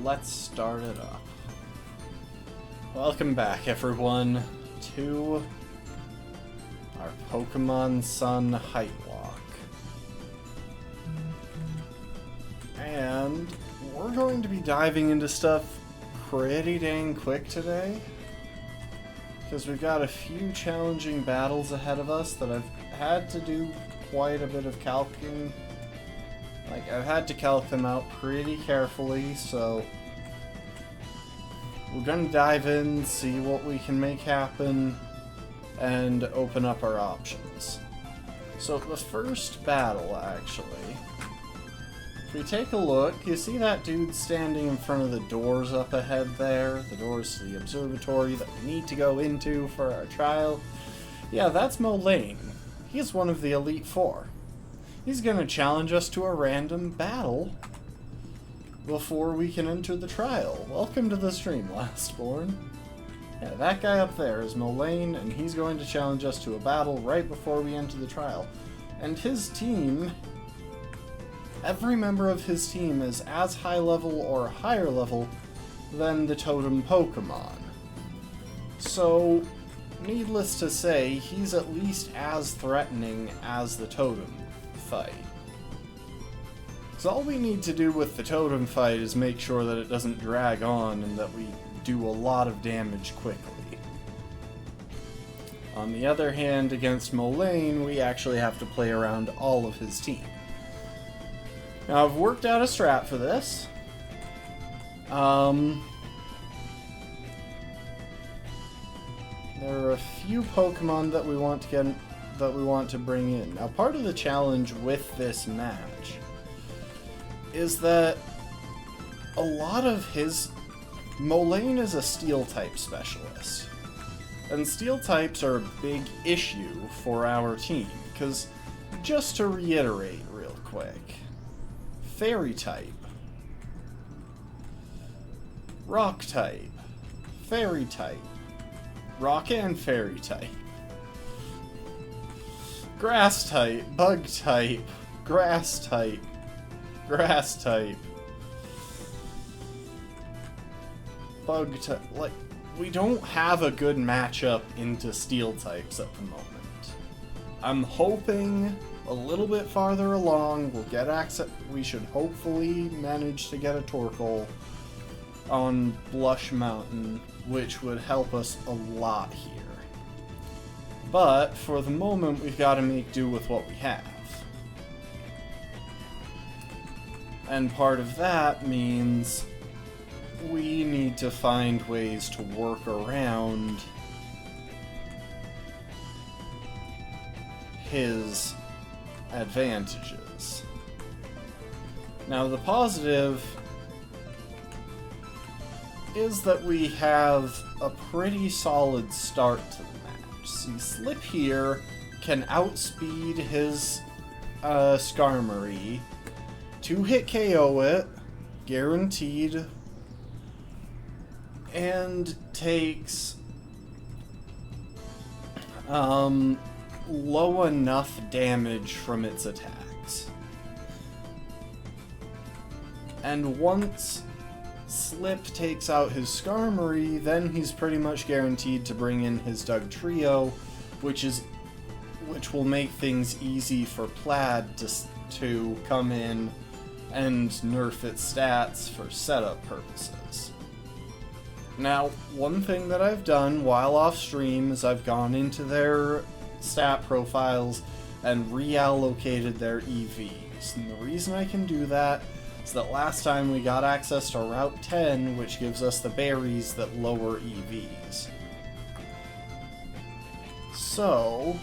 let's start it up. Welcome back, everyone, to our Pokemon Sun Height Walk. And we're going to be diving into stuff pretty dang quick today, because we've got a few challenging battles ahead of us that I've had to do quite a bit of calcing. Like, I've had to calc them out pretty carefully, so we're gonna dive in, see what we can make happen, and open up our options. So the first battle, actually, if we take a look, you see that dude standing in front of the doors up ahead there? The doors to the observatory that we need to go into for our trial? Yeah, that's Molayne. He's one of the Elite Four. He's gonna challenge us to a random battle before we can enter the trial. Welcome to the stream, Lastborn. Yeah, that guy up there is Molayne, and he's going to challenge us to a battle right before we enter the trial. And his team, every member of his team is as high level or higher level than the Totem Pokémon. So, needless to say, he's at least as threatening as the Totem fight. So all we need to do with the Totem fight is make sure that it doesn't drag on and that we do a lot of damage quickly. On the other hand, against Molayne, we actually have to play around all of his team. Now, I've worked out a strat for this. There are a few Pokemon that we want to bring in. Now, part of the challenge with this match is that a lot of his... Molayne is a Steel-type specialist. And Steel-types are a big issue for our team, because, just to reiterate real quick, Fairy-type, Rock-type, Fairy-type, Rock and Fairy-type, Grass-type, Bug-type, Grass-type, Grass-type, Bug-type. Like, we don't have a good matchup into Steel-types at the moment. I'm hoping a little bit farther along we'll get access. We should hopefully manage to get a Torkoal on Blush Mountain, which would help us a lot here. But, for the moment, we've got to make do with what we have. And part of that means we need to find ways to work around his advantages. Now, the positive is that we have a pretty solid start to the match. See, Slip here can outspeed his Skarmory, 2-hit KO it, guaranteed, and takes low enough damage from its attacks. And once Slip takes out his Skarmory, then he's pretty much guaranteed to bring in his Dugtrio, which will make things easy for Plaid to come in and nerf its stats for setup purposes. Now, one thing that I've done while off stream is I've gone into their stat profiles and reallocated their EVs. And the reason I can do that is that last time we got access to Route 10, which gives us the berries that lower EVs. So,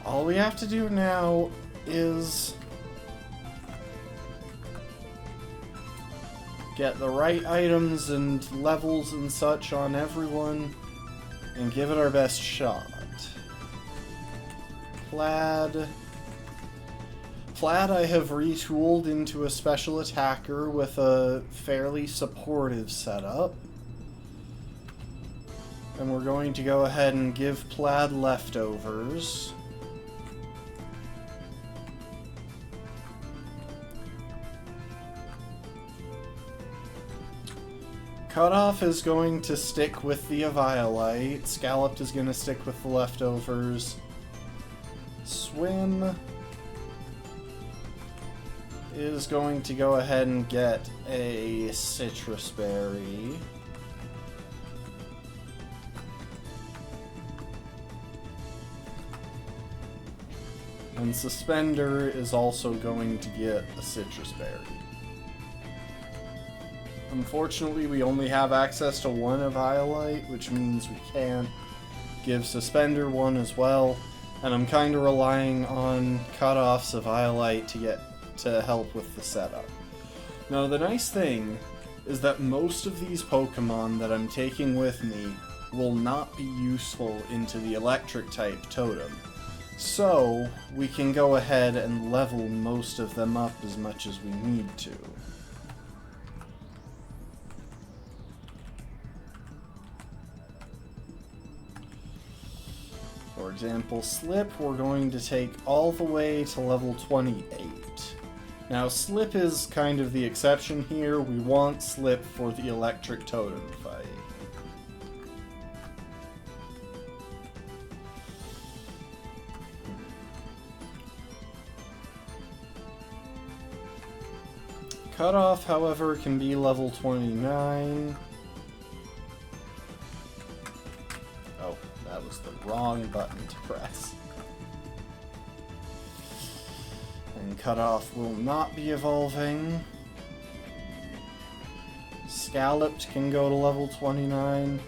all we have to do now is get the right items and levels and such on everyone, and give it our best shot. Plaid I have retooled into a special attacker with a fairly supportive setup. And we're going to go ahead and give Plaid leftovers. Cutoff is going to stick with the Eviolite. Scalloped is going to stick with the leftovers. Swim is going to go ahead and get a citrus berry. And Suspender is also going to get a citrus berry. Unfortunately, we only have access to one Eviolite, which means we can't give Suspender one as well. And I'm kind of relying on Cutoff's Eviolite to help with the setup. Now, the nice thing is that most of these Pokemon that I'm taking with me will not be useful into the Electric-type Totem. So, we can go ahead and level most of them up as much as we need to. For example, Slip, we're going to take all the way to level 28. Now, Slip is kind of the exception here. We want Slip for the Electric Totem fight. Cutoff, however, can be level 29. Oh, that was the wrong button to press. And Cutoff will not be evolving. Scalloped can go to level 29.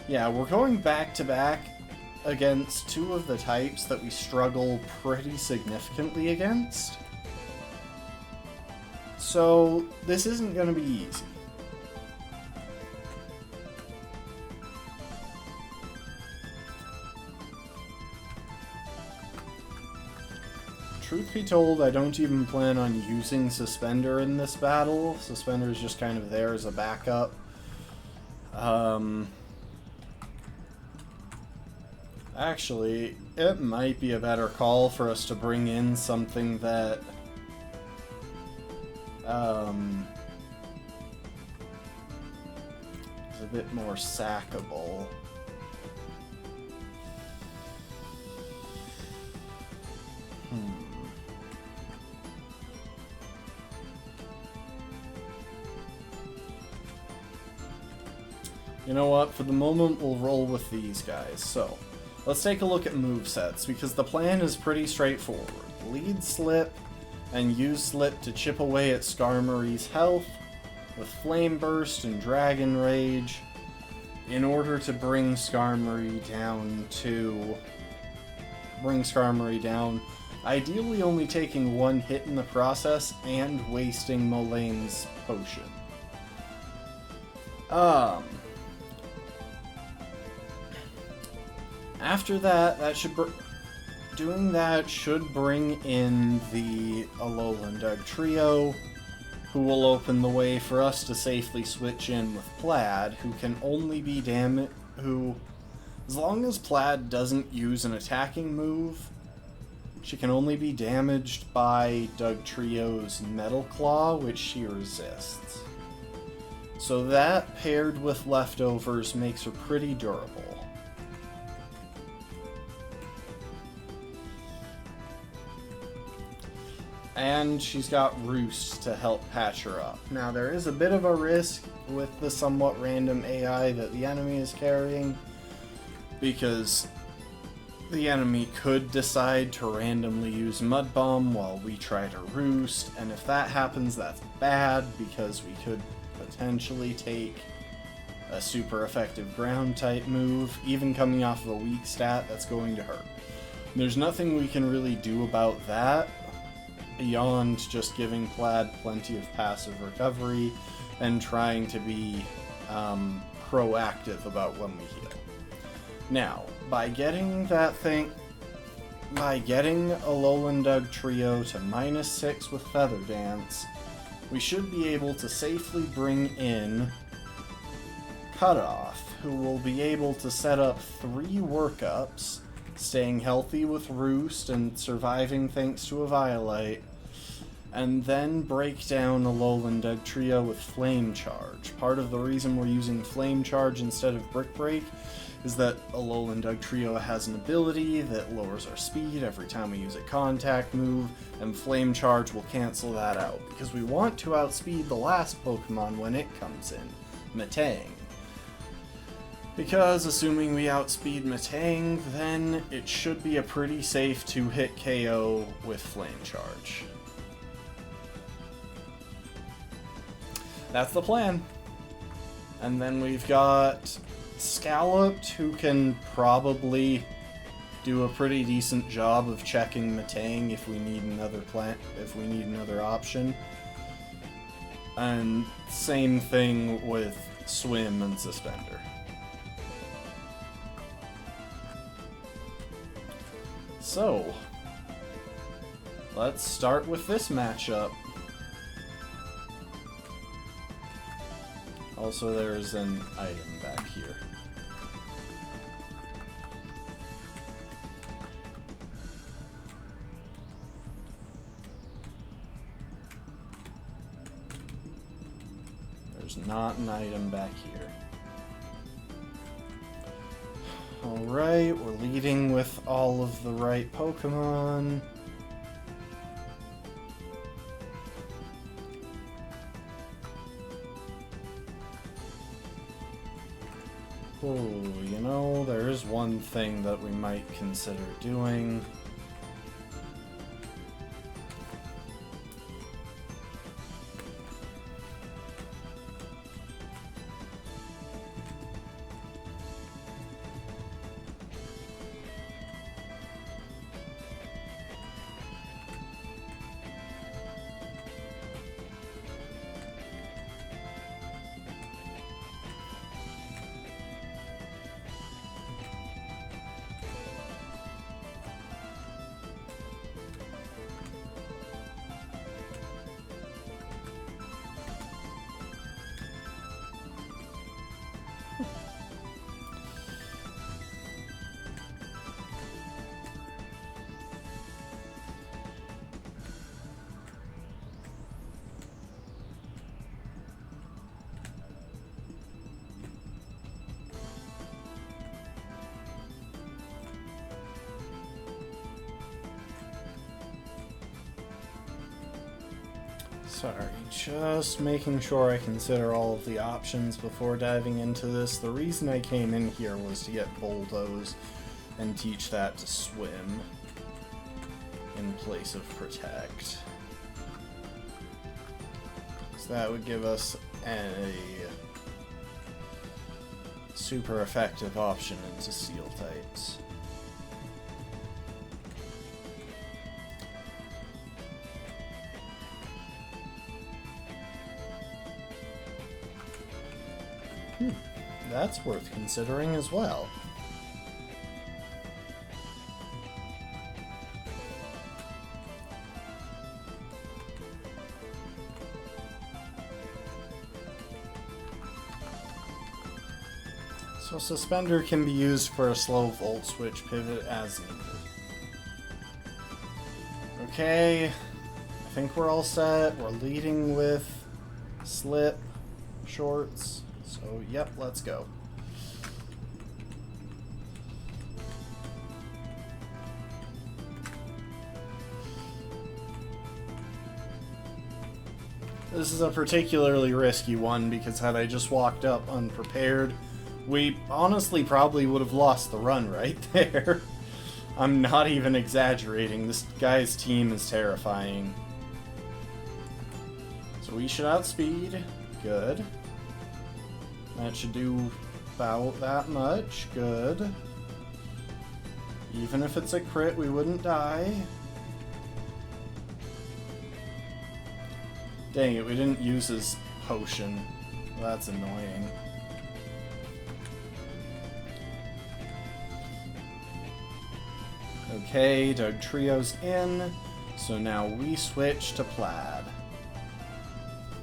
Yeah, we're going back to back against two of the types that we struggle pretty significantly against. So, this isn't going to be easy. Truth be told, I don't even plan on using Suspender in this battle. Suspender is just kind of there as a backup. Actually, it might be a better call for us to bring in something that is a bit more sackable. You know what, for the moment we'll roll with these guys. So, let's take a look at movesets, because the plan is pretty straightforward. Lead Slip, and use Slip to chip away at Skarmory's health with Flame Burst and Dragon Rage in order to bring Skarmory down, ideally only taking one hit in the process and wasting Molane's potion. After that, doing that should bring in the Alolan Doug trio, who will open the way for us to safely switch in with Plaid, who can only be as long as Plaid doesn't use an attacking move, she can only be damaged by Doug Trio's Metal Claw, which she resists. So that, paired with leftovers, makes her pretty durable. And she's got Roost to help patch her up. Now, there is a bit of a risk with the somewhat random AI that the enemy is carrying, because the enemy could decide to randomly use Mud Bomb while we try to Roost, and if that happens, that's bad, because we could potentially take a super effective ground type move, even coming off of a weak stat, that's going to hurt. There's nothing we can really do about that, beyond just giving Plaid plenty of passive recovery and trying to be proactive about when we heal. Now, by getting Alolan Doug trio to -6 with Feather Dance, we should be able to safely bring in Cutoff, who will be able to set up 3 workups, staying healthy with Roost and surviving thanks to a Violite, and then break down Alolan Dugtrio with Flame Charge. Part of the reason we're using Flame Charge instead of Brick Break is that Alolan Dugtrio has an ability that lowers our speed every time we use a contact move, and Flame Charge will cancel that out, because we want to outspeed the last Pokemon when it comes in, Metang. Because assuming we outspeed Metang, then it should be a pretty safe 2-hit KO with Flame Charge. That's the plan. And then we've got Scalloped, who can probably do a pretty decent job of checking Metang if we need another option. And same thing with Swim and Suspender. So, let's start with this matchup. Also, there's an item back here. There's not an item back here. Alright, we're leading with all of the right Pokemon. Oh, you know, there is one thing that we might consider doing. Sorry, just making sure I consider all of the options before diving into this. The reason I came in here was to get Bulldoze and teach that to Swim in place of Protect. So that would give us a super effective option into Steel types. That's worth considering as well. So Suspender can be used for a slow Volt Switch pivot as needed. Okay, I think we're all set. We're leading with Slip, Shorts. So, yep, let's go. This is a particularly risky one because had I just walked up unprepared, we honestly probably would have lost the run right there. I'm not even exaggerating. This guy's team is terrifying. So we should outspeed. Good. That should do about that much. Good. Even if it's a crit, we wouldn't die. Dang it, we didn't use his potion. That's annoying. Okay, Dugtrio's in, so now we switch to Plaid.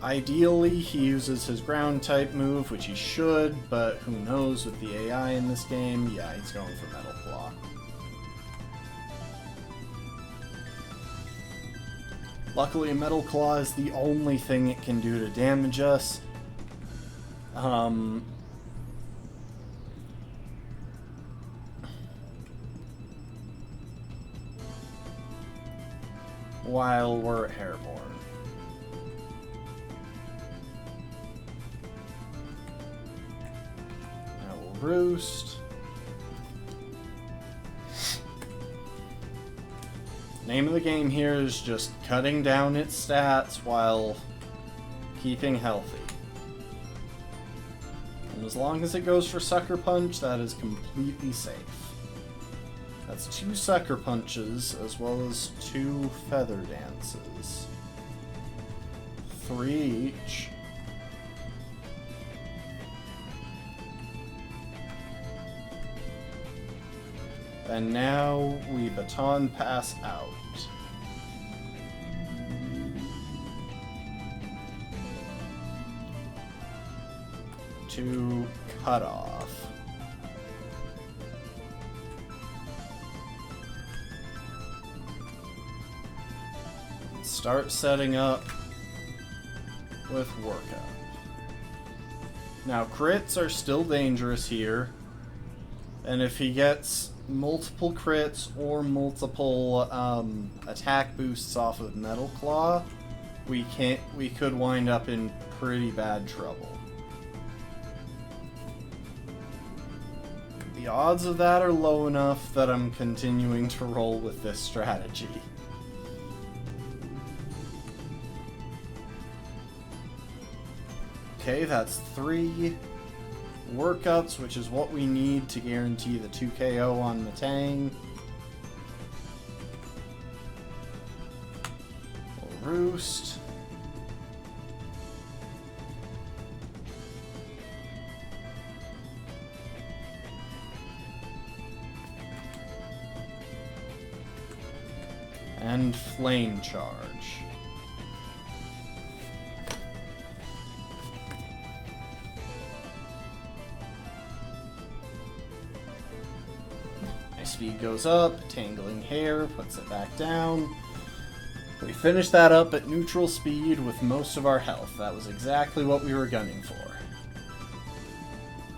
Ideally, he uses his ground type move, which he should, but who knows with the AI in this game? Yeah, he's going for Metal Claw. Luckily, Metal Claw is the only thing it can do to damage us. While we're airborne. Now we'll roost. Name of the game here is just cutting down its stats while keeping healthy. And as long as it goes for Sucker Punch, that is completely safe. That's 2 Sucker Punches, as well as 2 Feather Dances. 3 each. And now we Baton Pass out. To Cut Off. Start setting up with Workup. Now, crits are still dangerous here, and if he gets multiple crits or multiple attack boosts off of Metal Claw, we could wind up in pretty bad trouble. The odds of that are low enough that I'm continuing to roll with this strategy. Okay, that's 3 workups, which is what we need to guarantee the 2 KO on Metang. We'll roost. And Flame Charge. My speed goes up, Tangling Hair puts it back down. We finish that up at neutral speed with most of our health. That was exactly what we were gunning for.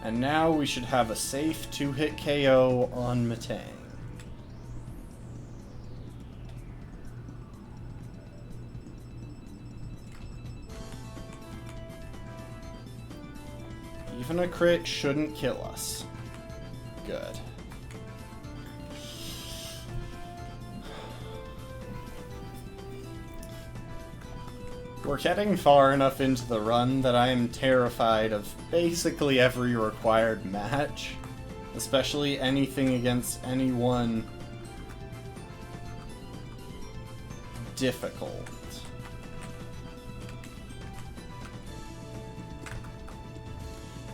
And now we should have a safe 2-hit KO on Metang. Even a crit shouldn't kill us. Good. We're getting far enough into the run that I am terrified of basically every required match, especially anything against anyone difficult.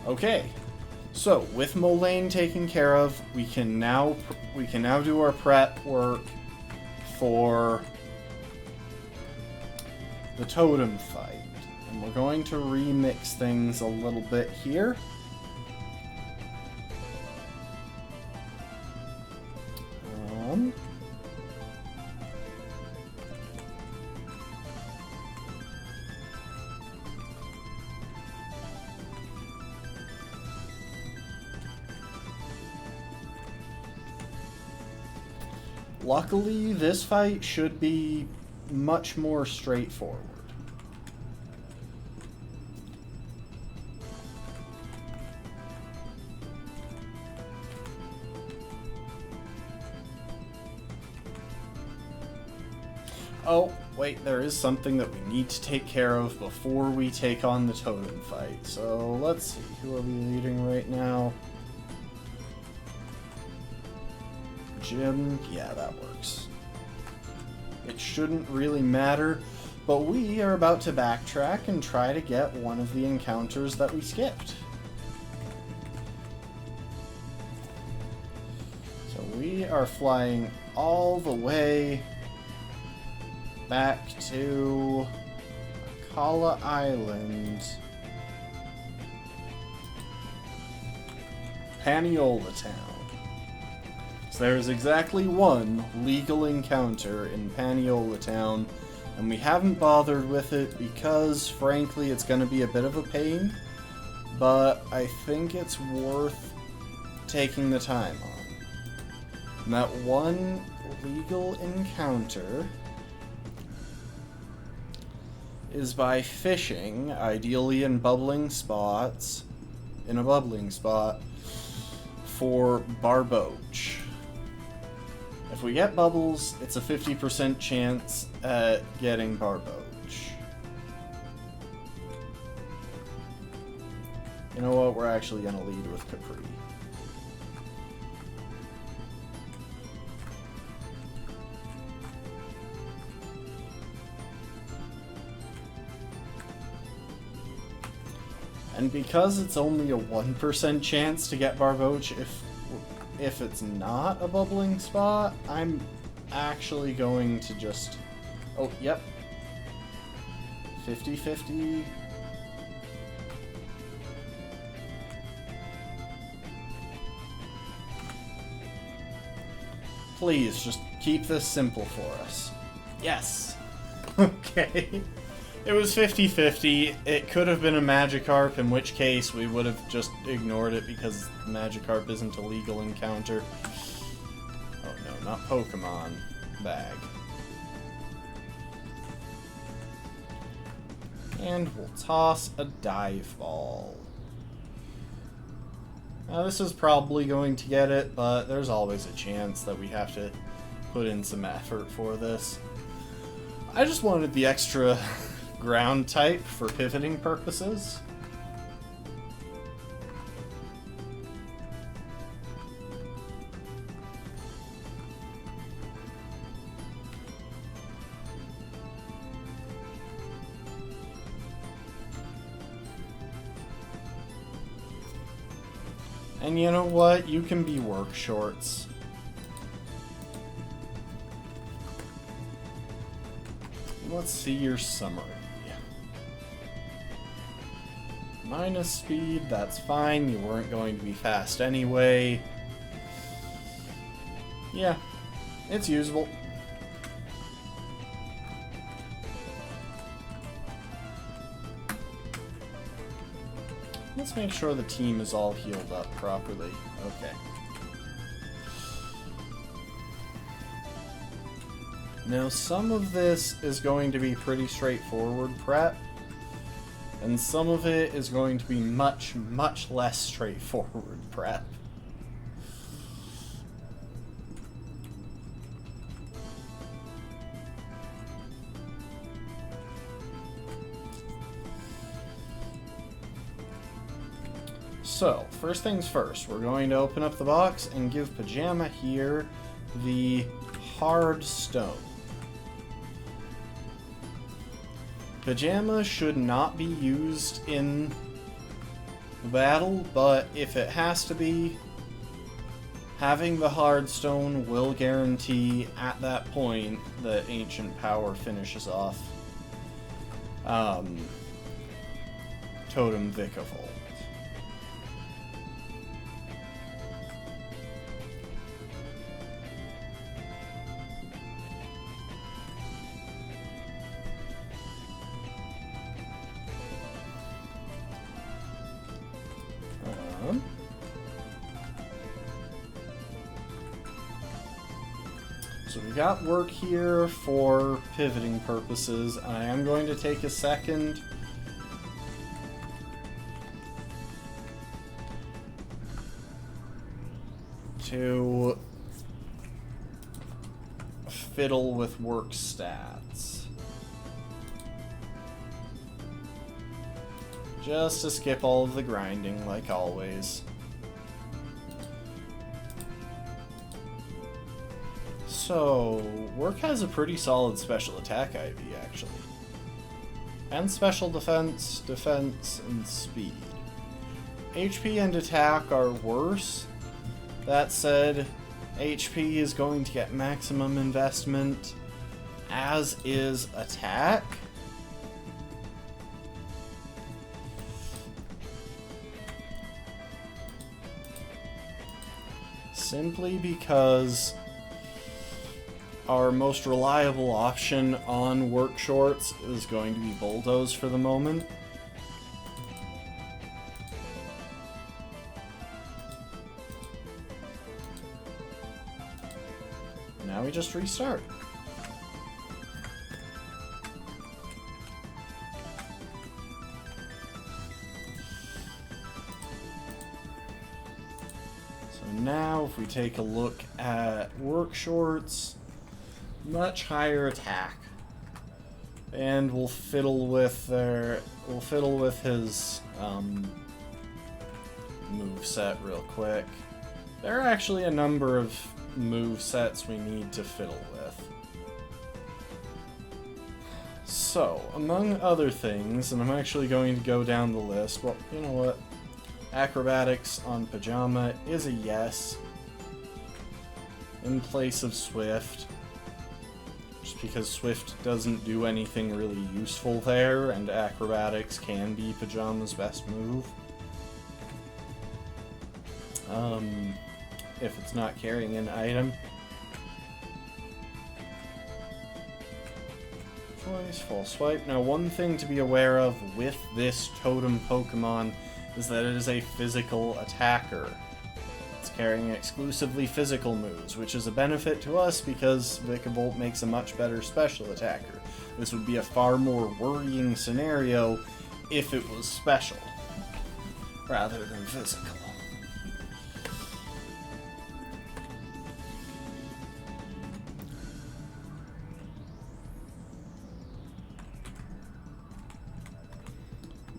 Okay, so with Molayne taken care of, we can now do our prep work for the totem fight, and we're going to remix things a little bit here. Luckily, this fight should be much more straightforward. Oh, wait, there is something that we need to take care of before we take on the totem fight. So let's see, who are we leading right now? Jim, yeah, that works. It shouldn't really matter, but we are about to backtrack and try to get one of the encounters that we skipped. So we are flying all the way back to Kala Island, Paniola Town. There is exactly one legal encounter in Paniola Town, And we haven't bothered with it because, frankly, it's going to be a bit of a pain. But I think it's worth taking the time on. And that one legal encounter is by fishing, ideally in bubbling spots, in a bubbling spot, for Barboach. If we get bubbles, it's a 50% chance at getting Barboach. You know what? We're actually going to lead with Capri. And because it's only a 1% chance to get Barboach if it's not a bubbling spot, I'm actually going to just... Oh, yep. 50-50. Please, just keep this simple for us. Yes! Okay. It was 50-50. It could have been a Magikarp, in which case we would have just ignored it because Magikarp isn't a legal encounter. Oh no, not Pokemon. Bag. And we'll toss a dive ball. Now this is probably going to get it, but there's always a chance that we have to put in some effort for this. I just wanted the extra ground type for pivoting purposes. And you know what? You can be work shorts. Let's see your summary. Minus speed, that's fine. You weren't going to be fast anyway. Yeah, it's usable. Let's make sure the team is all healed up properly. Okay. Now, some of this is going to be pretty straightforward prep, and some of it is going to be much, much less straightforward prep. So, first things first, we're going to open up the box and give Pajama here the hard stone. Pajama should not be used in the battle, but if it has to be, having the hard stone will guarantee at that point that Ancient Power finishes off Totem Vikavolt. So we got work here for pivoting purposes. I am going to take a second to fiddle with work stats. Just to skip all of the grinding, like always. So, work has a pretty solid special attack IV, actually. And special defense, and speed. HP and attack are worse. That said, HP is going to get maximum investment, as is attack. Simply because our most reliable option on Work Shorts is going to be Bulldoze for the moment. Now we just restart. So now if we take a look at Work Shorts, much higher attack. And we'll fiddle with his move set real quick. There are actually a number of move sets we need to fiddle with. So, among other things, and I'm actually going to go down the list, well, you know what? Acrobatics on Pajama is a yes, in place of Swift, just because Swift doesn't do anything really useful there, and Acrobatics can be Pajama's best move. If it's not carrying an item. Choice, full swipe. Now, one thing to be aware of with this Totem Pokemon is that it is a physical attacker. It's carrying exclusively physical moves, which is a benefit to us because Vikavolt makes a much better special attacker. This would be a far more worrying scenario if it was special, rather than physical.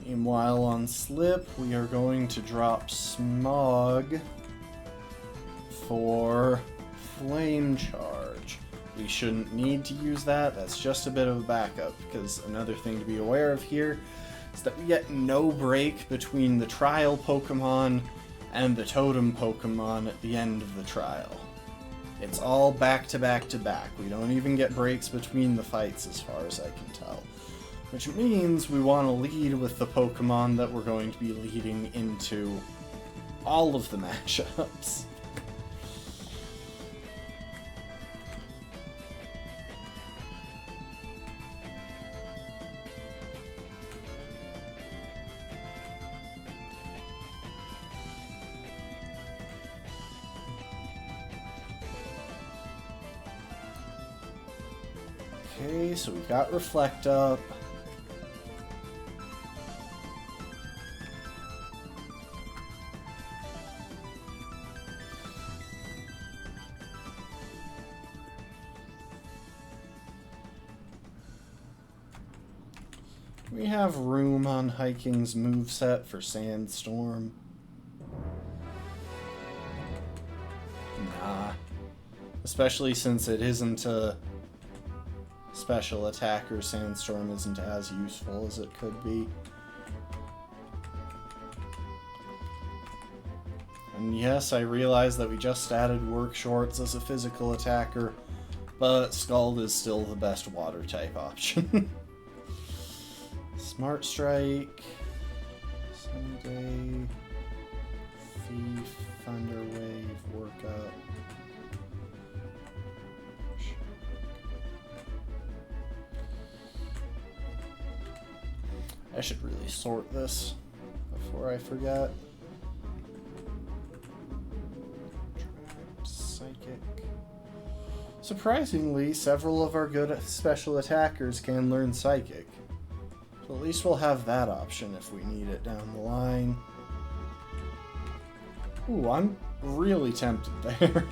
Meanwhile, on Slip, we are going to drop Smog for Flame Charge. We shouldn't need to use that, that's just a bit of a backup, because another thing to be aware of here is that we get no break between the Trial Pokemon and the Totem Pokemon at the end of the trial. It's all back to back to back. We don't even get breaks between the fights as far as I can tell. Which means we want to lead with the Pokemon that we're going to be leading into all of the matchups. Okay, so we've got Reflect up. We have room on Hiking's moveset for Sandstorm. Nah. Especially since it isn't a special attacker, Sandstorm isn't as useful as it could be. And yes, I realize that we just added Work Shorts as a physical attacker, but Scald is still the best water type option. Smart Strike, Sunday, Thief, Thunder Wave, Work Up. I should really sort this before I forget. Psychic. Surprisingly, several of our good special attackers can learn Psychic. So at least we'll have that option if we need it down the line. Ooh, I'm really tempted there.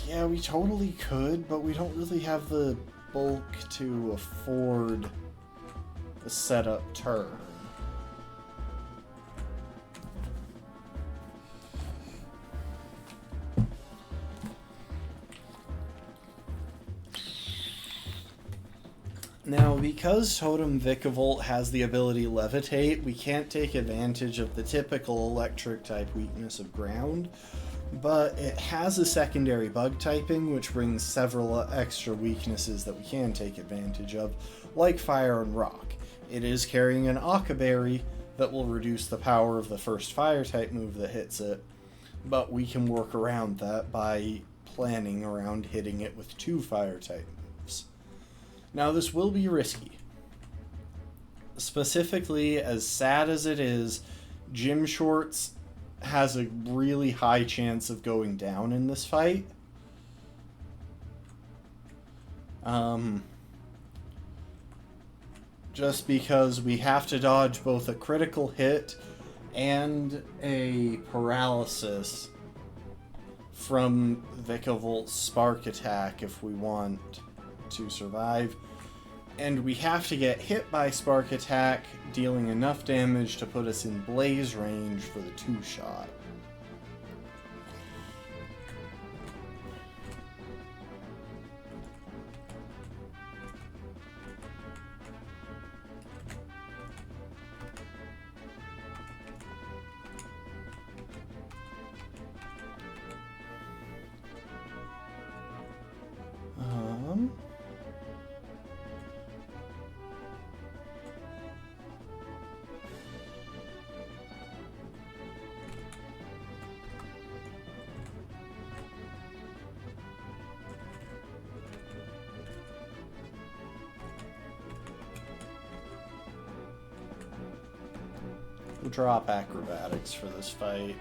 Yeah, we totally could, but we don't really have the bulk to afford the setup turn. Now, because Totem Vikavolt has the ability Levitate, we can't take advantage of the typical electric-type weakness of Ground, but it has a secondary bug typing, which brings several extra weaknesses that we can take advantage of, like Fire and Rock. It is carrying an Occa Berry that will reduce the power of the first Fire-type move that hits it, but we can work around that by planning around hitting it with 2 fire-type moves. Now, this will be risky. Specifically, as sad as it is, Gym Shorts has a really high chance of going down in this fight. Just because we have to dodge both a critical hit and a paralysis from Vikavolt Spark Attack if we want to survive. And we have to get hit by Spark Attack, dealing enough damage to put us in Blaze range for the 2-shot. We'll drop Acrobatics for this fight.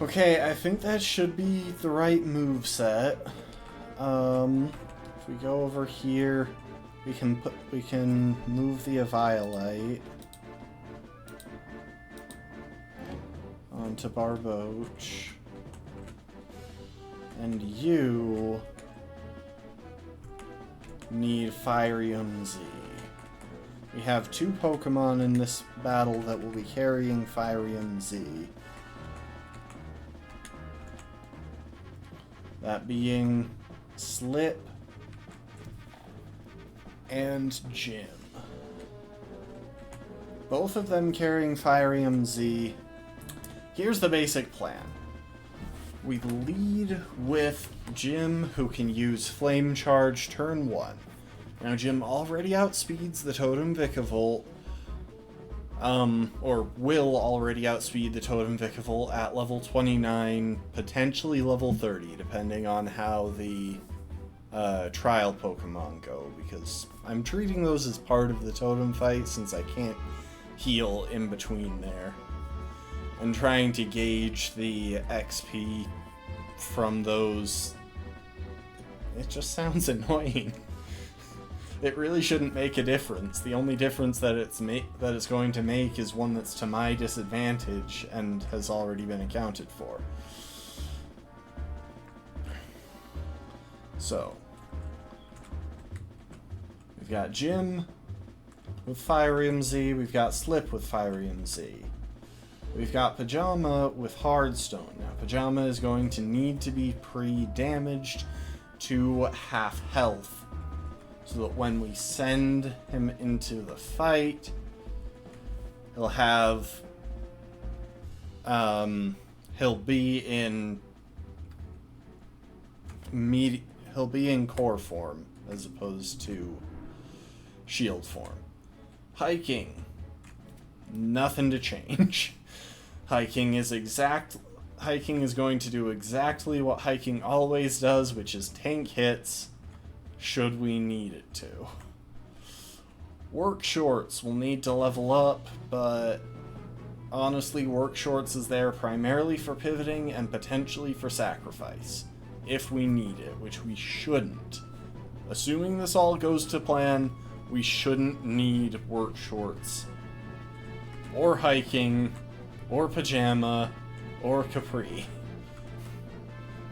Okay, I think that should be the right move set. If we go over here, we can move the Eviolite onto Barboach. And you need Firium Z. We have 2 Pokemon in this battle that will be carrying Firium Z. That being Slip and Jim. Both of them carrying Firium Z. Here's the basic plan. We lead with Jim, who can use Flame Charge turn 1. Now, Jim already outspeeds the Totem Vikavolt, or will already outspeed the Totem Vikavolt at level 29, potentially level 30, depending on how the trial Pokemon go, because I'm treating those as part of the Totem fight since I can't heal in between there. And trying to gauge the XP from those, it just sounds annoying. It really shouldn't make a difference. The only difference that it's going to make is one that's to my disadvantage and has already been accounted for. So, we've got Jim with Firium Z, we've got Slip with Firium Z. We've got Pajama with Hardstone. Now, Pajama is going to need to be pre-damaged to half health, so that when we send him into the fight, he'll have, he'll be in core form as opposed to shield form. Hiking, nothing to change. Hiking is going to do exactly what Hiking always does, which is tank hits, should we need it to. Work Shorts will need to level up, but honestly, Work Shorts is there primarily for pivoting and potentially for sacrifice, if we need it, which we shouldn't. Assuming this all goes to plan, we shouldn't need Work Shorts, or Hiking, or Pajama, or Capri.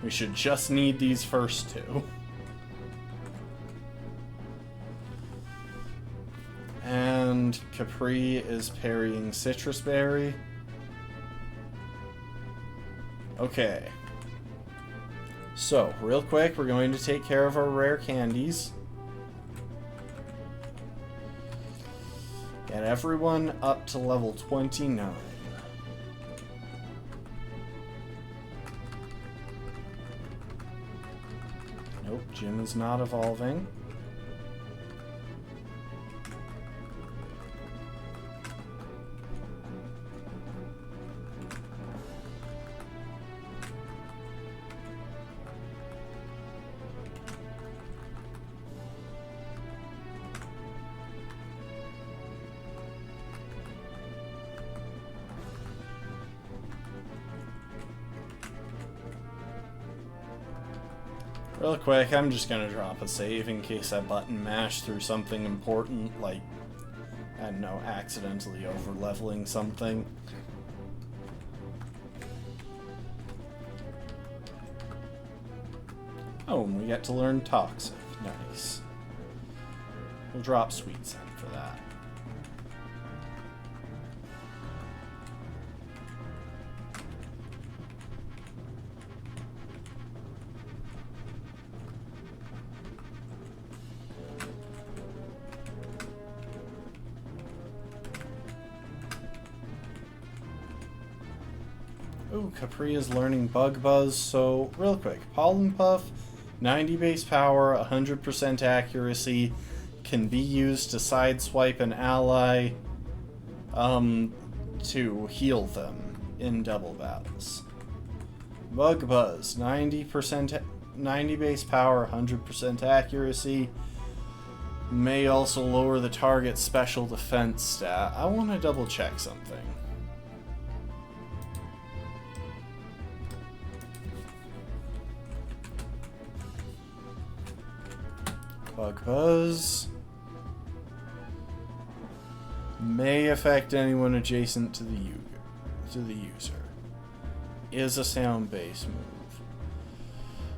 We should just need these first 2. And Capri is parrying Citrus Berry. Okay. So, real quick, we're going to take care of our rare candies. Get everyone up to level 29. Jim is not evolving. Real quick, I'm just gonna drop a save in case I button mash through something important, like, I don't know, accidentally over-leveling something. Oh, and we get to learn Toxic. Nice. We'll drop Sweet Scent for that. Ooh, Capri is learning Bug Buzz, so real quick, Pollen Puff, 90 base power, 100% accuracy, can be used to sideswipe an ally to heal them in double battles. Bug Buzz, 90 base power, 100% accuracy, may also lower the target's special defense stat. I want to double check something. Bug Buzz may affect anyone adjacent to the user. Is a sound-based move.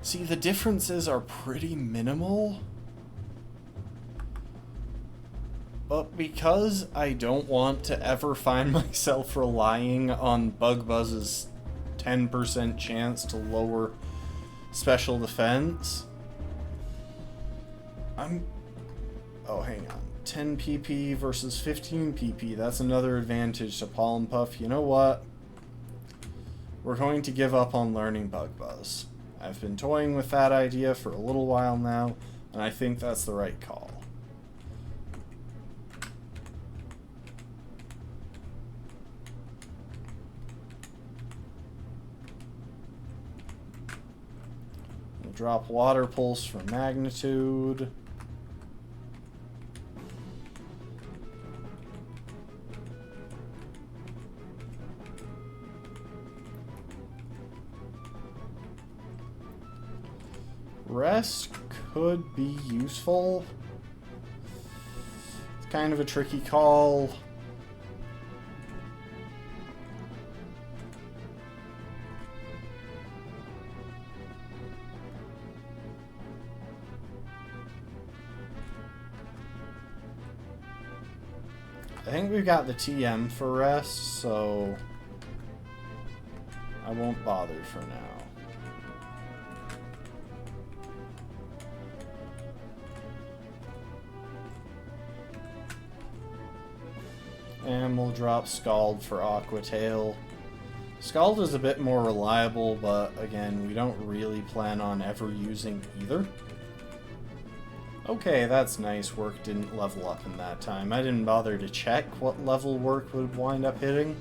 See, the differences are pretty minimal. But because I don't want to ever find myself relying on Bug Buzz's 10% chance to lower special defense, oh, hang on. 10 PP versus 15 PP. That's another advantage to Pollen Puff. You know what? We're going to give up on learning Bug Buzz. I've been toying with that idea for a little while now, and I think that's the right call. We'll drop Water Pulse for Magnitude. Rest could be useful. It's kind of a tricky call. I think we've got the TM for rest, so I won't bother for now. And we'll drop Scald for Aqua Tail. Scald is a bit more reliable, but again, we don't really plan on ever using either. Okay, that's nice. Work didn't level up in that time. I didn't bother to check what level Work would wind up hitting.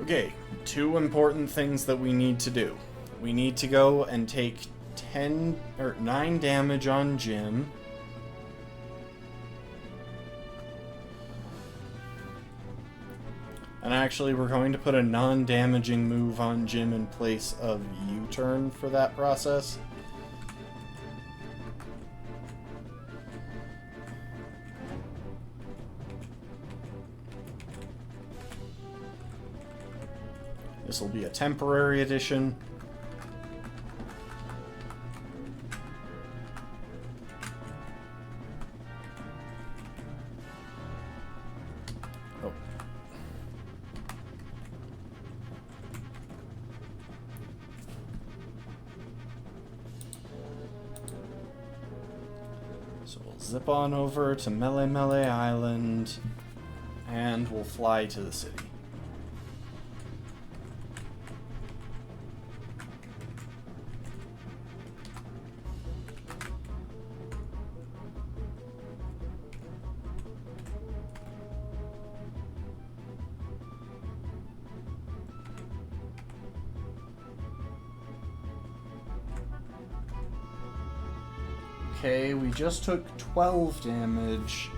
Okay, two important things that we need to do. We need to go and take 9 damage on Jim. And actually, we're going to put a non-damaging move on Jim in place of U-turn for that process. This will be a temporary addition. So we'll zip on over to Mele Mele Island, and we'll fly to the city. Okay, we just took 12 damage.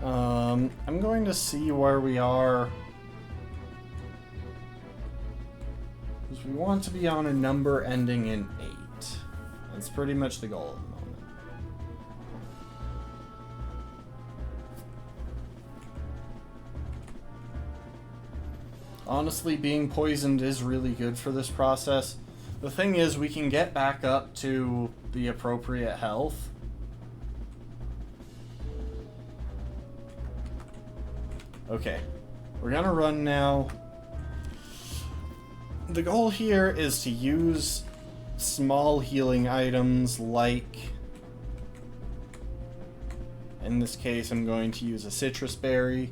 I'm going to see where we are. Because we want to be on a number ending in 8. That's pretty much the goal at the moment. Honestly, being poisoned is really good for this process. The thing is, we can get back up to the appropriate health. Okay, we're gonna run now. The goal here is to use small healing items like, in this case, I'm going to use a citrus berry.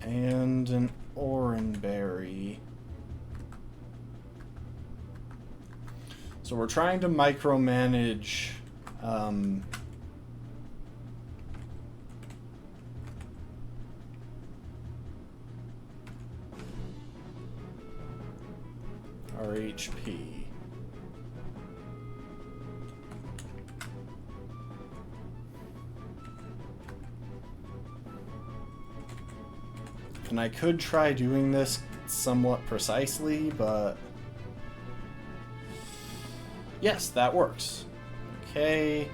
And an orange berry. So we're trying to micromanage our HP. And I could try doing this somewhat precisely, but yes, that works. Okay.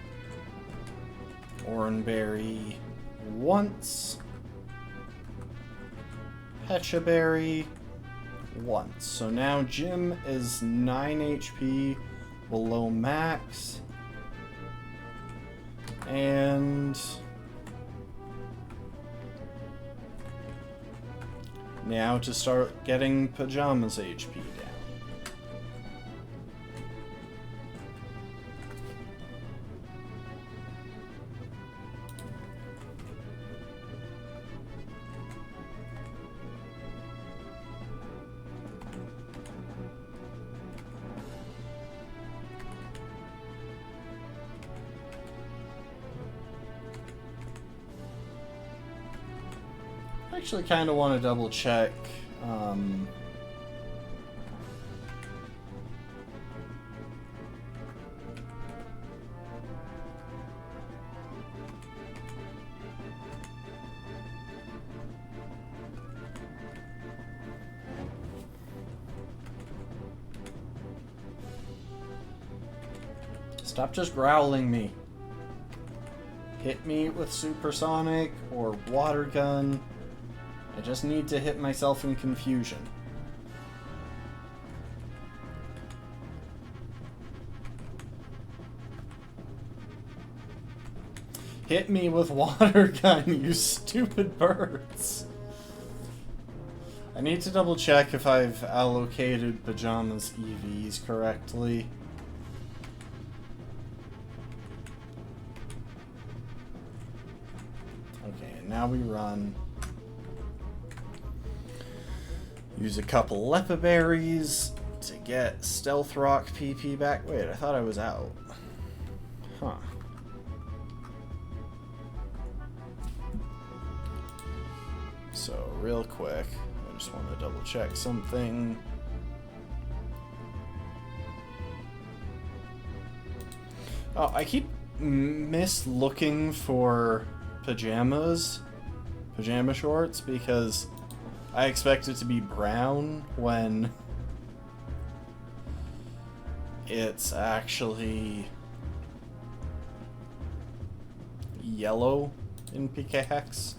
Oranberry once. Pechaberry once. So now Jim is 9 HP below max. And now to start getting Pajama's HP down. I actually kind of want to double check. Stop just growling me. Hit me with supersonic or water gun. I just need to hit myself in confusion. Hit me with water gun, you stupid birds. I need to double check if I've allocated Pajama's EVs correctly. Okay, now we run. Use a couple Lepa berries to get Stealth Rock PP back. Wait, I thought I was out. Huh. So, real quick, I just want to double check something. Oh, I keep looking for pajama shorts, because I expect it to be brown when it's actually yellow in PK Hex.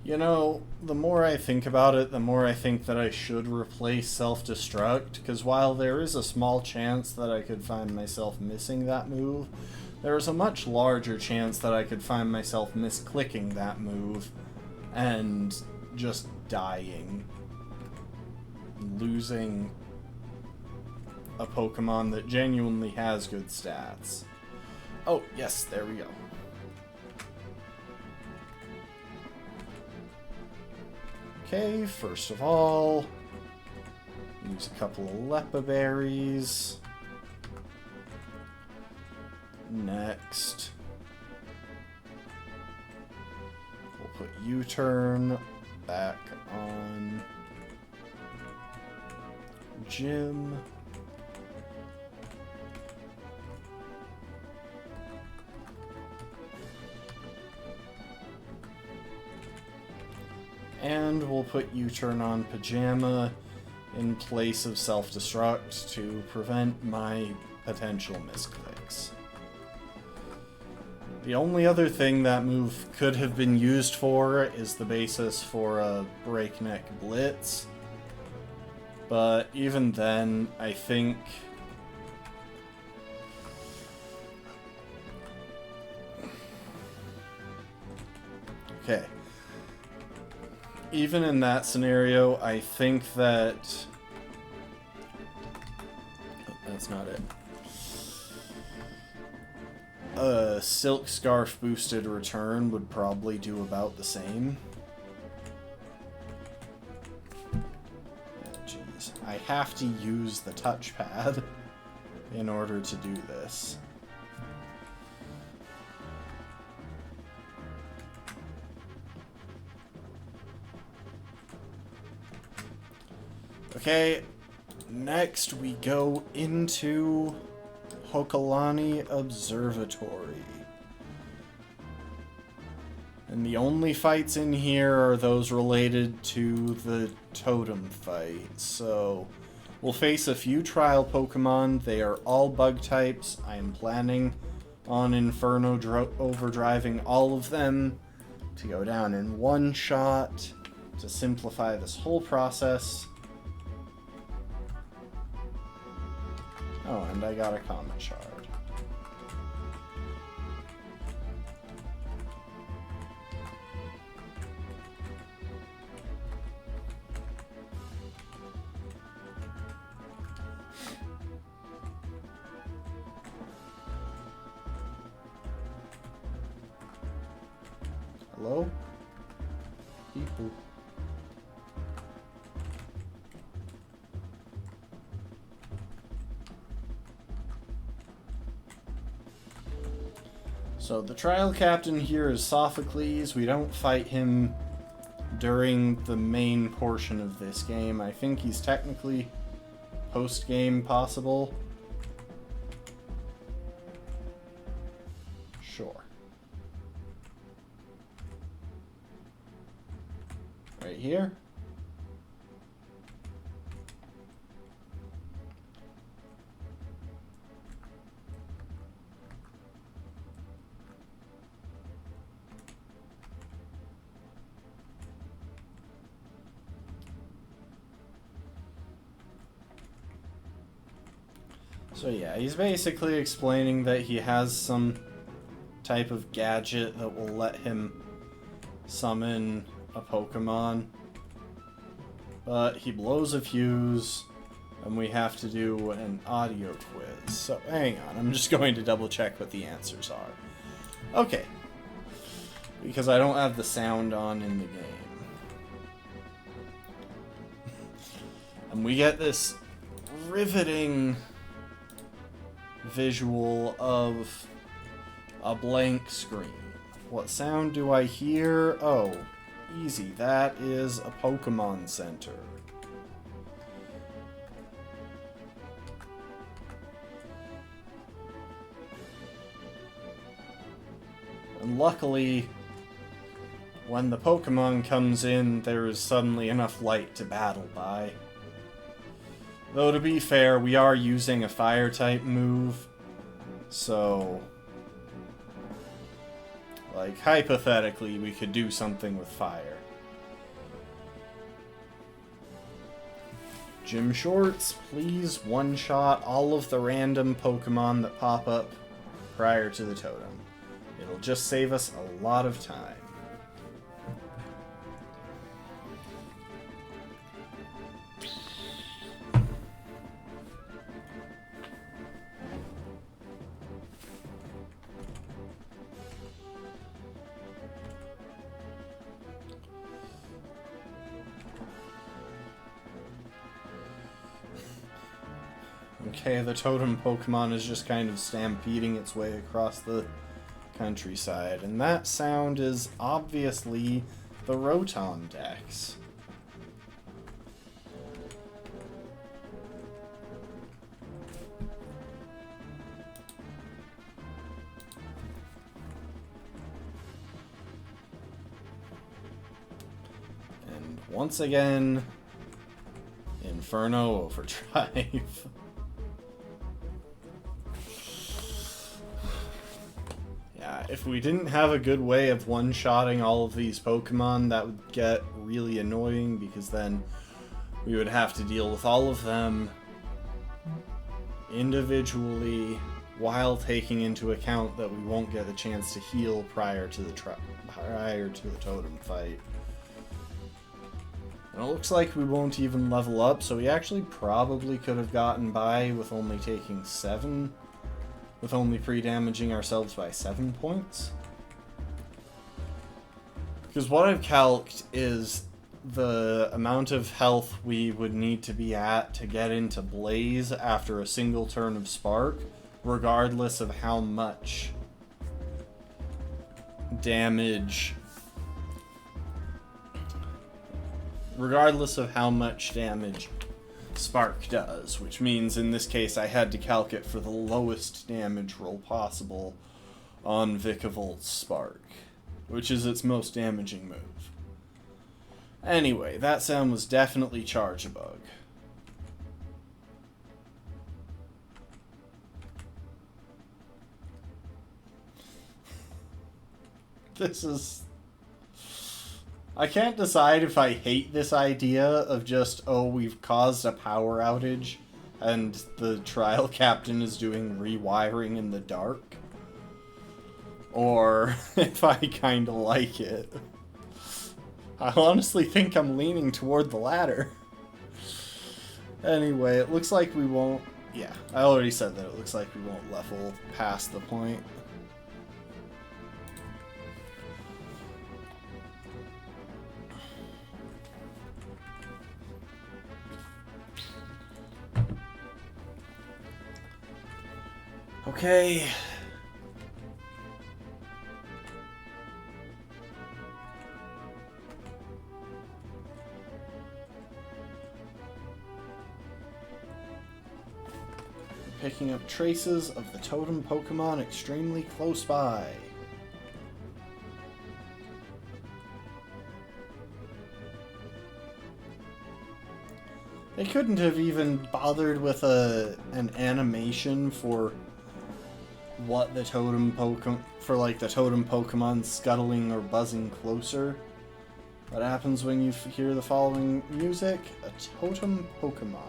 You know, the more I think about it, the more I think that I should replace self-destruct, because while there is a small chance that I could find myself missing that move, there's a much larger chance that I could find myself misclicking that move and just dying. Losing a Pokemon that genuinely has good stats. Oh, yes, there we go. Okay, first of all, use a couple of Lepa berries. Next, we'll put U-turn back on Jim. And we'll put U-turn on Pajama in place of self-destruct to prevent my potential misclicks. The only other thing that move could have been used for is the basis for a Breakneck Blitz. But even then, I think... Okay. Even in that scenario, I think that... Oh, that's not it. A Silk Scarf boosted return would probably do about the same. Jeez. I have to use the touchpad in order to do this. Okay, next we go into Hokalani Observatory. And the only fights in here are those related to the totem fight. So we'll face a few trial Pokemon. They are all bug types. I am planning on Inferno overdriving all of them to go down in one shot to simplify this whole process. Oh, and I got a Comet Shard. Hello? People. So the trial captain here is Sophocles. We don't fight him during the main portion of this game. I think he's technically post-game possible. Sure. Right here. So yeah, he's basically explaining that he has some type of gadget that will let him summon a Pokemon. But he blows a fuse, and we have to do an audio quiz. So hang on, I'm just going to double check what the answers are. Okay. Because I don't have the sound on in the game. And we get this riveting visual of a blank screen. What sound do I hear? Oh, easy. That is a Pokemon Center. And luckily, when the Pokemon comes in, there is suddenly enough light to battle by. Though, to be fair, we are using a Fire-type move, so... like, hypothetically, we could do something with fire. Gym Shorts, please one-shot all of the random Pokemon that pop up prior to the totem. It'll just save us a lot of time. Okay, the Totem Pokemon is just kind of stampeding its way across the countryside, and that sound is obviously the Rotom Dex. And once again, Inferno Overdrive. If we didn't have a good way of one-shotting all of these Pokemon, that would get really annoying, because then we would have to deal with all of them individually while taking into account that we won't get a chance to heal prior to the totem fight. And it looks like we won't even level up, so we actually probably could have gotten by with only taking 7. With only pre-damaging ourselves by 7 points. Because what I've calced is the amount of health we would need to be at to get into Blaze after a single turn of Spark, regardless of how much damage... Spark does, which means in this case I had to calc it for the lowest damage roll possible on Vikavolt Spark, which is its most damaging move. Anyway, that sound was definitely Charge-a-Bug. This is... I can't decide if I hate this idea of just, oh, we've caused a power outage and the trial captain is doing rewiring in the dark, or if I kind of like it. I honestly think I'm leaning toward the latter. Anyway, it looks like we won't... Yeah, I already said that it looks like we won't level past the point. Okay. Picking up traces of the Totem Pokemon extremely close by. They couldn't have even bothered with an animation for what the Totem Pokemon, for like the Totem Pokemon scuttling or buzzing closer. What happens when you hear the following music? A Totem Pokemon.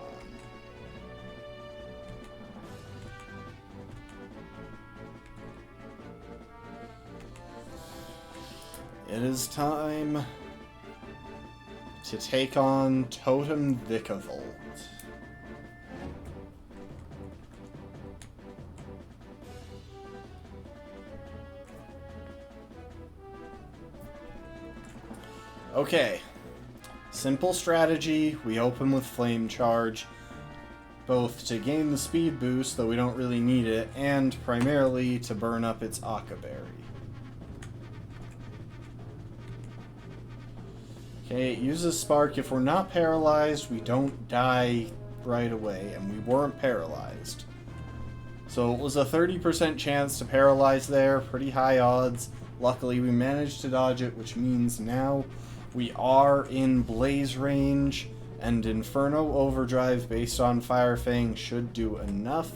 It is time to take on Totem Vikavolt. Okay, simple strategy. We open with Flame Charge, both to gain the speed boost, though we don't really need it, and primarily to burn up its Aqua Berry. Okay, it uses Spark. If we're not paralyzed, we don't die right away, and we weren't paralyzed. So it was a 30% chance to paralyze there, pretty high odds. Luckily, we managed to dodge it, which means now we are in Blaze range, and Inferno Overdrive based on Fire Fang should do enough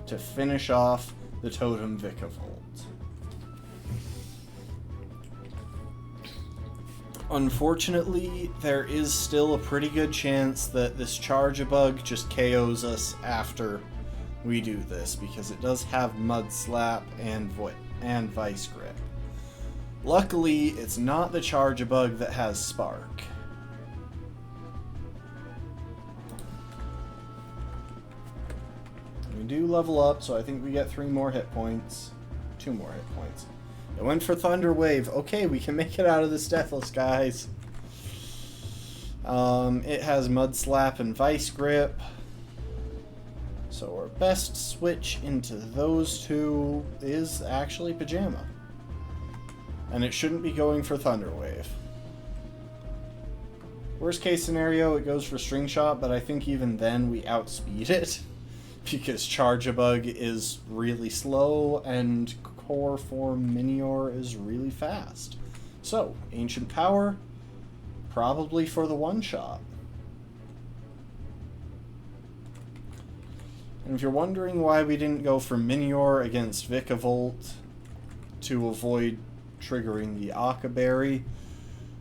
to finish off the Totem Vikavolt. Unfortunately, there is still a pretty good chance that this Charge-a-Bug just KOs us after we do this, because it does have Mud Slap and Vice Grip. Luckily, it's not the Charge-a-Bug that has Spark. We do level up, so I think we get 3 more hit points. 2 more hit points. It went for Thunder Wave. Okay, we can make it out of this Deathless, guys. It has Mud Slap and Vice Grip. So our best switch into those two is actually Pajama. And it shouldn't be going for Thunder Wave. Worst case scenario, it goes for String Shot, but I think even then we outspeed it. Because Charge-a-Bug is really slow, and Core Form Minior is really fast. So, Ancient Power, probably for the one-shot. And if you're wondering why we didn't go for Minior against Vikavolt to avoid triggering the Akka Berry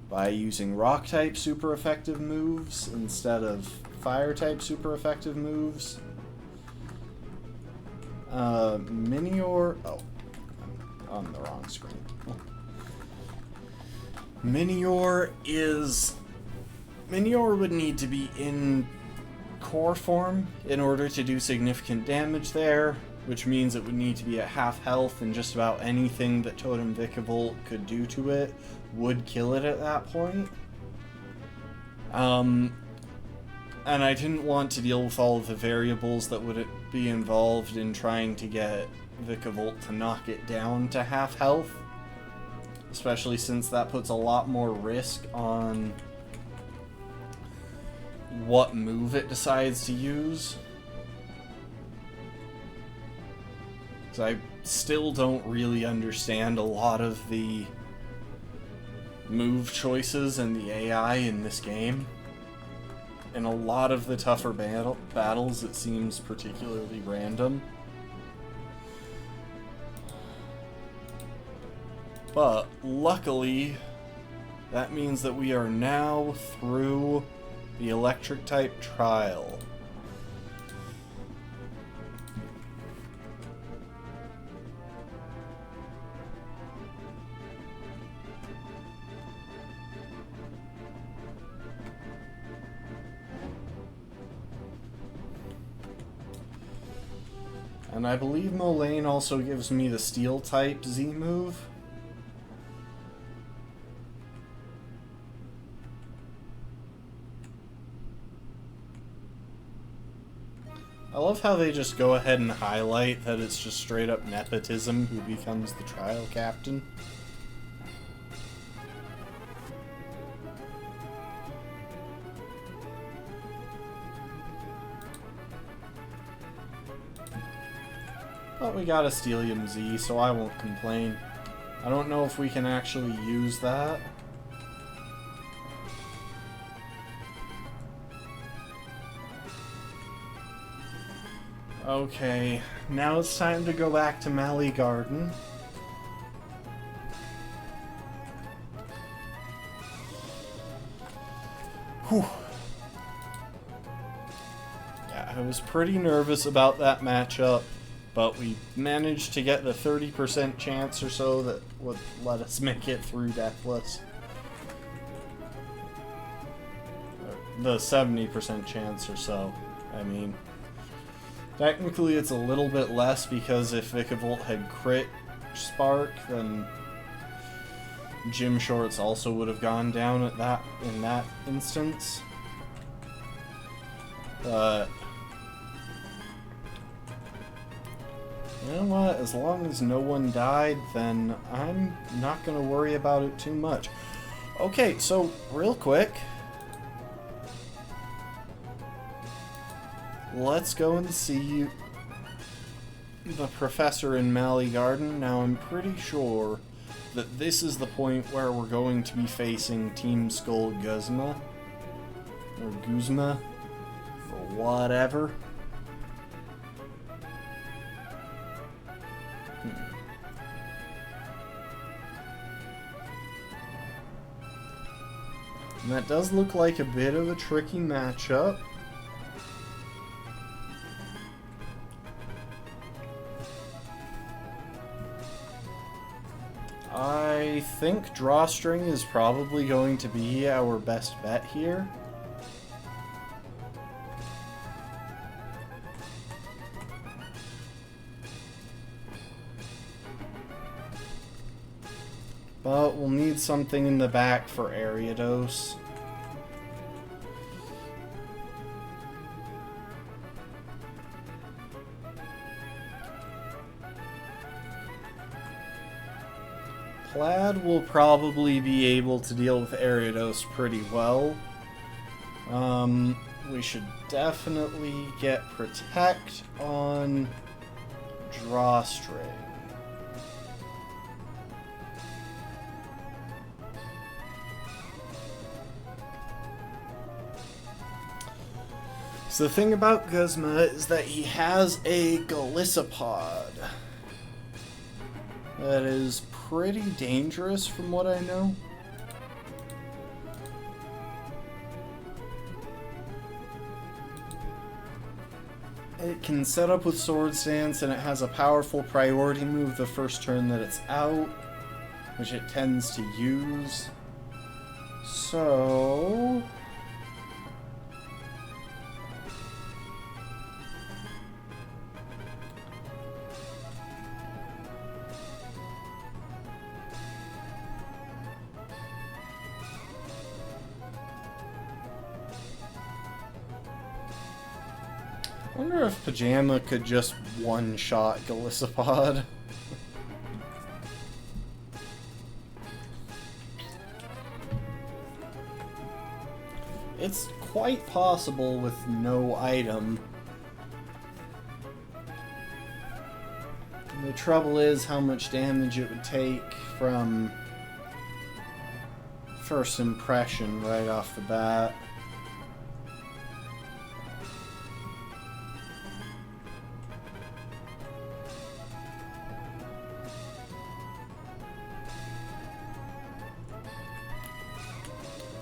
by using Rock-type super effective moves instead of Fire-type super effective moves, Minior... Oh, I'm on the wrong screen. Minior would need to be in core form in order to do significant damage there, which means it would need to be at half health, and just about anything that Totem Vikavolt could do to it would kill it at that point. And I didn't want to deal with all of the variables that would be involved in trying to get Vikavolt to knock it down to half health, especially since that puts a lot more risk on what move it decides to use. So I still don't really understand a lot of the move choices and the AI in this game. In a lot of the tougher battles, it seems particularly random. But luckily, that means that we are now through the electric type trial. And I believe Molayne also gives me the steel type Z move. I love how they just go ahead and highlight that it's just straight up nepotism who becomes the trial captain. But we got a Steelium Z, so I won't complain. I don't know if we can actually use that. Okay, now it's time to go back to Mally Garden. Whew. Yeah, I was pretty nervous about that matchup, but we managed to get the 30% chance or so that would let us make it through Deathless. The 70% chance or so, I mean. Technically, it's a little bit less because if Vikavolt had crit Spark, then Gym Shorts also would have gone down at in that instance. But you know what? As long as no one died, then I'm not gonna worry about it too much. Okay, so real quick, let's go and see the professor in Mally Garden. Now, I'm pretty sure that this is the point where we're going to be facing Team Skull Guzma, or Guzma, or whatever. And that does look like a bit of a tricky matchup. think Drawstring is probably going to be our best bet here. But we'll need something in the back for Ariados. Plaid will probably be able to deal with Ariados pretty well. We should definitely get Protect on Drawstring. So the thing about Guzma is that he has a Golisopod. That is pretty dangerous from what I know. It can set up with Sword Stance, and it has a powerful priority move the first turn that it's out, which it tends to use. So... I wonder if Pajama could just one-shot Golisopod. It's quite possible with no item. The trouble is how much damage it would take from first impression right off the bat.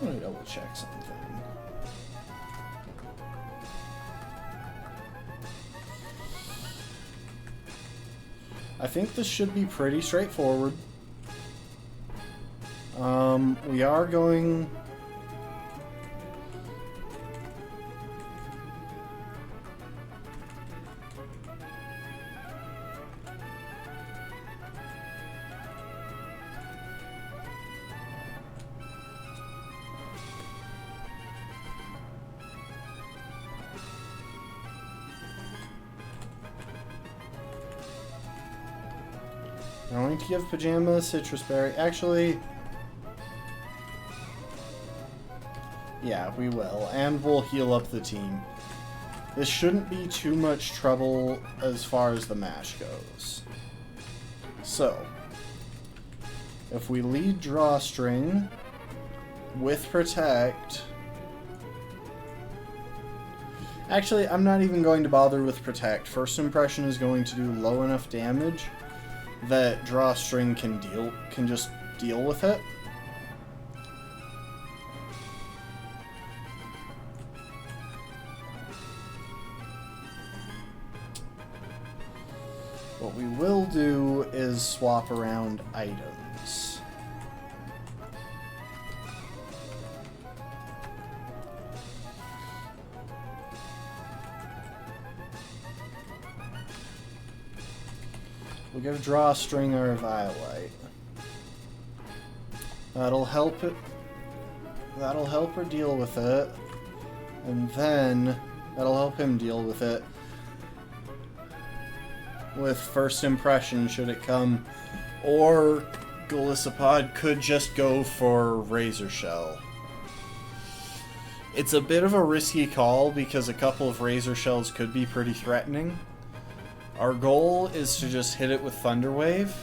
Let me double check something. I think this should be pretty straightforward. We are going... I'm going to give Pajama a Citrus Berry. Actually, yeah, we will. And we'll heal up the team. This shouldn't be too much trouble as far as the match goes. So, if we lead Drawstring with Protect... Actually, I'm not even going to bother with Protect. First Impression is going to do low enough damage that Drawstring can just deal with it. What we will do is swap around items. We'll give Drawstring our Violite. That'll help it. That'll help her deal with it. And then that'll help him deal with it. With First Impression, should it come. Or Golisopod could just go for Razor Shell. It's a bit of a risky call because a couple of Razor Shells could be pretty threatening. Our goal is to just hit it with Thunder Wave.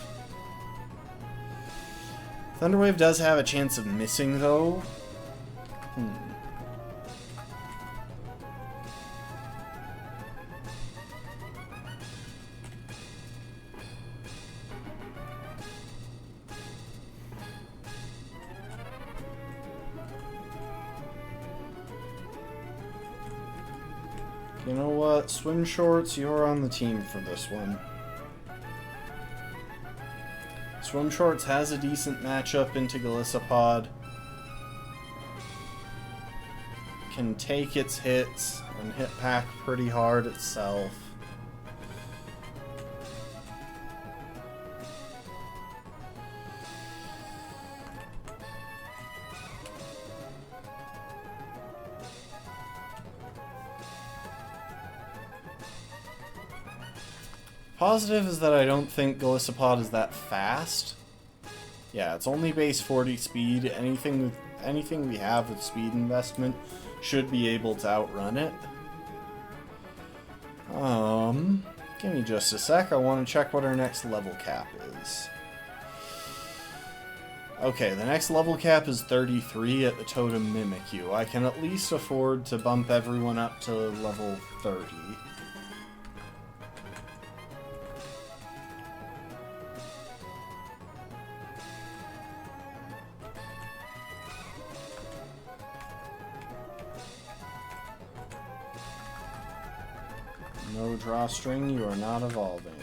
Thunder Wave does have a chance of missing, though. You know what? Swim Shorts, you're on the team for this one. Swim Shorts has a decent matchup into Golisopod. Can take its hits and hit pack pretty hard itself. Positive is that I don't think Golisopod is that fast. Yeah, it's only base 40 speed. Anything we have with speed investment should be able to outrun it. Give me just a sec. I want to check what our next level cap is. Okay, the next level cap is 33 at the Totem Mimikyu. I can at least afford to bump everyone up to level 30. No drawstring, you are not evolving.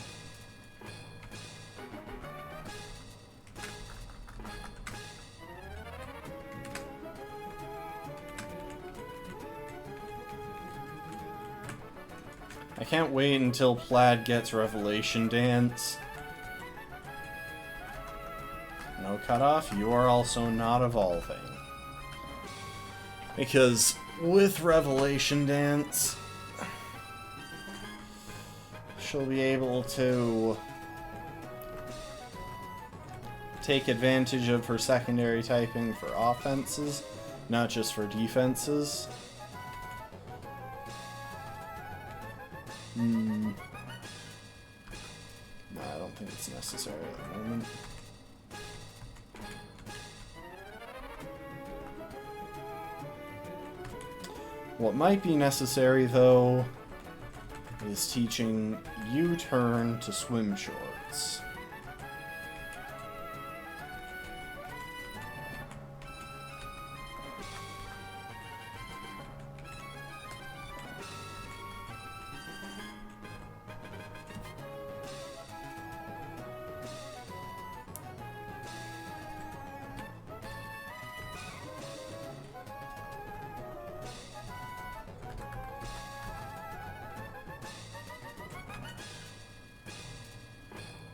I can't wait until Plaid gets Revelation Dance. No cutoff, you are also not evolving. Because with Revelation Dance, she'll be able to take advantage of her secondary typing for offenses, not just for defenses. No, I don't think it's necessary at the moment. What might be necessary, though, is teaching U-turn to Swim Shorts.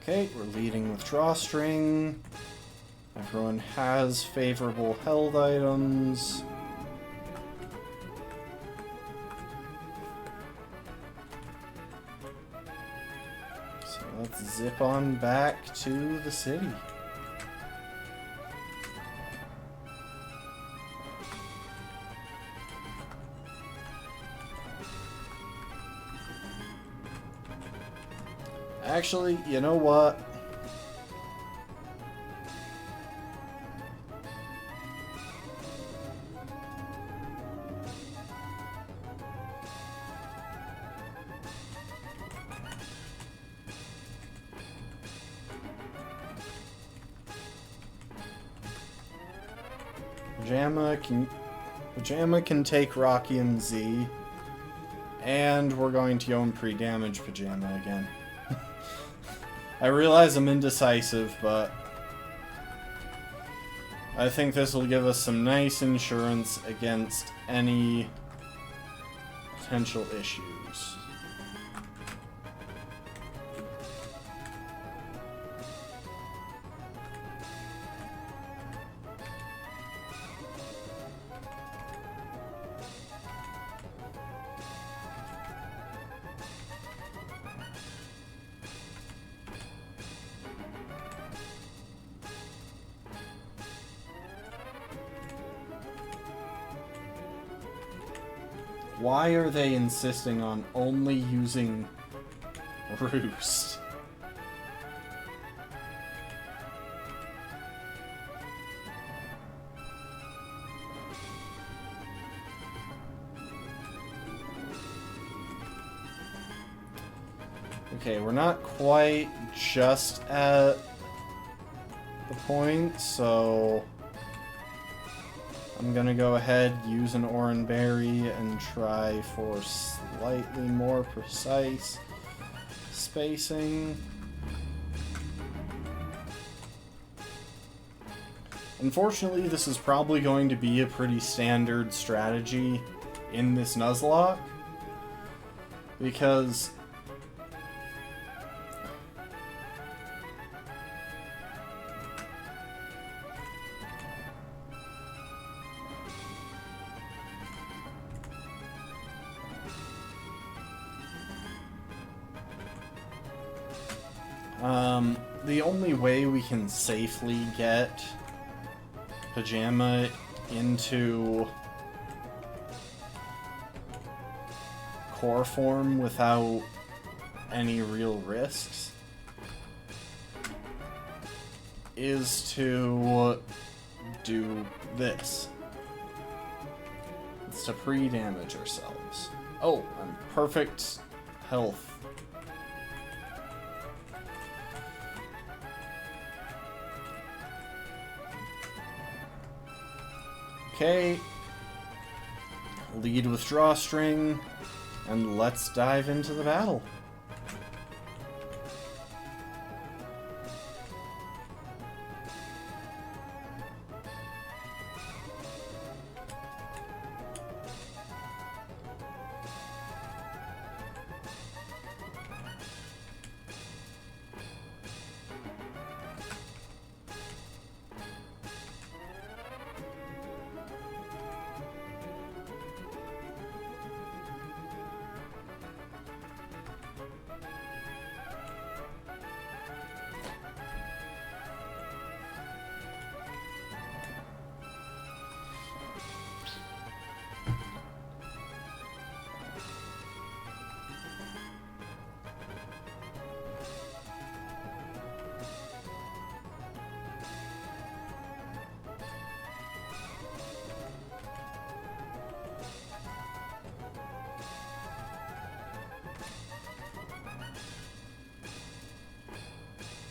Okay, we're leading with drawstring. Everyone has favorable held items. So let's zip on back to the city. Actually, you know what? Pajama can take Rocky and Z, and we're going to own pre-damage Pajama again. I realize I'm indecisive, but I think this will give us some nice insurance against any potential issues. Why are they insisting on only using Roost? Okay, we're not quite just at the point, so I'm gonna go ahead, use an Oran Berry, and try for slightly more precise spacing. Unfortunately, this is probably going to be a pretty standard strategy in this Nuzlocke, because the only way we can safely get Pajama into core form without any real risks is to do this. It's to pre-damage ourselves. Oh, I'm perfect health. Okay, lead with drawstring, and let's dive into the battle.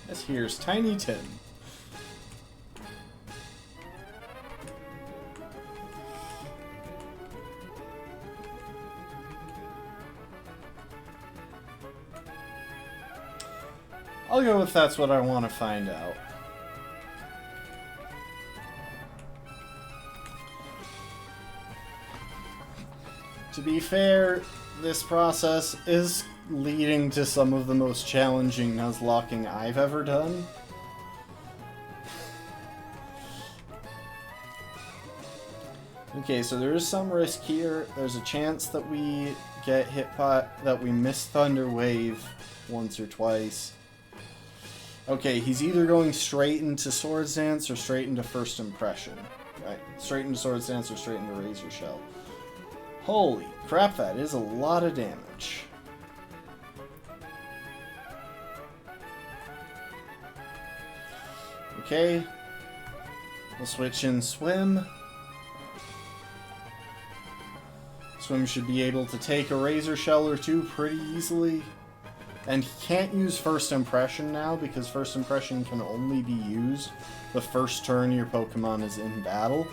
This here's Tiny Tim. I'll go with that's what I want to find out. To be fair, this process is leading to some of the most challenging Nuzlocking I've ever done. Okay, so there is some risk here. There's a chance that we get hit by, that we miss Thunder Wave once or twice. Okay, he's either going straight into Swords Dance or straight into First Impression. Right, straight into Swords Dance or straight into Razor Shell. Holy crap, that is a lot of damage. Okay, we'll switch in Swim. Swim should be able to take a Razor Shell or two pretty easily. And he can't use First Impression now, because First Impression can only be used the first turn your Pokemon is in battle.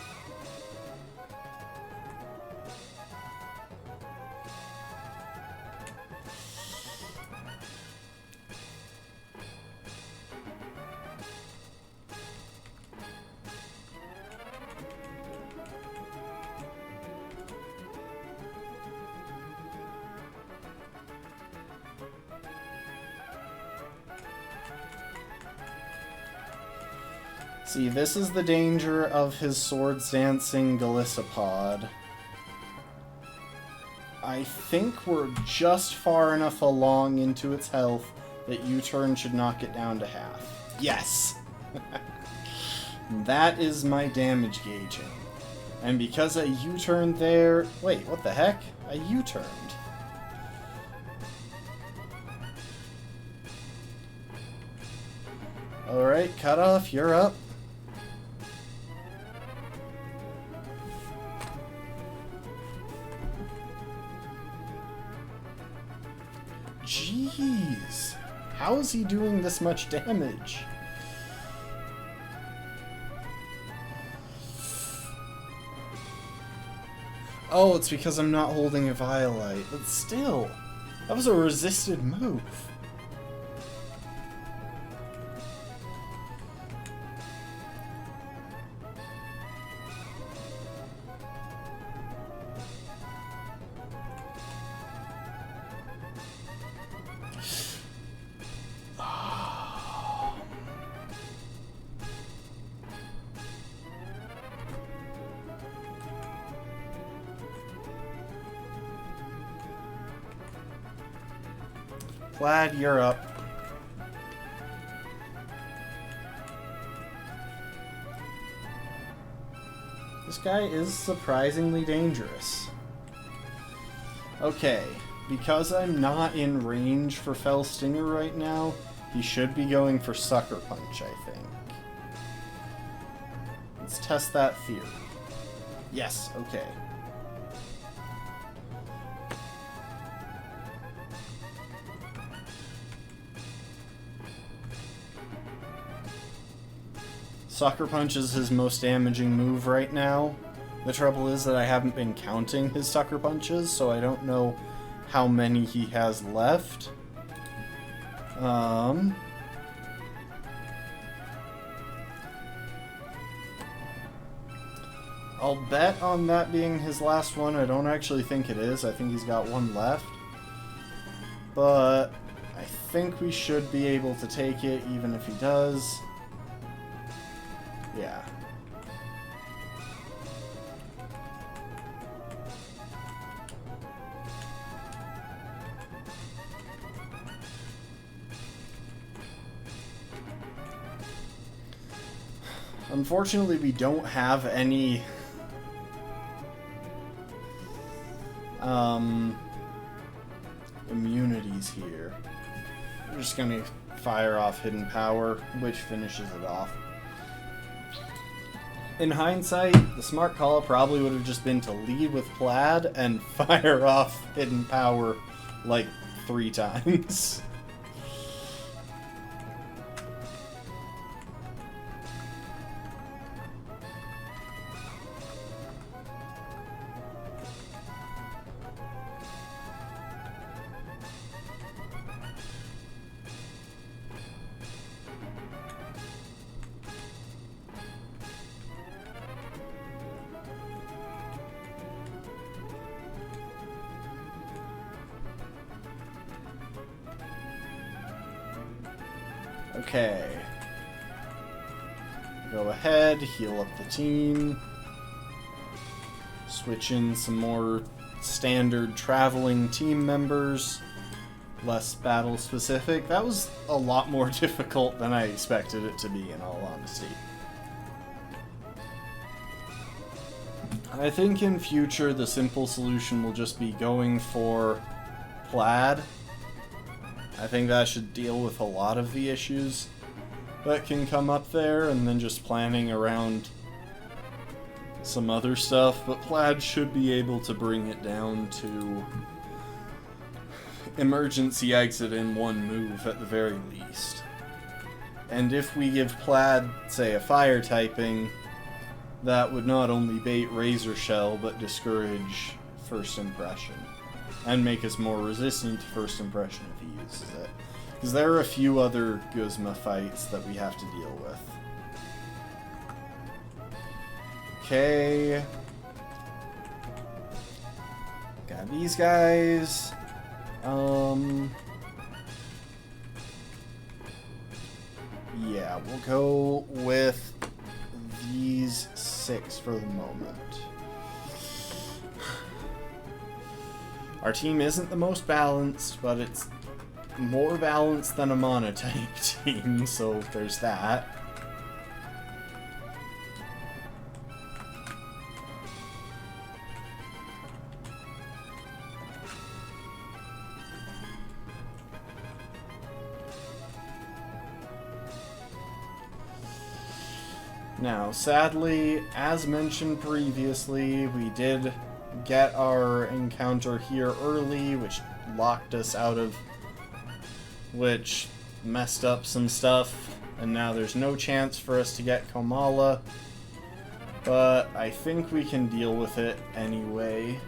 See, this is the danger of his Swords Dancing Golisopod. I think we're just far enough along into its health that U-turn should knock it down to half. Yes! That is my damage gauging. And because I U-turned there... Wait, what the heck? I U-turned. Alright, cut off, you're up. Jeez, how is he doing this much damage? Oh, it's because I'm not holding a Violite, but still, that was a resisted move. Plaid, you're up. This guy is surprisingly dangerous. Okay, because I'm not in range for Fell Stinger right now, he should be going for Sucker Punch, I think. Let's test that theory. Yes, okay. Sucker Punch is his most damaging move right now. The trouble is that I haven't been counting his Sucker Punches, so I don't know how many he has left. I'll bet on that being his last one. I don't actually think it is. I think he's got one left. But I think we should be able to take it, even if he does. Yeah. Unfortunately, we don't have any immunities here. We're just gonna fire off Hidden Power, which finishes it off. In hindsight, the smart call probably would have just been to lead with Plaid and fire off Hidden Power like 3 times. Okay. Go ahead, heal up the team. Switch in some more standard traveling team members. Less battle specific. That was a lot more difficult than I expected it to be, in all honesty. I think in future the simple solution will just be going for Plaid. I think that should deal with a lot of the issues that can come up there, and then just planning around some other stuff, but Plaid should be able to bring it down to emergency exit in one move at the very least. And if we give Plaid, say, a fire typing, that would not only bait Razor Shell, but discourage First Impression. And make us more resistant to First Impression if he uses it. Because there are a few other Guzma fights that we have to deal with. Okay. Got these guys. Yeah, we'll go with these 6 for the moment. Our team isn't the most balanced, but it's more balanced than a monotype team, so there's that. Now, sadly, as mentioned previously, we did get our encounter here early, which locked us out of, which messed up some stuff, and now there's no chance for us to get Komala, but I think we can deal with it anyway.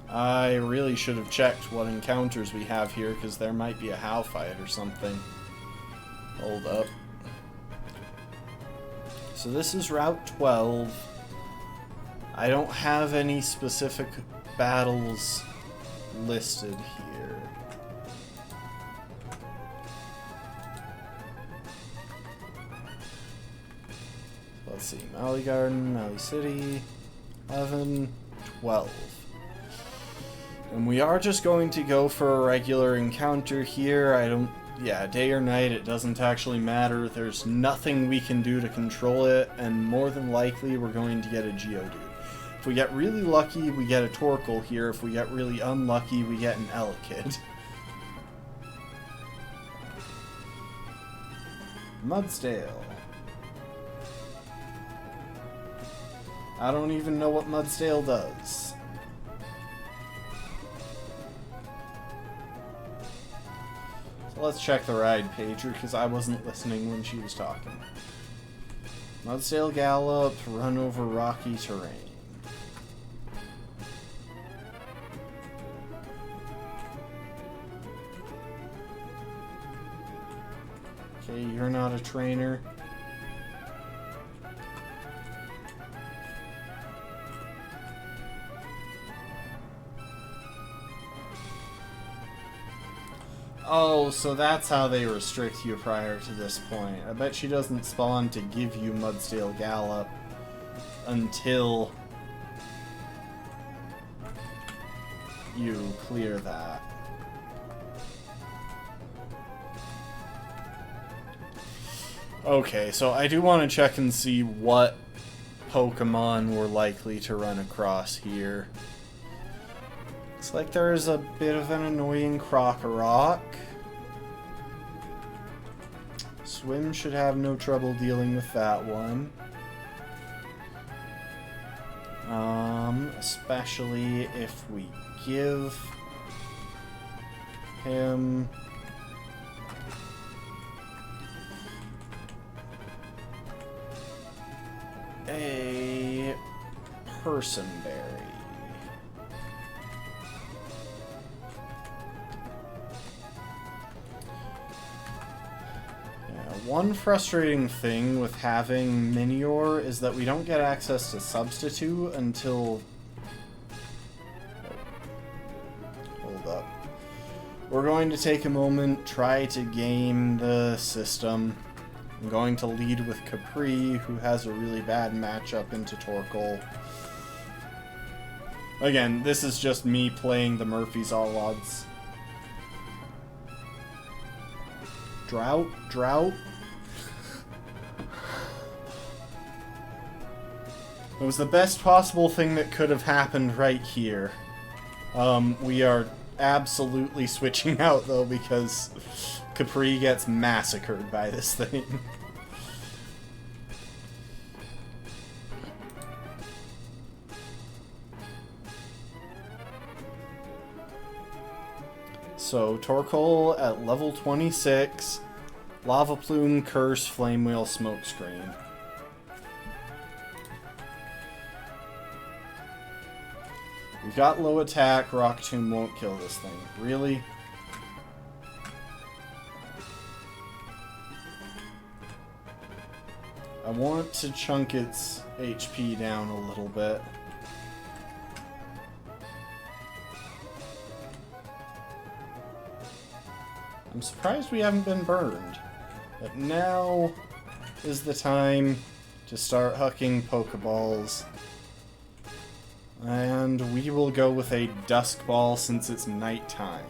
I really should have checked what encounters we have here, because there might be a How fight or something. Hold up. So this is Route 12. I don't have any specific battles listed here. let's see. Mally Garden, Mally City, 11, 12. And we are just going to go for a regular encounter here. Yeah, day or night, it doesn't actually matter. There's nothing we can do to control it, and more than likely we're going to get a Geodude. If we get really lucky, we get a Torkoal here. If we get really unlucky, we get an Elekid. Mudsdale. I don't even know what Mudsdale does. So let's check the ride pager, because I wasn't listening when she was talking. Mudsdale Gallop, run over rocky terrain. Okay, you're not a trainer. Oh, so that's how they restrict you prior to this point. I bet she doesn't spawn to give you Mudsdale Gallop until you clear that. Okay, so I do want to check and see what Pokemon we're likely to run across here. Looks like there's a bit of an annoying Krokorok. Swim should have no trouble dealing with that one. Especially if we give him a Personberry. One frustrating thing with having Minior is that we don't get access to Substitute until... Hold up. We're going to take a moment, try to game the system. I'm going to lead with Capri, who has a really bad matchup into Torkoal. Again, this is just me playing the Murphy's All Odds. Drought? Drought? It was the best possible thing that could have happened right here. We are absolutely switching out, though, because Capri gets massacred by this thing. So, Torkoal at level 26, Lava Plume, Curse, Flame Wheel, Smokescreen. We've got low attack, Rock Tomb won't kill this thing. Really? I want to chunk its HP down a little bit. I'm surprised we haven't been burned. But now is the time to start hucking Pokeballs. And we will go with a Dusk Ball since it's nighttime.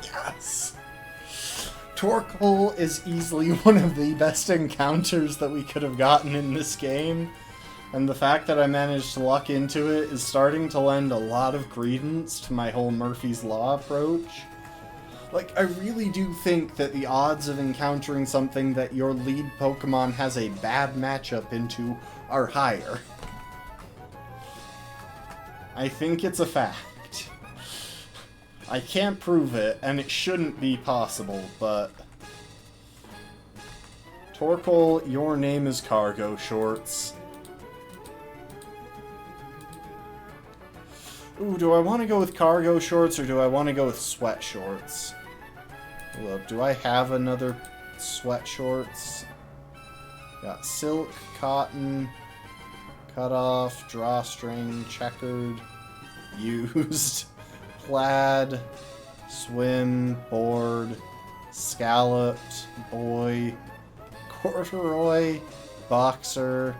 Yes! Torkoal is easily one of the best encounters that we could have gotten in this game. And the fact that I managed to luck into it is starting to lend a lot of credence to my whole Murphy's Law approach. Like, I really do think that the odds of encountering something that your lead Pokemon has a bad matchup into are higher. I think it's a fact. I can't prove it, and it shouldn't be possible, but... Torkoal, your name is Cargo Shorts. Ooh, do I want to go with Cargo Shorts or do I want to go with Sweat Shorts? Look, do I have another Sweat Shorts? Got Silk, Cotton, Cut Off, Drawstring, Checkered, Used, Plaid, swim, board, scalloped, boy, corduroy, boxer,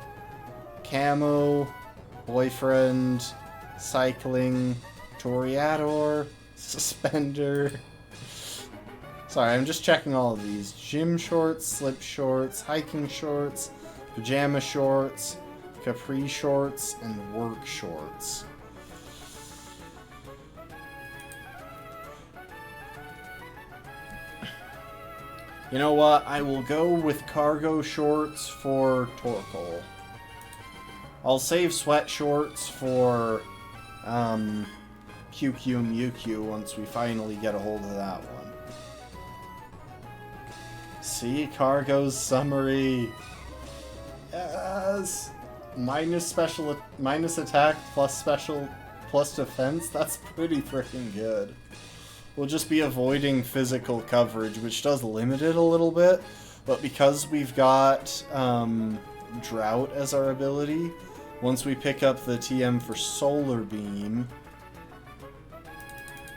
camo, boyfriend, cycling, Toreador, suspender. Sorry, I'm just checking all of these. Gym shorts, slip shorts, hiking shorts, pajama shorts, capri shorts, and work shorts. You know what? I will go with cargo shorts for Torkoal. I'll save sweat shorts for QQ and Mewtwo once we finally get a hold of that one. See, Cargo's summary. Yes. Minus attack plus special plus defense. That's pretty freaking good. We'll just be avoiding physical coverage, which does limit it a little bit, but because we've got Drought as our ability, once we pick up the TM for Solar Beam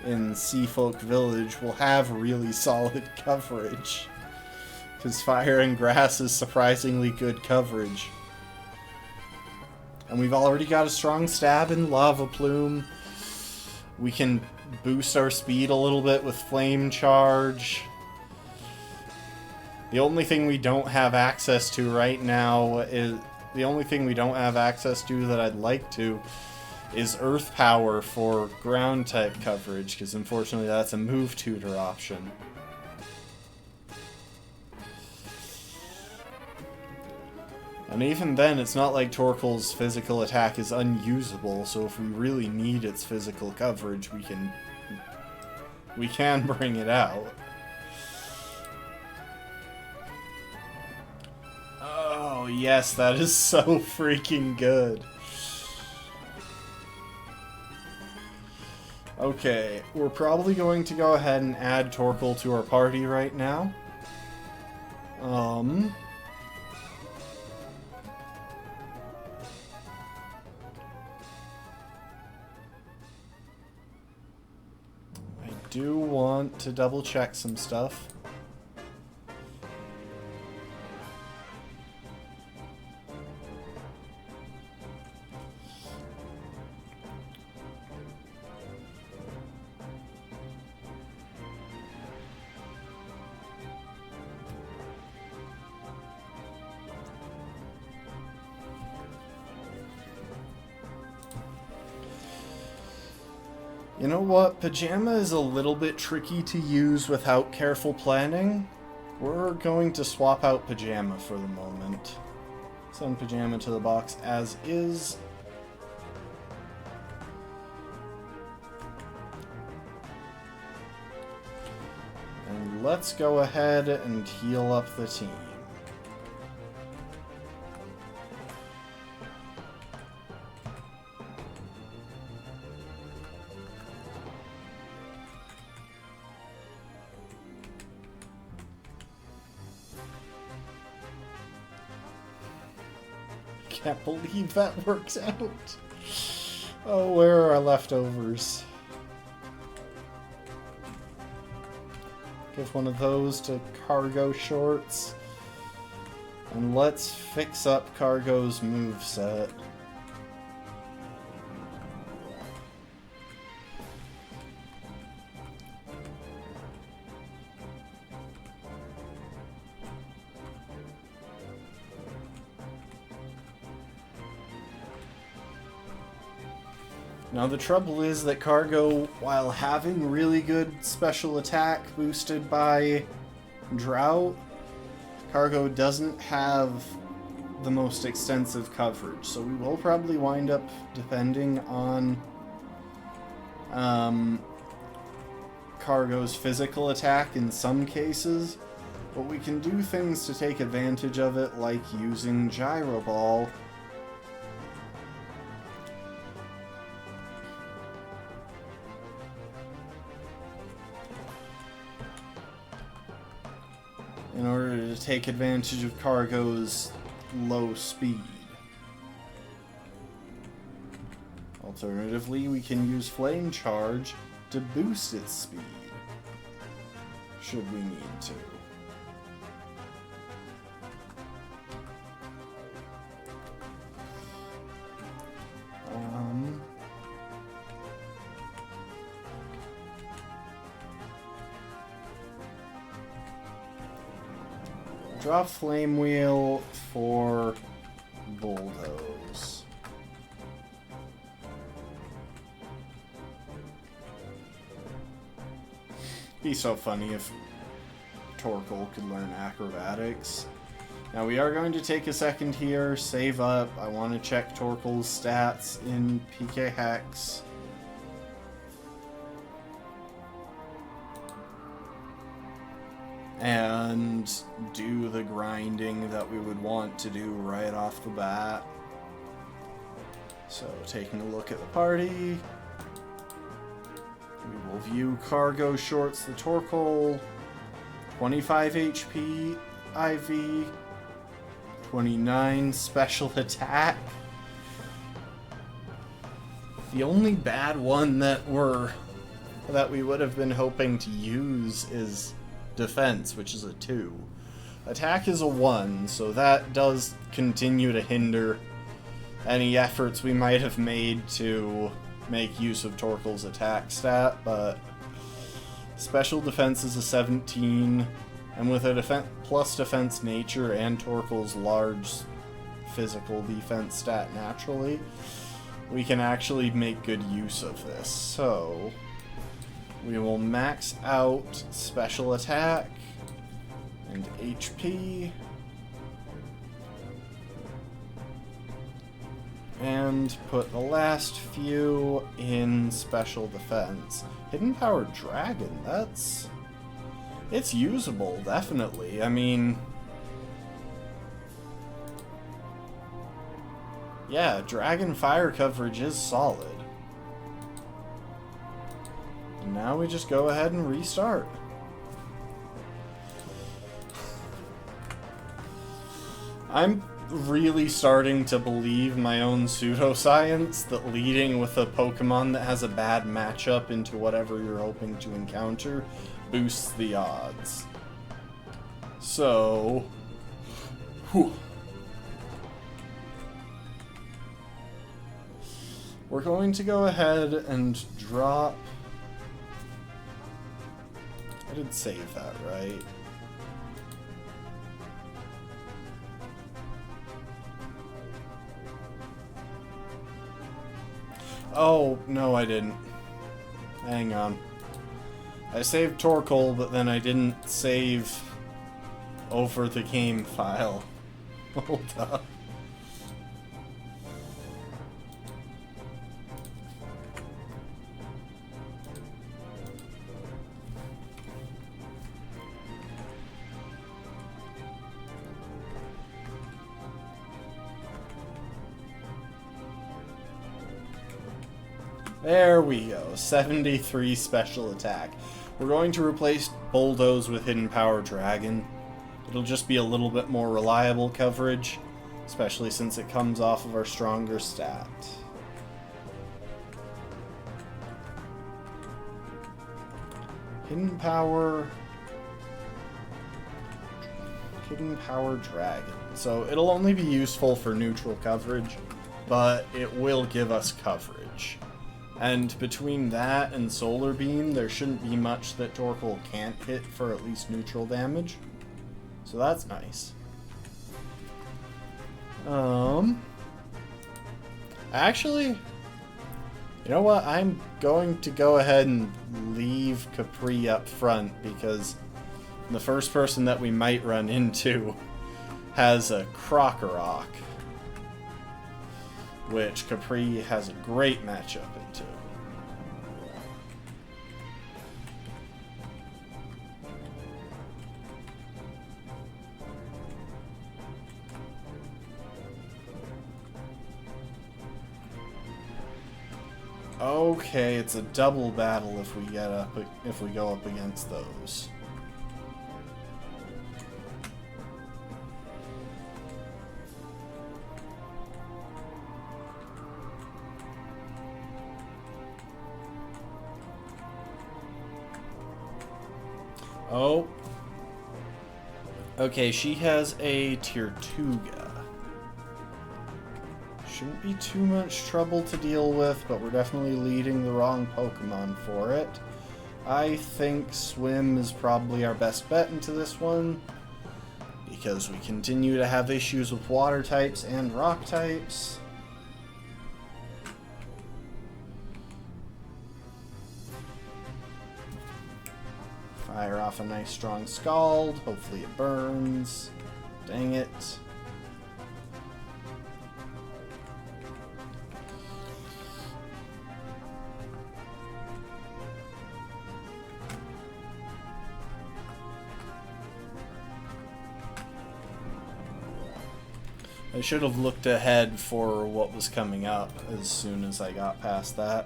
in Seafolk Village, we'll have really solid coverage. Because Fire and Grass is surprisingly good coverage. And we've already got a strong stab in Lava Plume. We can boost our speed a little bit with Flame Charge. The only thing we don't have access to right now is... The only thing we don't have access to that I'd like to is Earth Power for ground type coverage, because unfortunately that's a move tutor option. And even then, it's not like Torkoal's physical attack is unusable, so if we really need its physical coverage, we can bring it out. Oh, yes, that is so freaking good. Okay, we're probably going to go ahead and add Torkoal to our party right now. I do want to double check some stuff. You know what? Pajama is a little bit tricky to use without careful planning. We're going to swap out Pajama for the moment. Send Pajama to the box as is. And let's go ahead and heal up the team. Can't believe that works out. Oh, where are our leftovers? Give one of those to Cargo Shorts. And let's fix up Cargo's moveset. Now the trouble is that Cargo, while having really good special attack boosted by Drought, Cargo doesn't have the most extensive coverage, so we will probably wind up depending on Cargo's physical attack in some cases, but we can do things to take advantage of it, like using Gyro Ball. In order to take advantage of Cargo's low speed. Alternatively, we can use Flame Charge to boost its speed. should we need to. Draw Flame Wheel for Bulldoze. Be so funny if Torkoal could learn Acrobatics. Now we are going to take a second here, save up. I want to check Torkoal's stats in PK Hex. And do the grinding that we would want to do right off the bat. So, taking a look at the party. We will view Cargo Shorts the Torkoal. 25 HP IV. 29 special attack. The only bad one that we would have been hoping to use is Defense, which is a 2. Attack is a 1, so that does continue to hinder any efforts we might have made to make use of Torkoal's attack stat, but special defense is a 17, and with a plus defense nature and Torkoal's large physical defense stat naturally, we can actually make good use of this. So we will max out special attack and HP. And put the last few in special defense. Hidden Power Dragon, it's usable, definitely. I mean, yeah, Dragon Fire coverage is solid. And now we just go ahead and restart. I'm really starting to believe my own pseudoscience that leading with a Pokemon that has a bad matchup into whatever you're hoping to encounter boosts the odds. So, whew. We're going to go ahead and drop... I did save that, right? Oh, no I didn't. Hang on. I saved Torkoal, but then I didn't save over the game file. Hold up. There we go, 73 special attack. We're going to replace Bulldoze with Hidden Power Dragon. It'll just be a little bit more reliable coverage, especially since it comes off of our stronger stat. Hidden Power Dragon. So it'll only be useful for neutral coverage, but it will give us coverage. And between that and Solar Beam, there shouldn't be much that Torkoal can't hit for at least neutral damage. So that's nice. Actually, you know what? I'm going to go ahead and leave Capri up front because the first person that we might run into has a Krokorok, which Capri has a great matchup into. Okay, it's a double battle if we go up against those. Oh. Okay, she has a Tirtuga. Shouldn't be too much trouble to deal with, but we're definitely leading the wrong Pokemon for it. I think Swim is probably our best bet into this one, because we continue to have issues with water types and rock types. Fire off a nice strong Scald. Hopefully it burns. Dang it. I should have looked ahead for what was coming up as soon as I got past that.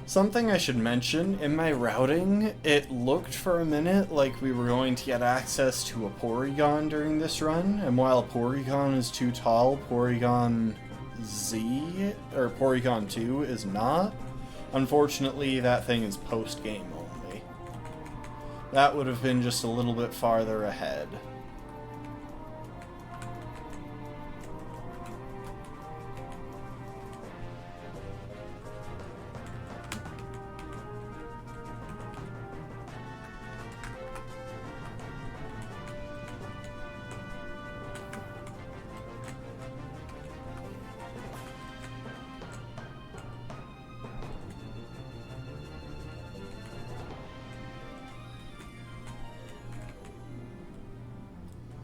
Something I should mention, in my routing, it looked for a minute like we were going to get access to a Porygon during this run, and while Porygon is too tall, Porygon Z, or Porygon 2 is not. Unfortunately, that thing is post-game only. That would have been just a little bit farther ahead.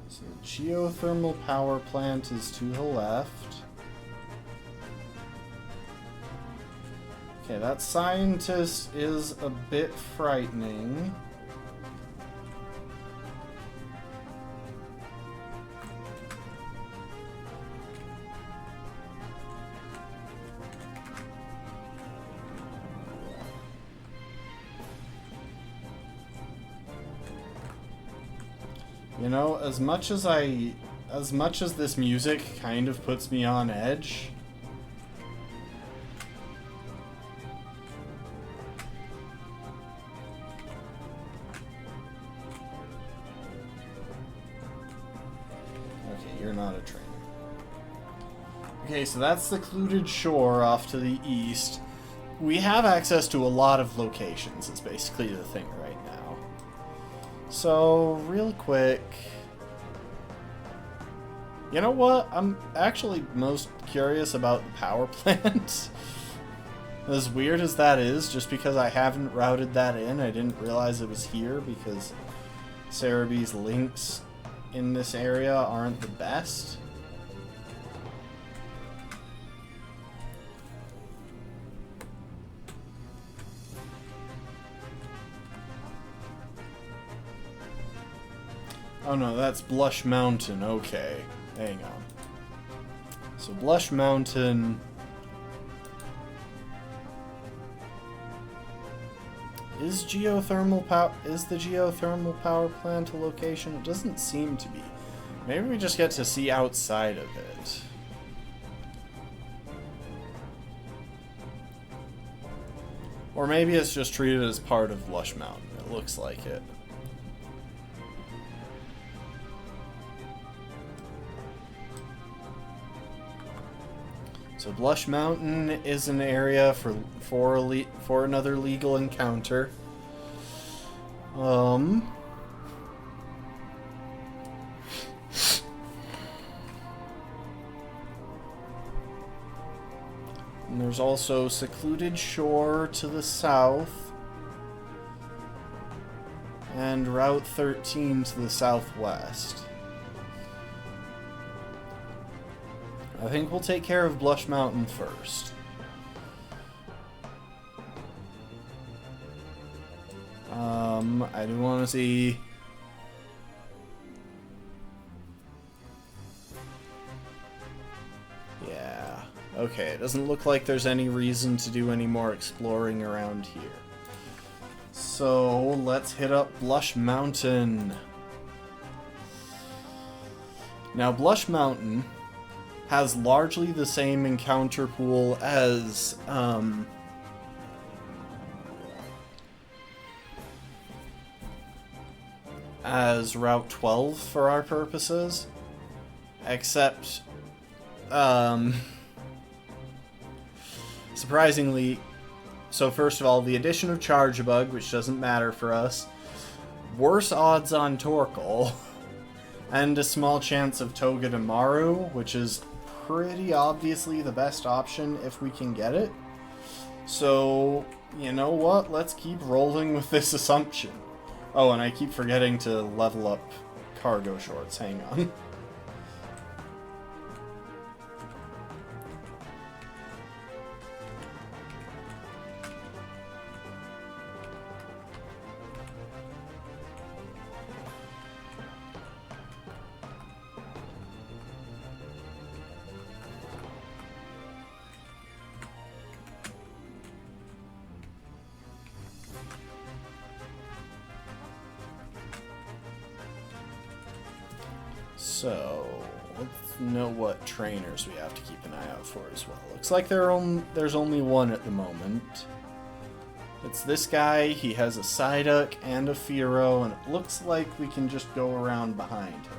So the geothermal power plant is to the left. Okay, that scientist is a bit frightening. You know, as much as this music kind of puts me on edge, okay, you're not a trainer. Okay, so that's secluded shore off to the east. We have access to a lot of locations, is basically the thing right now. So, real quick, you know what? I'm actually most curious about the power plant. As weird as that is, just because I haven't routed that in, I didn't realize it was here because Cerebee's links in this area aren't the best. Oh no, that's Blush Mountain. Okay, hang on. So Blush Mountain is the geothermal power plant a location? It doesn't seem to be. Maybe we just get to see outside of it. Or maybe it's just treated as part of Blush Mountain. It looks like it. So Blush Mountain is an area for another legal encounter. And there's also Secluded Shore to the south. And Route 13 to the southwest. I think we'll take care of Blush Mountain first. I do want to see... Yeah. Okay, it doesn't look like there's any reason to do any more exploring around here. So, let's hit up Blush Mountain. Now, Blush Mountain has largely the same encounter pool as as Route 12 for our purposes. Except, surprisingly, so first of all, the addition of Chargebug, which doesn't matter for us, worse odds on Torkoal, and a small chance of Togedemaru, which is pretty obviously the best option if we can get it. So, you know what? Let's keep rolling with this assumption. Oh, and I keep forgetting to level up cargo shorts. Hang on. So, let's know what trainers we have to keep an eye out for as well. Looks like there's only one at the moment. It's this guy. He has a Psyduck and a Fearow, and it looks like we can just go around behind him.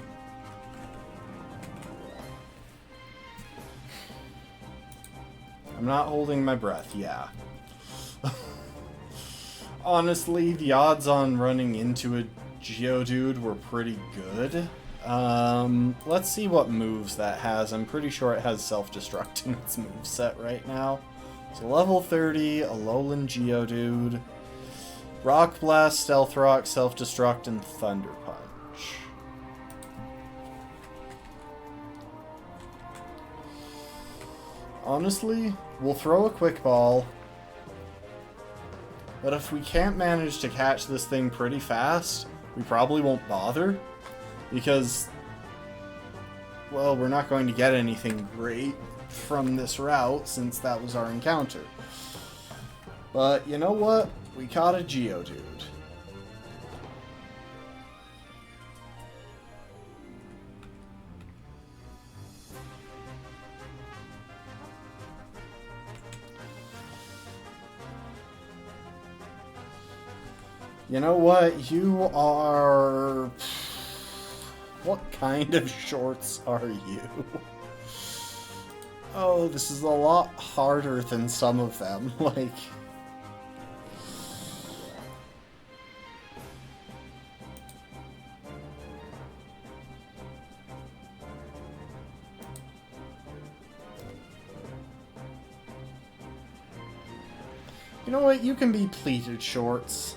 I'm not holding my breath, yeah. Honestly, the odds on running into a Geodude were pretty good. Let's see what moves that has. I'm pretty sure it has Self-Destruct in its moveset right now. So level 30, Alolan Geodude, Rock Blast, Stealth Rock, Self-Destruct, and Thunder Punch. Honestly, we'll throw a Quick Ball, but if we can't manage to catch this thing pretty fast, we probably won't bother. Because, well, we're not going to get anything great from this route since that was our encounter. But you know what? We caught a Geodude. You know what? You are... What kind of shorts are you? Oh, this is a lot harder than some of them, like... You know what? You can be pleated shorts.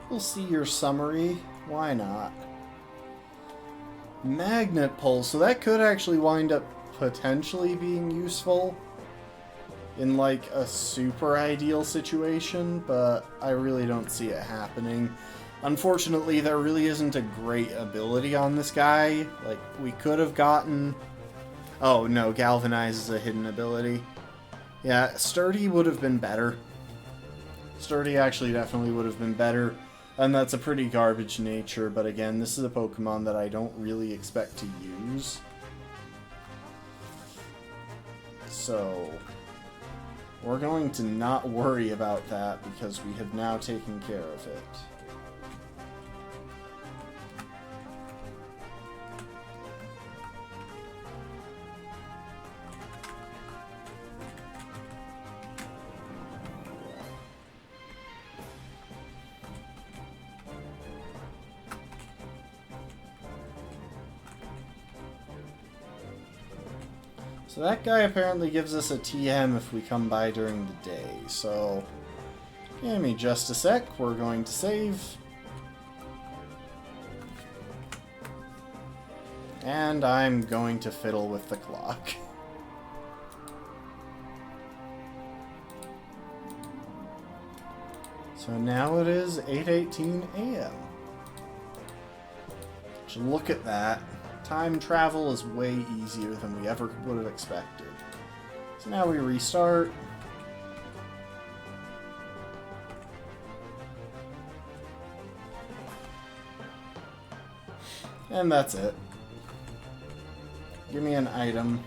We'll see your summary. Why not? Magnet Pulse. So that could actually wind up potentially being useful in like a super ideal situation, but I really don't see it happening. Unfortunately, there really isn't a great ability on this guy. Like, we could have gotten... Oh, no, Galvanize is a hidden ability. Yeah, Sturdy would have been better. Sturdy actually definitely would have been better. And that's a pretty garbage nature, but again, this is a Pokemon that I don't really expect to use. So, we're going to not worry about that because we have now taken care of it. So that guy apparently gives us a TM if we come by during the day, so give me just a sec, we're going to save. And I'm going to fiddle with the clock. So now it is 8:18 a.m. So look at that. Time travel is way easier than we ever would have expected. So now we restart. And that's it. Give me an item.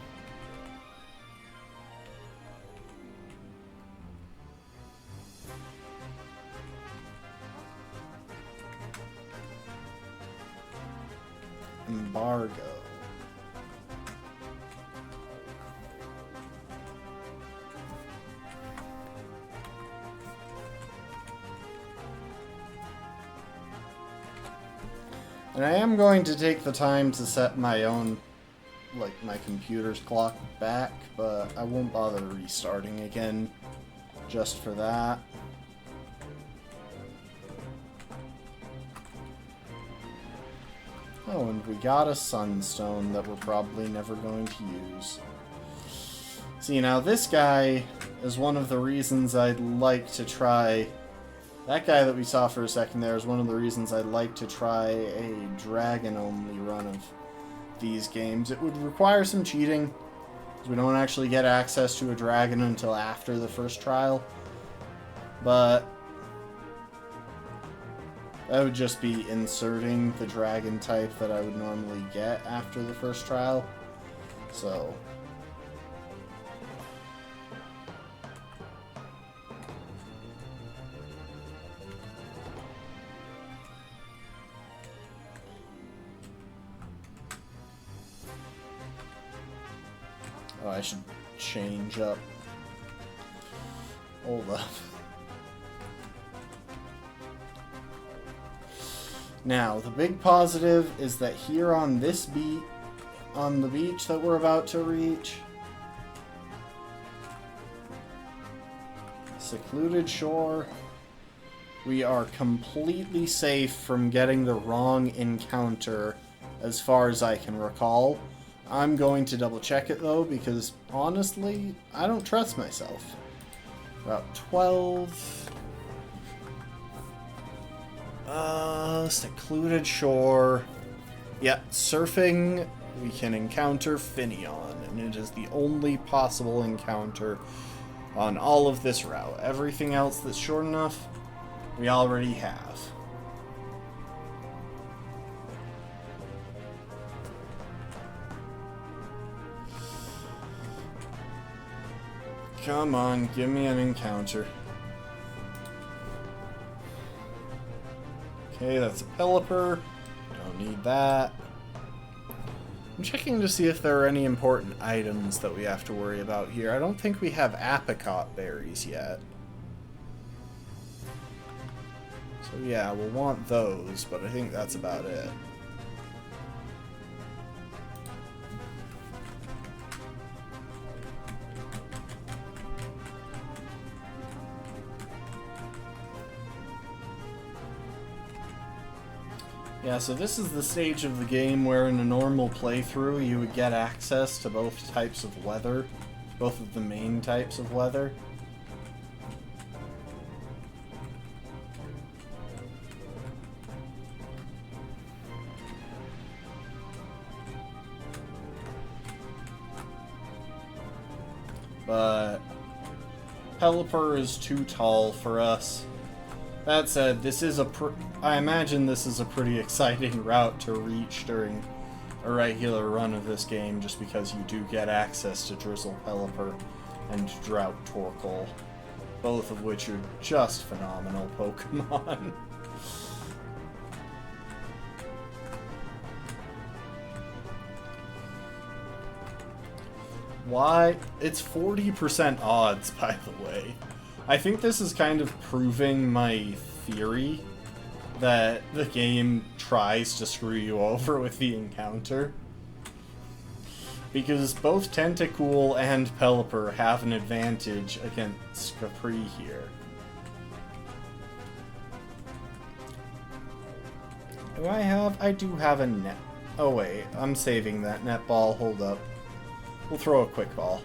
embargo. And I am going to take the time to set my own, like, my computer's clock back, but I won't bother restarting again just for that. Oh, and we got a sunstone that we're probably never going to use. See, now this guy is one of the reasons I'd like to try... That guy that we saw for a second there is one of the reasons I'd like to try a dragon-only run of these games. It would require some cheating, because we don't actually get access to a dragon until after the first trial. But that would just be inserting the dragon type that I would normally get after the first trial. So... Oh, I should change up. Hold up. Now, the big positive is that here on this beat, on the beach that we're about to reach, secluded shore, we are completely safe from getting the wrong encounter as far as I can recall. I'm going to double check it though, because honestly, I don't trust myself. About 12. Secluded shore. Yep, surfing, we can encounter Finneon, and it is the only possible encounter on all of this route. Everything else that's short enough, we already have. Come on, give me an encounter. Okay, that's a Pelipper. Don't need that. I'm checking to see if there are any important items that we have to worry about here. I don't think we have apricot berries yet. So yeah, we'll want those, but I think that's about it. Yeah, so this is the stage of the game where in a normal playthrough you would get access to both types of weather, both of the main types of weather. But Pelipper is too tall for us. That said, this is I imagine this is a pretty exciting route to reach during a regular run of this game, just because you do get access to Drizzle Pelipper and Drought Torkoal, both of which are just phenomenal Pokemon. Why? It's 40% odds, by the way. I think this is kind of proving my theory that the game tries to screw you over with the encounter. Because both Tentacool and Pelipper have an advantage against Capri here. Do I have? I do have a net. Oh wait, I'm saving that net ball. Hold up. We'll throw a quick ball.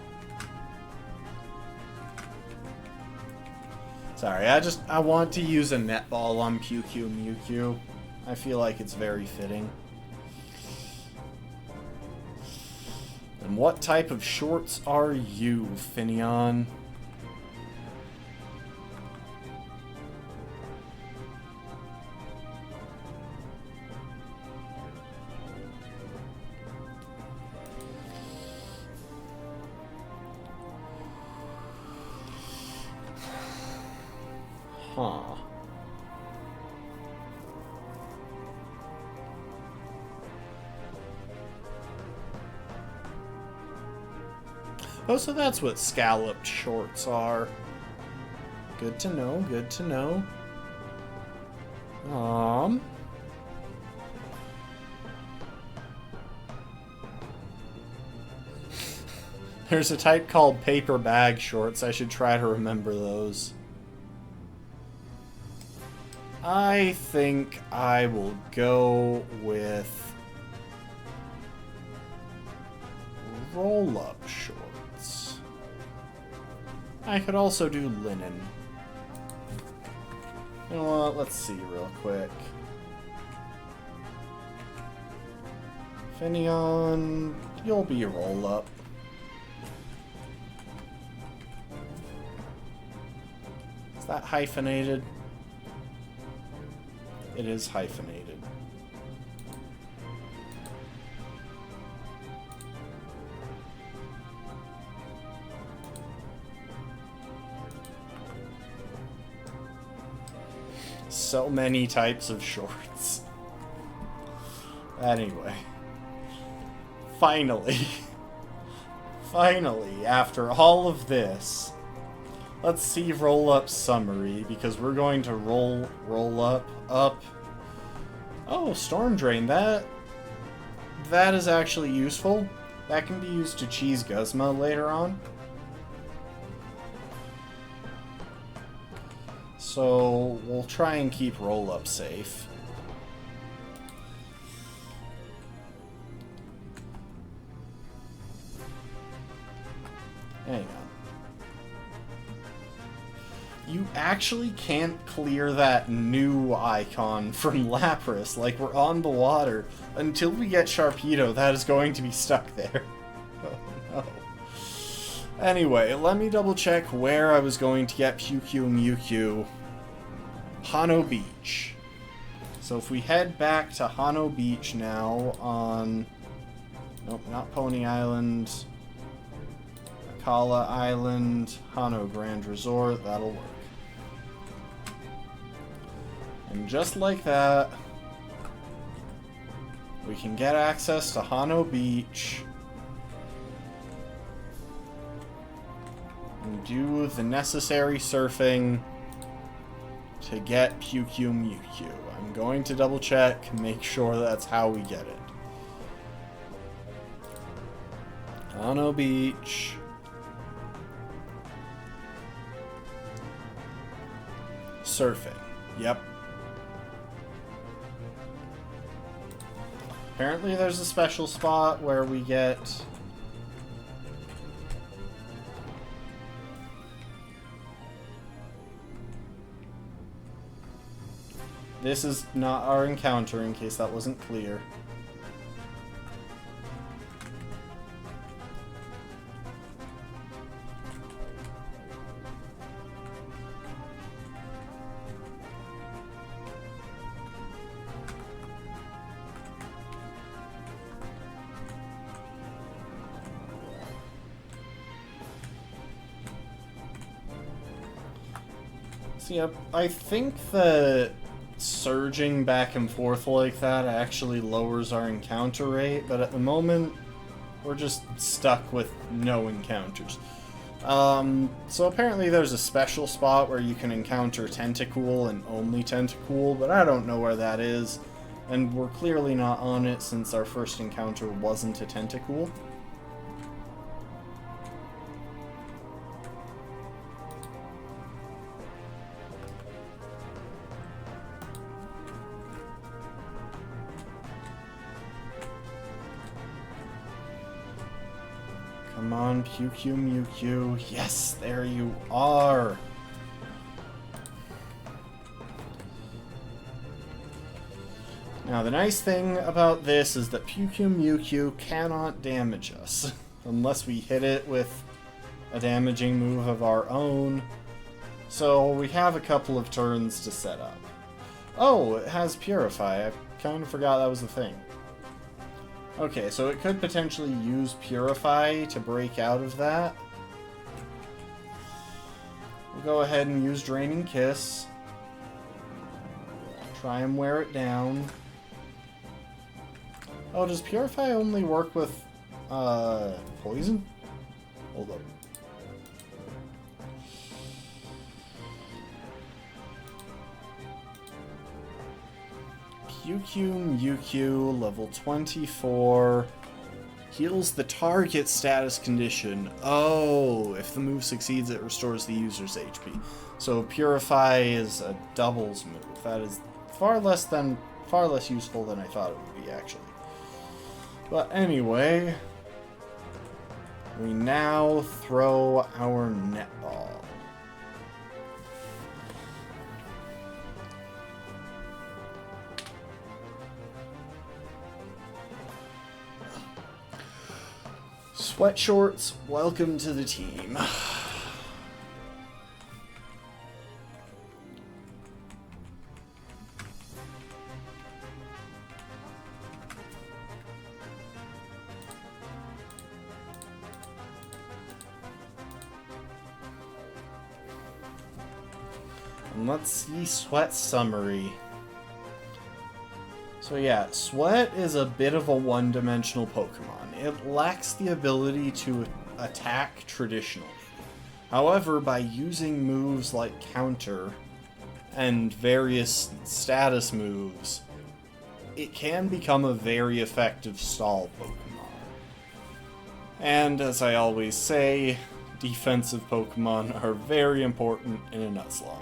Sorry, I want to use a netball on Mewtwo. I feel like it's very fitting. And what type of shorts are you, Finneon? Huh. Oh, so that's what scalloped shorts are. Good to know, good to know. There's a type called paper bag shorts. I should try to remember those. I think I will go with roll-up shorts. I could also do linen. You know what? Let's see real quick. Finneon, you'll be roll-up. Is that hyphenated? It is hyphenated. So many types of shorts. Anyway. Finally. Finally, after all of this, let's see roll-up summary, because we're going to roll up. Oh, Storm Drain. That is actually useful. That can be used to cheese Guzma later on. So we'll try and keep roll-up safe. Hang on. You actually can't clear that new icon from Lapras, like we're on the water. Until we get Sharpedo, that is going to be stuck there. Oh no. Anyway, let me double check where I was going to get Mewtwo. Hano Beach. So if we head back to Hano Beach now on... Nope, not Pony Island. Akala Island, Hano Grand Resort, that'll work. And just like that, we can get access to Hano Beach and do the necessary surfing to get Mewtwo. I'm going to double check, make sure that's how we get it. Hano Beach. Surfing. Yep. Apparently there's a special spot where we get... This is not our encounter, in case that wasn't clear. Yep, I think that surging back and forth like that actually lowers our encounter rate, but at the moment, we're just stuck with no encounters. So apparently there's a special spot where you can encounter Tentacool and only Tentacool, but I don't know where that is, and we're clearly not on it since our first encounter wasn't a Tentacool. Come on, Mewtwo. Yes, there you are. Now, the nice thing about this is that Mewtwo cannot damage us unless we hit it with a damaging move of our own. So we have a couple of turns to set up. Oh, it has Purify. I kind of forgot that was the thing. Okay, so it could potentially use Purify to break out of that. We'll go ahead and use Draining Kiss. Try and wear it down. Oh, does Purify only work with, poison? Hold up. UQ, level 24. Heals the target status condition. Oh, if the move succeeds, it restores the user's HP. So Purify is a doubles move. That is far less useful than I thought it would be, actually. But anyway, we now throw our netball. Sweatshorts, welcome to the team. And let's see Sweat summary. So yeah, Sweat is a bit of a one-dimensional Pokemon. It lacks the ability to attack traditionally. However, by using moves like Counter and various status moves, it can become a very effective stall Pokemon. And as I always say, defensive Pokemon are very important in a Nuzlocke.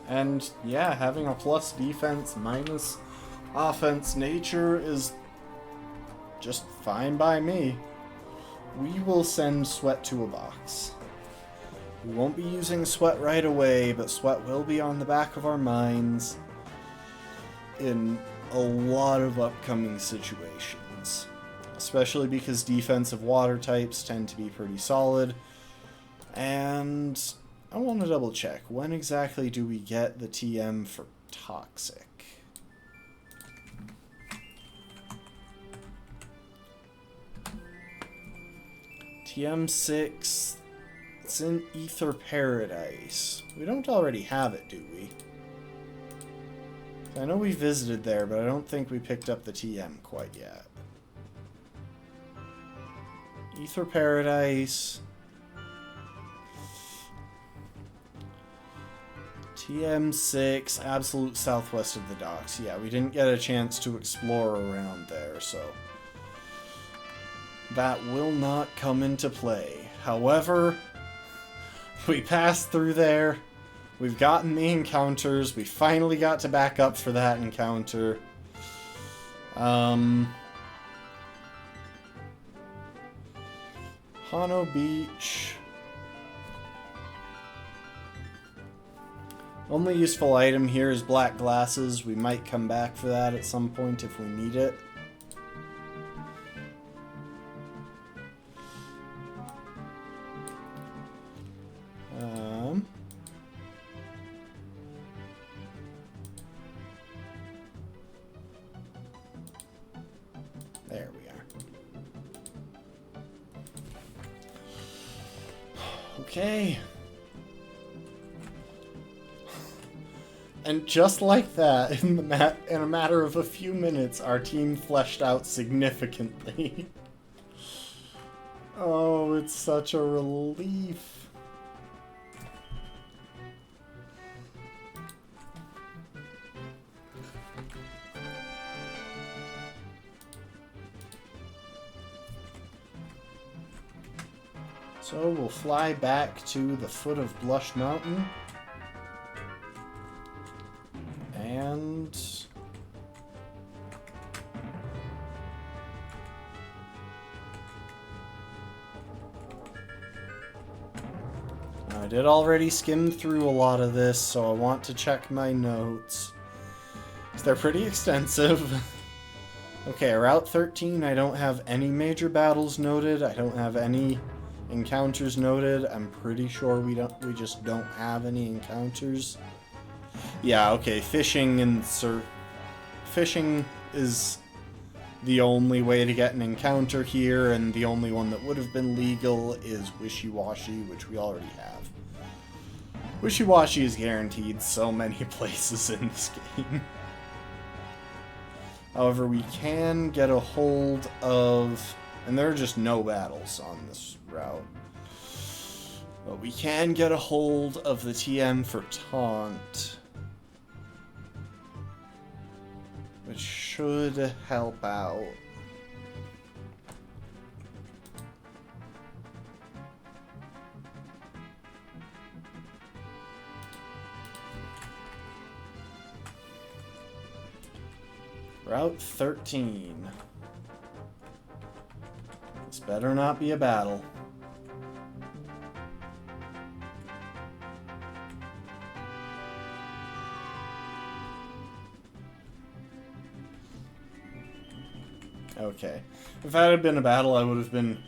And yeah, having a plus defense minus offense nature is just fine by me. We will send Sweat to a box. We won't be using Sweat right away, but Sweat will be on the back of our minds in a lot of upcoming situations. Especially because defensive water types tend to be pretty solid. And I want to double check. When exactly do we get the TM for Toxic? TM6, it's in Ether Paradise. We don't already have it, do we? I know we visited there, but I don't think we picked up the TM quite yet. Ether Paradise. TM6, absolute southwest of the docks. Yeah, we didn't get a chance to explore around there, so that will not come into play. However, we passed through there. We've gotten the encounters. We finally got to back up for that encounter. Hano Beach. Only useful item here is black glasses. We might come back for that at some point if we need it. There we are. Okay. And just like that, in a matter of a few minutes, our team fleshed out significantly. Oh, it's such a relief. So we'll fly back to the foot of Blush Mountain. And I did already skim through a lot of this, so I want to check my notes. They're pretty extensive. Okay, Route 13, I don't have any major battles noted. I don't have any encounters noted. I'm pretty sure we just don't have any encounters. Yeah, okay, fishing is the only way to get an encounter here, and the only one that would have been legal is Wishy-Washy, which we already have. Wishy-Washy is guaranteed so many places in this game. However, we can get a hold of... And there are just no battles on this route. But we can get a hold of the TM for Taunt, which should help out. Route 13. This better not be a battle. Okay. If that had been a battle, I would have been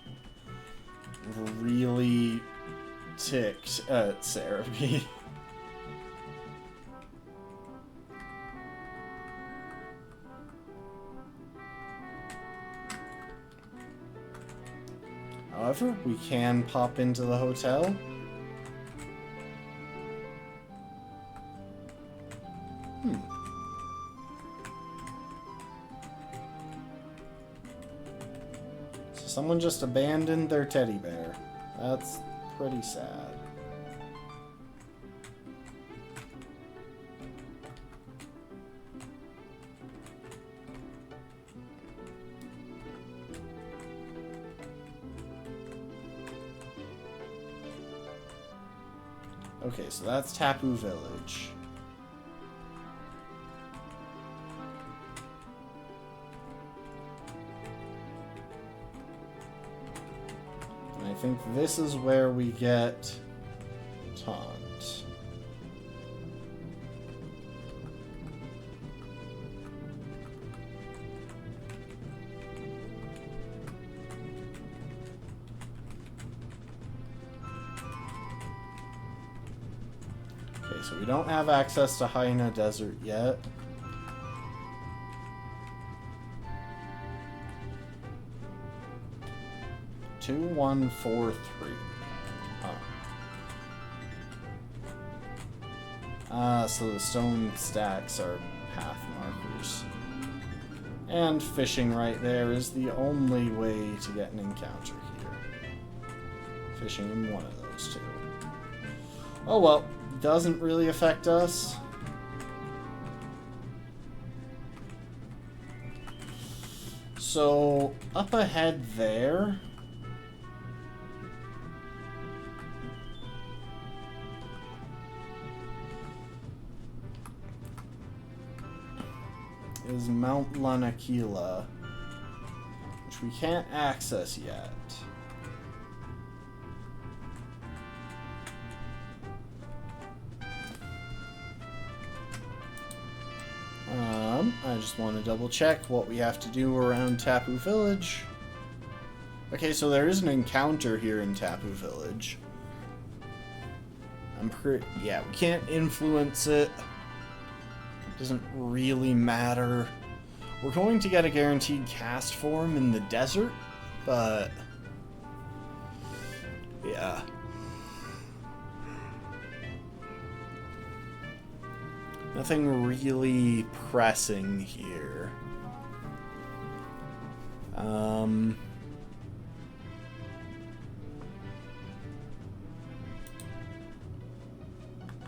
really ticked at Cerebi. However, we can pop into the hotel. So someone just abandoned their teddy bear. That's pretty sad. Okay, so that's Tapu Village. And I think this is where we get Taunt. So we don't have access to Haina Desert yet. Two, 1, 4, 3. So the stone stacks are path markers. And fishing right there is the only way to get an encounter here. Fishing in one of those two. Oh well. Doesn't really affect us. So, up ahead there is Mount Lanakila, which we can't access yet. I just want to double check what we have to do around Tapu Village. Okay, so there is an encounter here in Tapu Village. Yeah, we can't influence it. Doesn't really matter. We're going to get a guaranteed cast form in the desert, but yeah. Nothing really pressing here.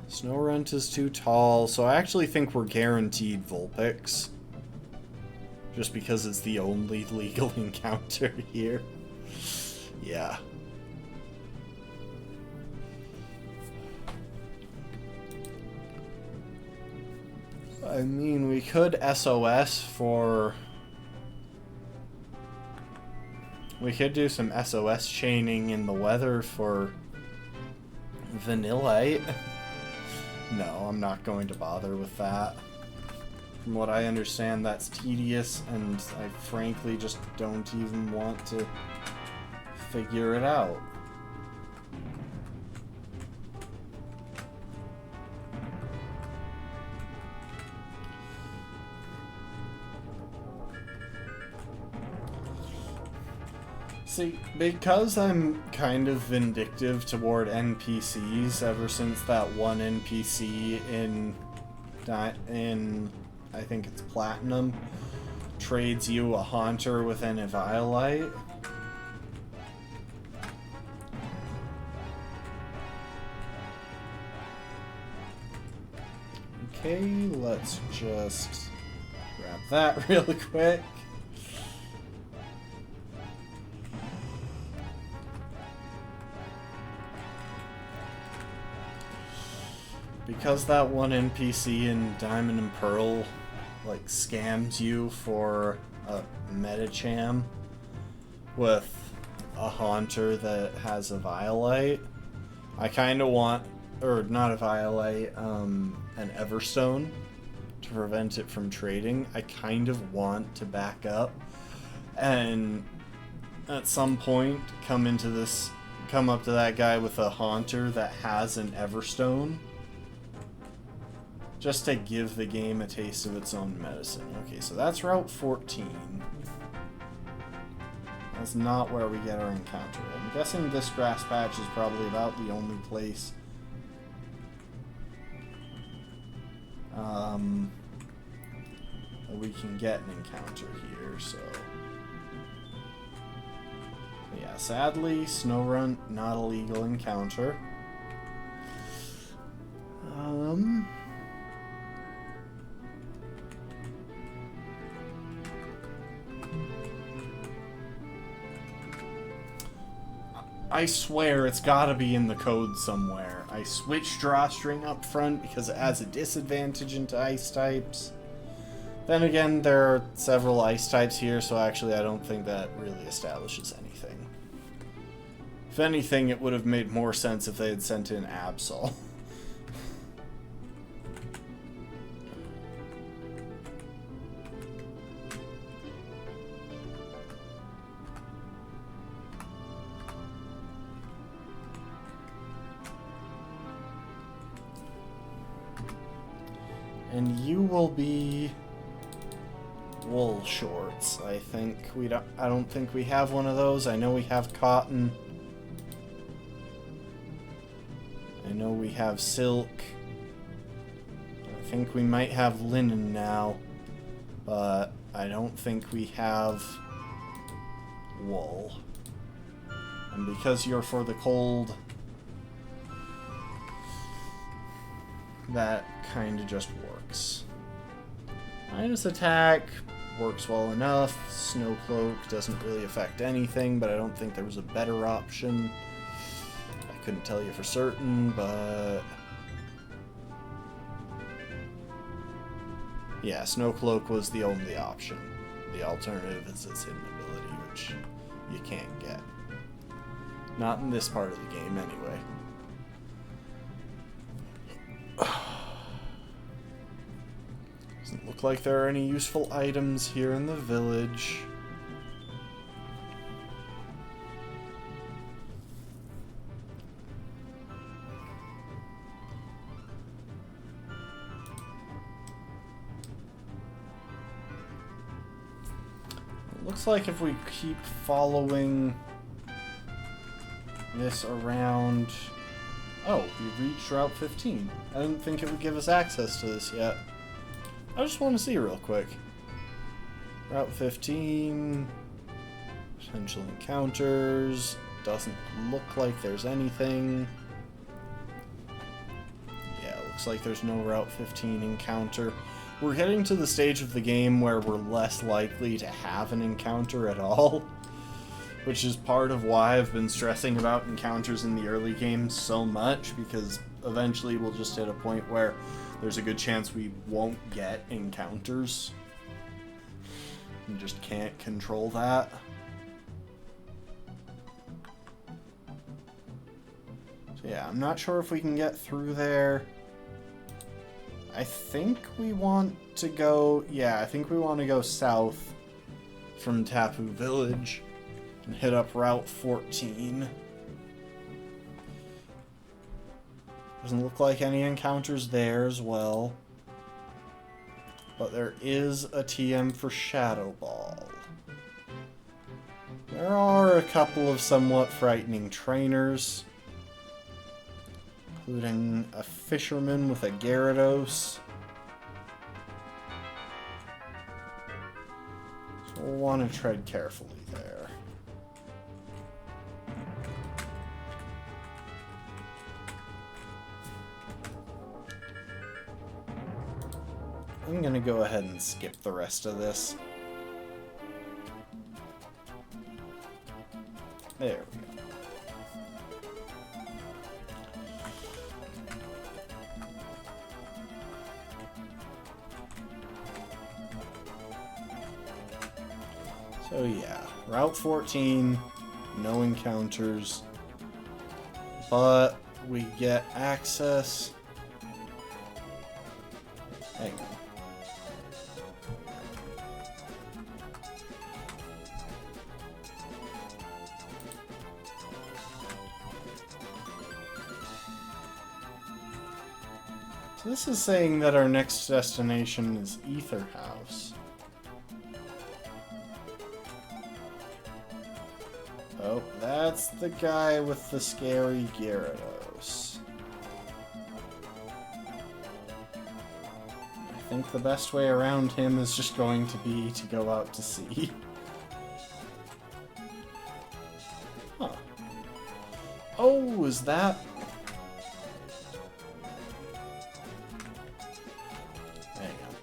Snorunt is too tall, so I actually think we're guaranteed Vulpix. Just because it's the only legal encounter here. Yeah. I mean, we could SOS for... We could do some SOS chaining in the weather for Vanillite. No, I'm not going to bother with that. From what I understand, that's tedious, and I frankly just don't even want to figure it out. See, because I'm kind of vindictive toward NPCs ever since that one NPC in I think it's Platinum trades you a Haunter with an Eviolite. Okay, let's just grab that really quick. Because that one NPC in Diamond and Pearl, like, scams you for a Medicham with a Haunter that has a Violite, I kind of want, or not a Violite, an Everstone to prevent it from trading. I kind of want to back up and at some point come up to that guy with a Haunter that has an Everstone, just to give the game a taste of its own medicine. Okay, so that's Route 14. That's not where we get our encounter. I'm guessing this grass patch is probably about the only place that we can get an encounter here, so... Yeah, sadly, Snowrun, not a legal encounter. I swear it's gotta be in the code somewhere. I switched drawstring up front because it has a disadvantage into ice types. Then again, there are several ice types here, so actually I don't think that really establishes anything. If anything, it would have made more sense if they had sent in Absol. And you will be wool shorts. I don't think we have one of those. I know we have cotton. I know we have silk. I think we might have linen now, but I don't think we have wool. And because you're for the cold, that kind of just works. Minus attack works well enough. Snow Cloak doesn't really affect anything, but I don't think there was a better option. I couldn't tell you for certain, but... yeah, Snow Cloak was the only option. The alternative is its hidden ability, which you can't get. Not in this part of the game, anyway. Doesn't look like there are any useful items here in the village. It looks like if we keep following this around... oh, we reached Route 15. I didn't think it would give us access to this yet. I just want to see real quick. Route 15, potential encounters, doesn't look like there's anything. Yeah, it looks like there's no Route 15 encounter. We're getting to the stage of the game where we're less likely to have an encounter at all, which is part of why I've been stressing about encounters in the early game so much, because eventually we'll just hit a point where there's a good chance we won't get encounters. You just can't control that. So yeah, I'm not sure if we can get through there. I think we want to go... yeah, I think we want to go south from Tapu Village and hit up Route 14. Doesn't look like any encounters there as well. But there is a TM for Shadow Ball. There are a couple of somewhat frightening trainers, including a fisherman with a Gyarados. we'll want to tread carefully there. I'm gonna go ahead and skip the rest of this. There we go. So yeah, Route 14, no encounters, but we get access. Hang on. So this is saying that our next destination is Ether House. Oh, that's the guy with the scary Gyarados. I think the best way around him is just going to be to go out to sea. Huh. Oh, is that... Hang on.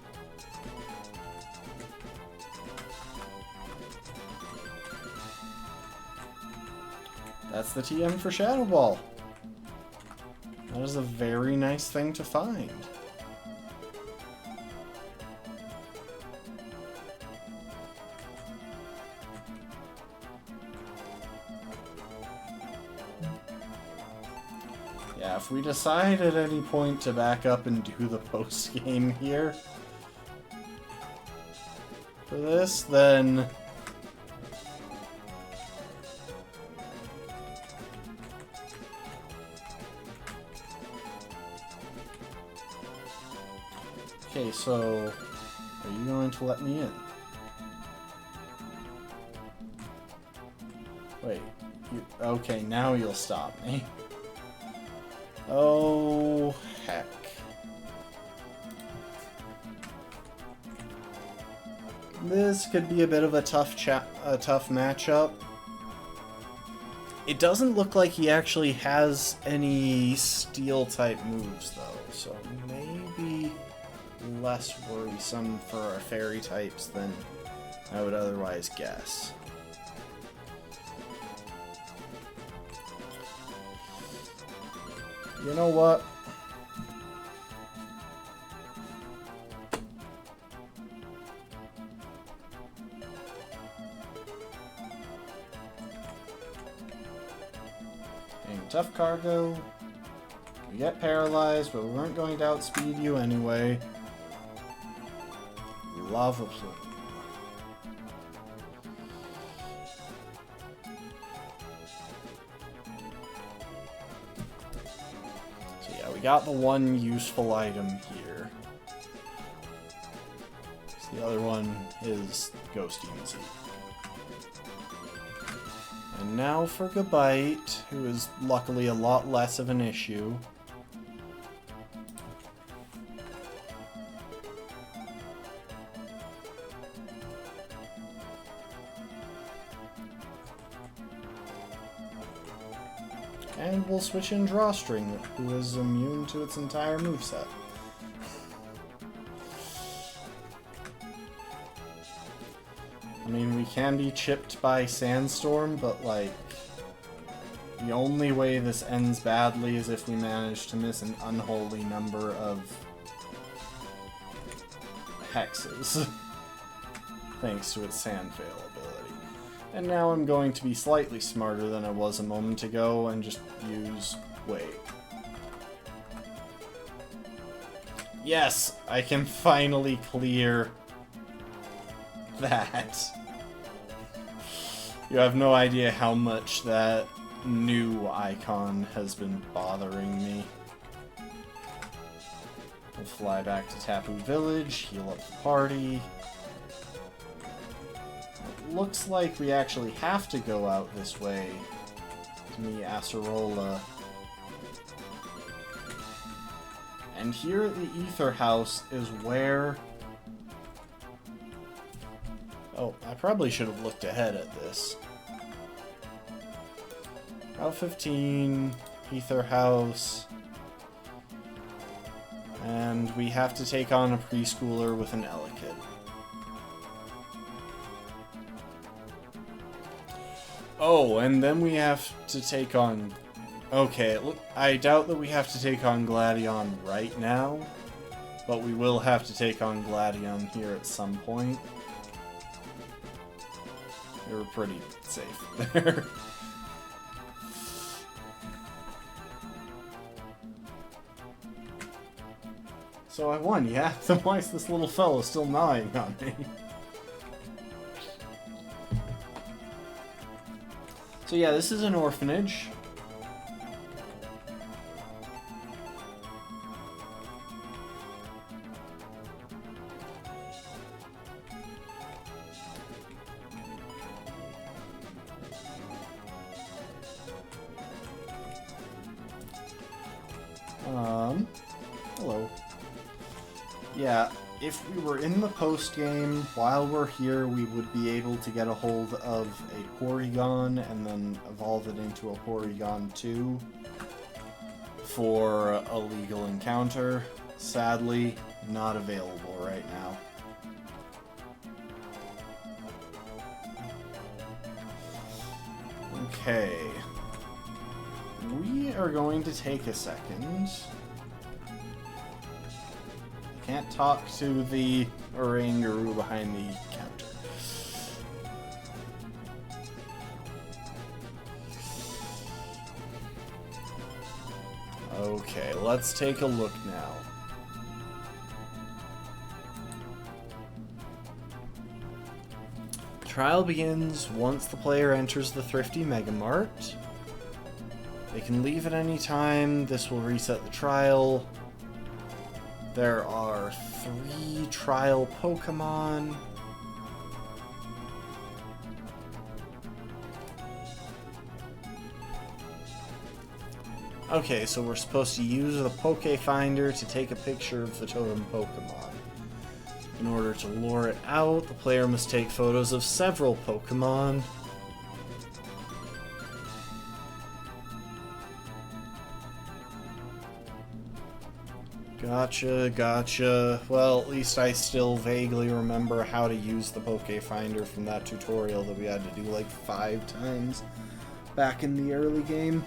That's the TM for Shadow Ball. That is a very nice thing to find. Yeah, if we decide at any point to back up and do the post-game here for this, then... Okay, so are you going to let me in? Wait, okay, now you'll stop me. Oh, heck. This could be a bit of a tough matchup. It doesn't look like he actually has any steel-type moves, though, so maybe less worrisome for our fairy types than I would otherwise guess. You know what? Dang, tough cargo. We get paralyzed, but we weren't going to outspeed you anyway. Lava Plume. So yeah, we got the one useful item here. So the other one is Ghost Demon Seed. And now for Gabite, who is luckily a lot less of an issue. And we'll switch in Drawstring, who is immune to its entire moveset. I mean, we can be chipped by Sandstorm, but, like, the only way this ends badly is if we manage to miss an unholy number of hexes, thanks to its Sand Veil ability. And now I'm going to be slightly smarter than I was a moment ago and just use Wait. Yes, I can finally clear that. You have no idea how much that new icon has been bothering me. We'll fly back to Tapu Village, heal up the party. It looks like we actually have to go out this way to meet Acerola. And here at the Ether House is where... Oh, I probably should have looked ahead at this. Route 15, Ether House. And we have to take on a preschooler with an Elekid. Oh, and then we have to take on... Okay, I doubt that we have to take on Gladion right now, but we will have to take on Gladion here at some point. We were pretty safe there. So I won, yeah? Then why is this little fellow still gnawing on me? So yeah, this is an orphanage. Hello. Yeah, if we were in the post-game, while we're here, we would be able to get a hold of a Porygon and then evolve it into a Porygon 2 for a legal encounter. Sadly, not available right now. Okay. We are going to take a second. Can't talk to the Oranguru behind the counter. Okay, let's take a look now. Trial begins once the player enters the Thrifty Mega Mart. They can leave at any time. This will reset the trial. There are 3 trial Pokemon. Okay, so we're supposed to use the Poke Finder to take a picture of the Totem Pokemon. In order to lure it out, the player must take photos of several Pokemon. Gotcha. Well, at least I still vaguely remember how to use the Poke Finder from that tutorial that we had to do like 5 times back in the early game.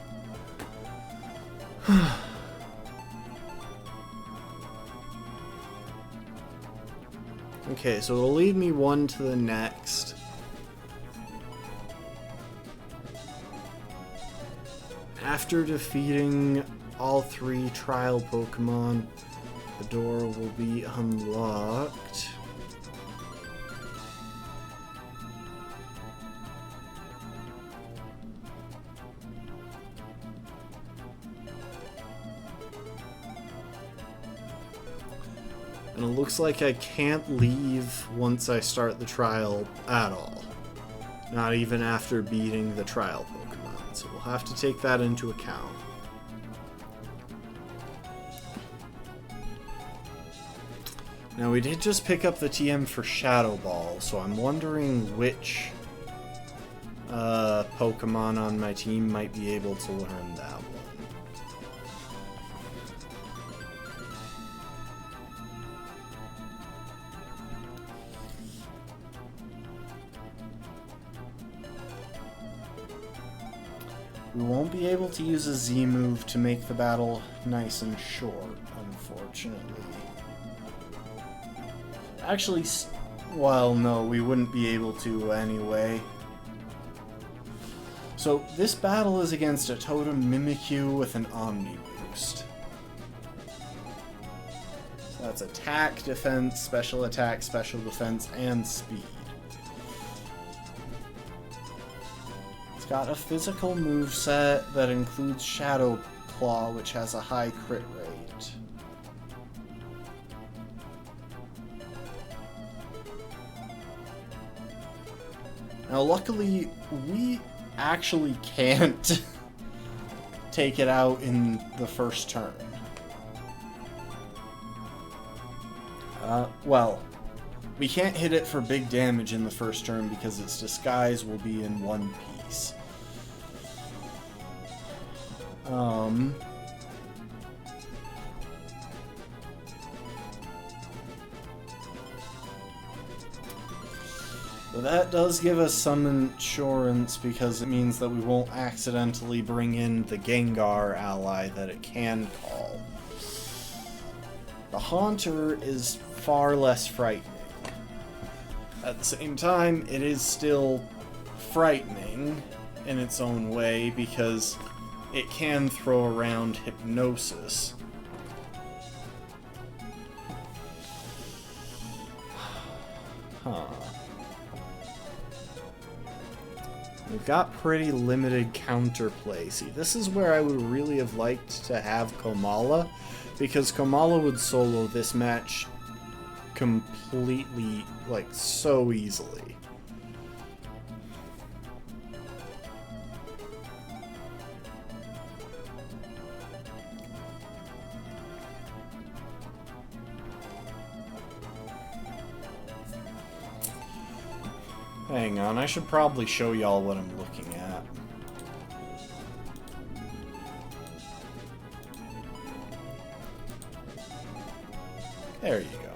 Okay, so it'll lead me one to the next. After defeating all 3 trial Pokemon, the door will be unlocked. And it looks like I can't leave once I start the trial at all. Not even after beating the trial Pokemon. So we'll have to take that into account. Now we did just pick up the TM for Shadow Ball, so I'm wondering which Pokemon on my team might be able to learn that one. We won't be able to use a Z move to make the battle nice and short, unfortunately. Actually, well, no, we wouldn't be able to anyway. So, this battle is against a Totem Mimikyu with an Omni Boost. So that's attack, defense, special attack, special defense, and speed. It's got a physical moveset that includes Shadow Claw, which has a high crit rate. Now, luckily, we actually can't take it out in the first turn. Well, We can't hit it for big damage in the first turn because its disguise will be in one piece. But that does give us some insurance because it means that we won't accidentally bring in the Gengar ally that it can call. The Haunter is far less frightening. At the same time, it is still frightening in its own way because it can throw around Hypnosis. Huh. We've got pretty limited counterplay. See, this is where I would really have liked to have Komala, because Komala would solo this match completely, like, so easily. Hang on, I should probably show y'all what I'm looking at. There you go.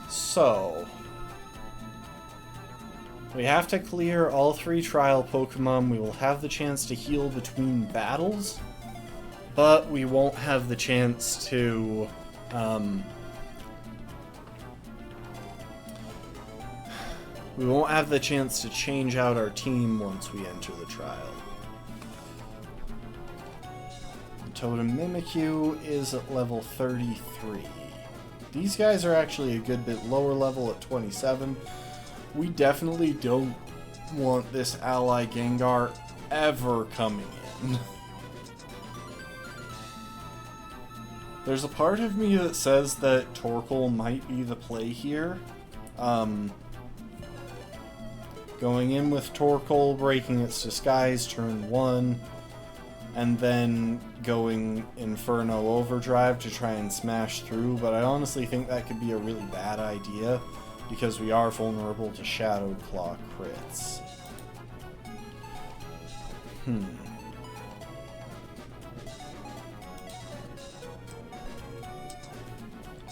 So, we have to clear all 3 trial Pokemon. We will have the chance to heal between battles, but we won't have the chance to, we won't have the chance to change out our team once we enter the trial. Totem Mimikyu is at level 33. These guys are actually a good bit lower level at 27. We definitely don't want this ally Gengar ever coming in. There's a part of me that says that Torkoal might be the play here. Going in with Torkoal, breaking its disguise turn 1, and then going Inferno Overdrive to try and smash through, but I honestly think that could be a really bad idea, because we are vulnerable to Shadow Claw crits.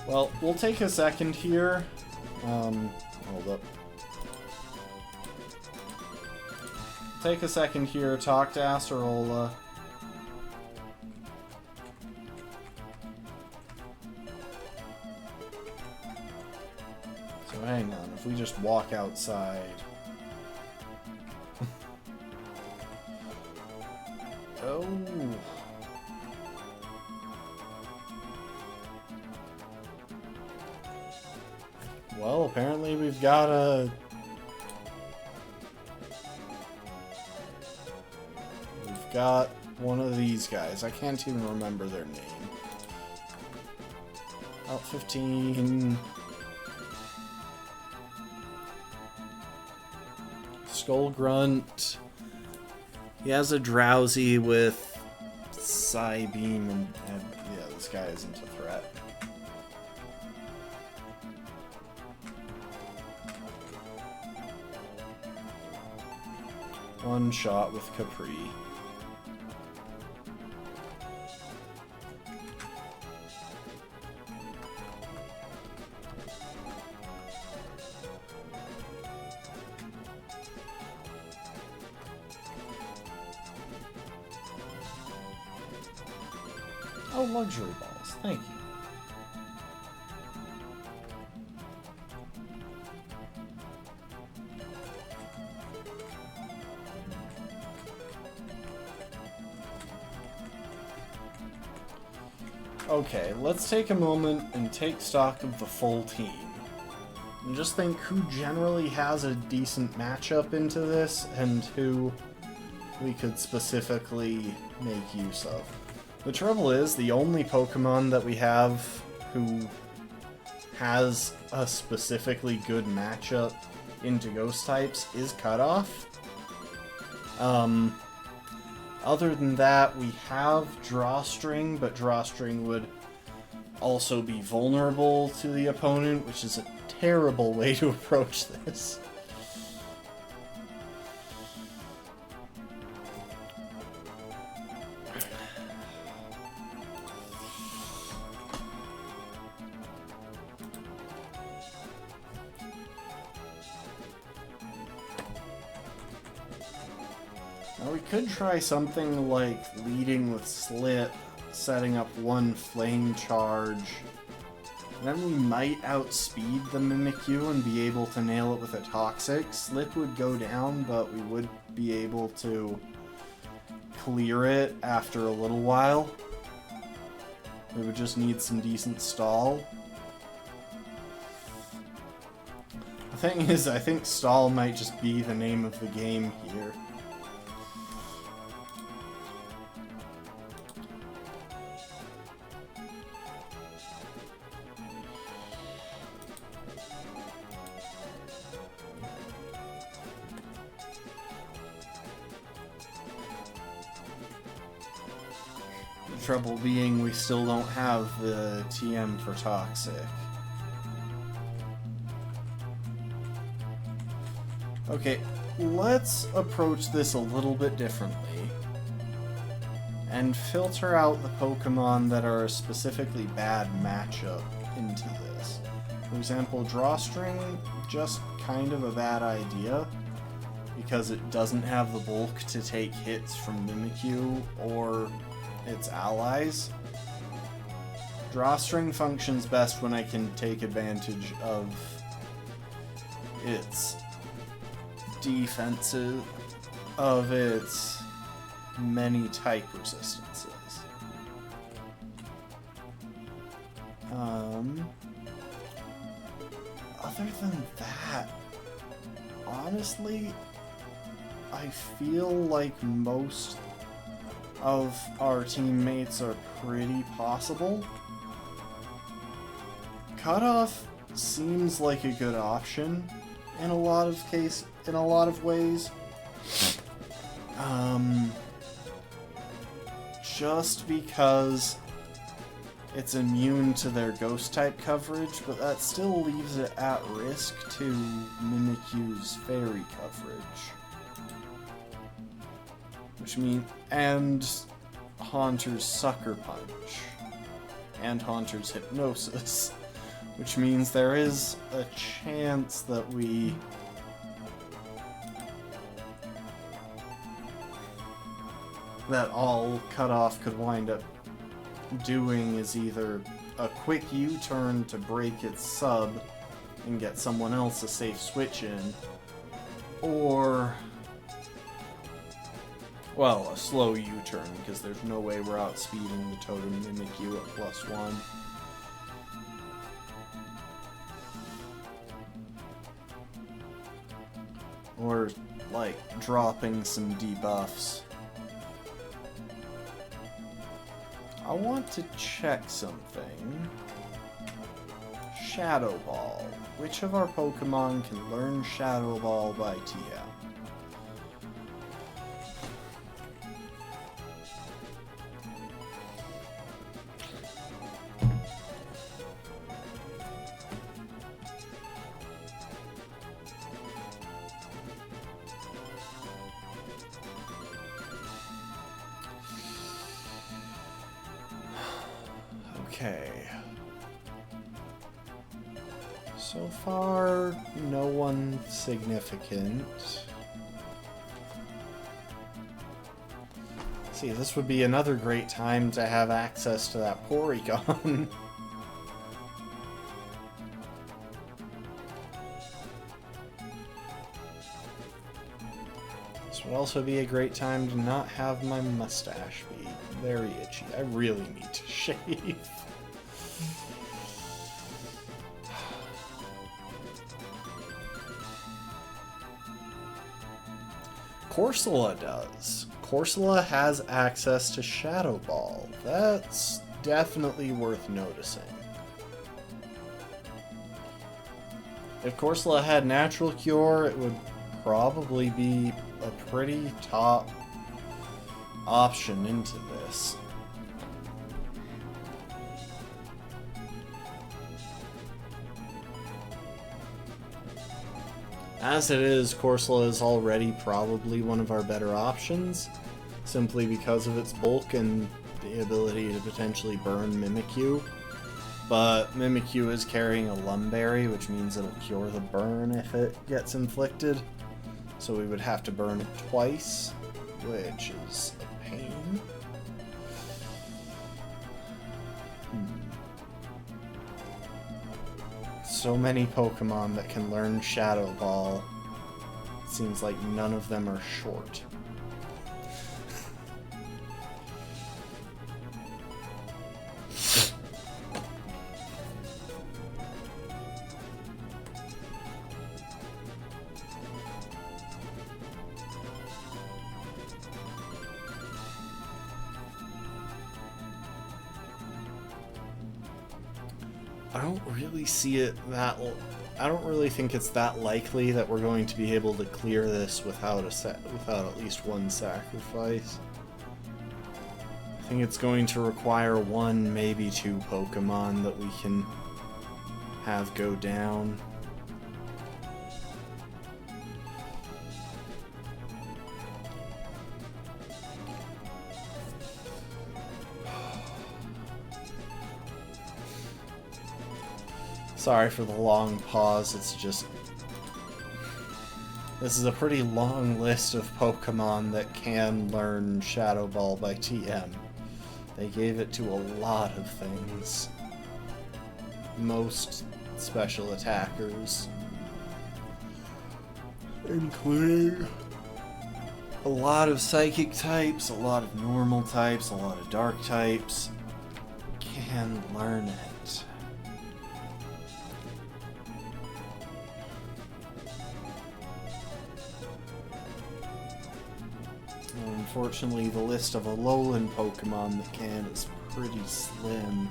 Well, we'll take a second here. Hold up. Take a second here, talk to Acerola. So hang on, if we just walk outside. Oh. Well, apparently we've got a... We've got one of these guys. I can't even remember their name. Out 15... Skull Grunt. He has a Drowsy with Psybeam and yeah, this guy isn't a threat. One shot with Capri. Oh, luxury balls. Thank you. Okay, let's take a moment and take stock of the full team. And just think who generally has a decent matchup into this and who we could specifically make use of. The trouble is, the only Pokemon that we have who has a specifically good matchup into Ghost types is Cutoff. Other than that, we have Drawstring, but Drawstring would also be vulnerable to the opponent, which is a terrible way to approach this. Now we could try something like leading with Slip, setting up one Flame Charge, and then we might outspeed the Mimikyu and be able to nail it with a Toxic. Slip would go down, but we would be able to clear it after a little while. We would just need some decent stall. The thing is, I think stall might just be the name of the game here. Trouble being we still don't have the TM for Toxic. Okay, let's approach this a little bit differently and filter out the Pokemon that are a specifically bad matchup into this. For example, Drawstring, just kind of a bad idea because it doesn't have the bulk to take hits from Mimikyu or its allies. Drawstring functions best when I can take advantage of its defensive, of its many type resistances. Other than that, honestly, I feel like most of our teammates are pretty possible. Cutoff seems like a good option in a lot of ways. Just because it's immune to their ghost type coverage, but that still leaves it at risk to Mimikyu's fairy coverage. Which means, and Haunter's Sucker Punch, and Haunter's Hypnosis, which means there is a chance that all Cutoff could wind up doing is either a quick U-turn to break its sub and get someone else a safe switch in, or, well, a slow U-turn, because there's no way we're outspeeding the Totem Mimikyu at +1. Or, like, dropping some debuffs. I want to check something. Shadow Ball. Which of our Pokemon can learn Shadow Ball by TM? Okay. So far, no one significant. See, this would be another great time to have access to that Porygon. This would also be a great time to not have my mustache be very itchy. I really need to shave. Corsola does. Corsola has access to Shadow Ball. That's definitely worth noticing. If Corsola had Natural Cure, it would probably be a pretty top option into this. As it is, Corsola is already probably one of our better options, simply because of its bulk and the ability to potentially burn Mimikyu. But Mimikyu is carrying a Lumberry, which means it'll cure the burn if it gets inflicted. So we would have to burn it twice, which is a pain. So many Pokemon that can learn Shadow Ball. It seems like none of them are short. I don't really think it's that likely that we're going to be able to clear this without at least one sacrifice. I think it's going to require one, maybe two Pokemon that we can have go down. Sorry for the long pause, it's just... This is a pretty long list of Pokemon that can learn Shadow Ball by TM. They gave it to a lot of things. Most special attackers. Including a lot of Psychic types, a lot of normal types, a lot of Dark types. Can learn it. Unfortunately, the list of Alolan Pokemon that can is pretty slim.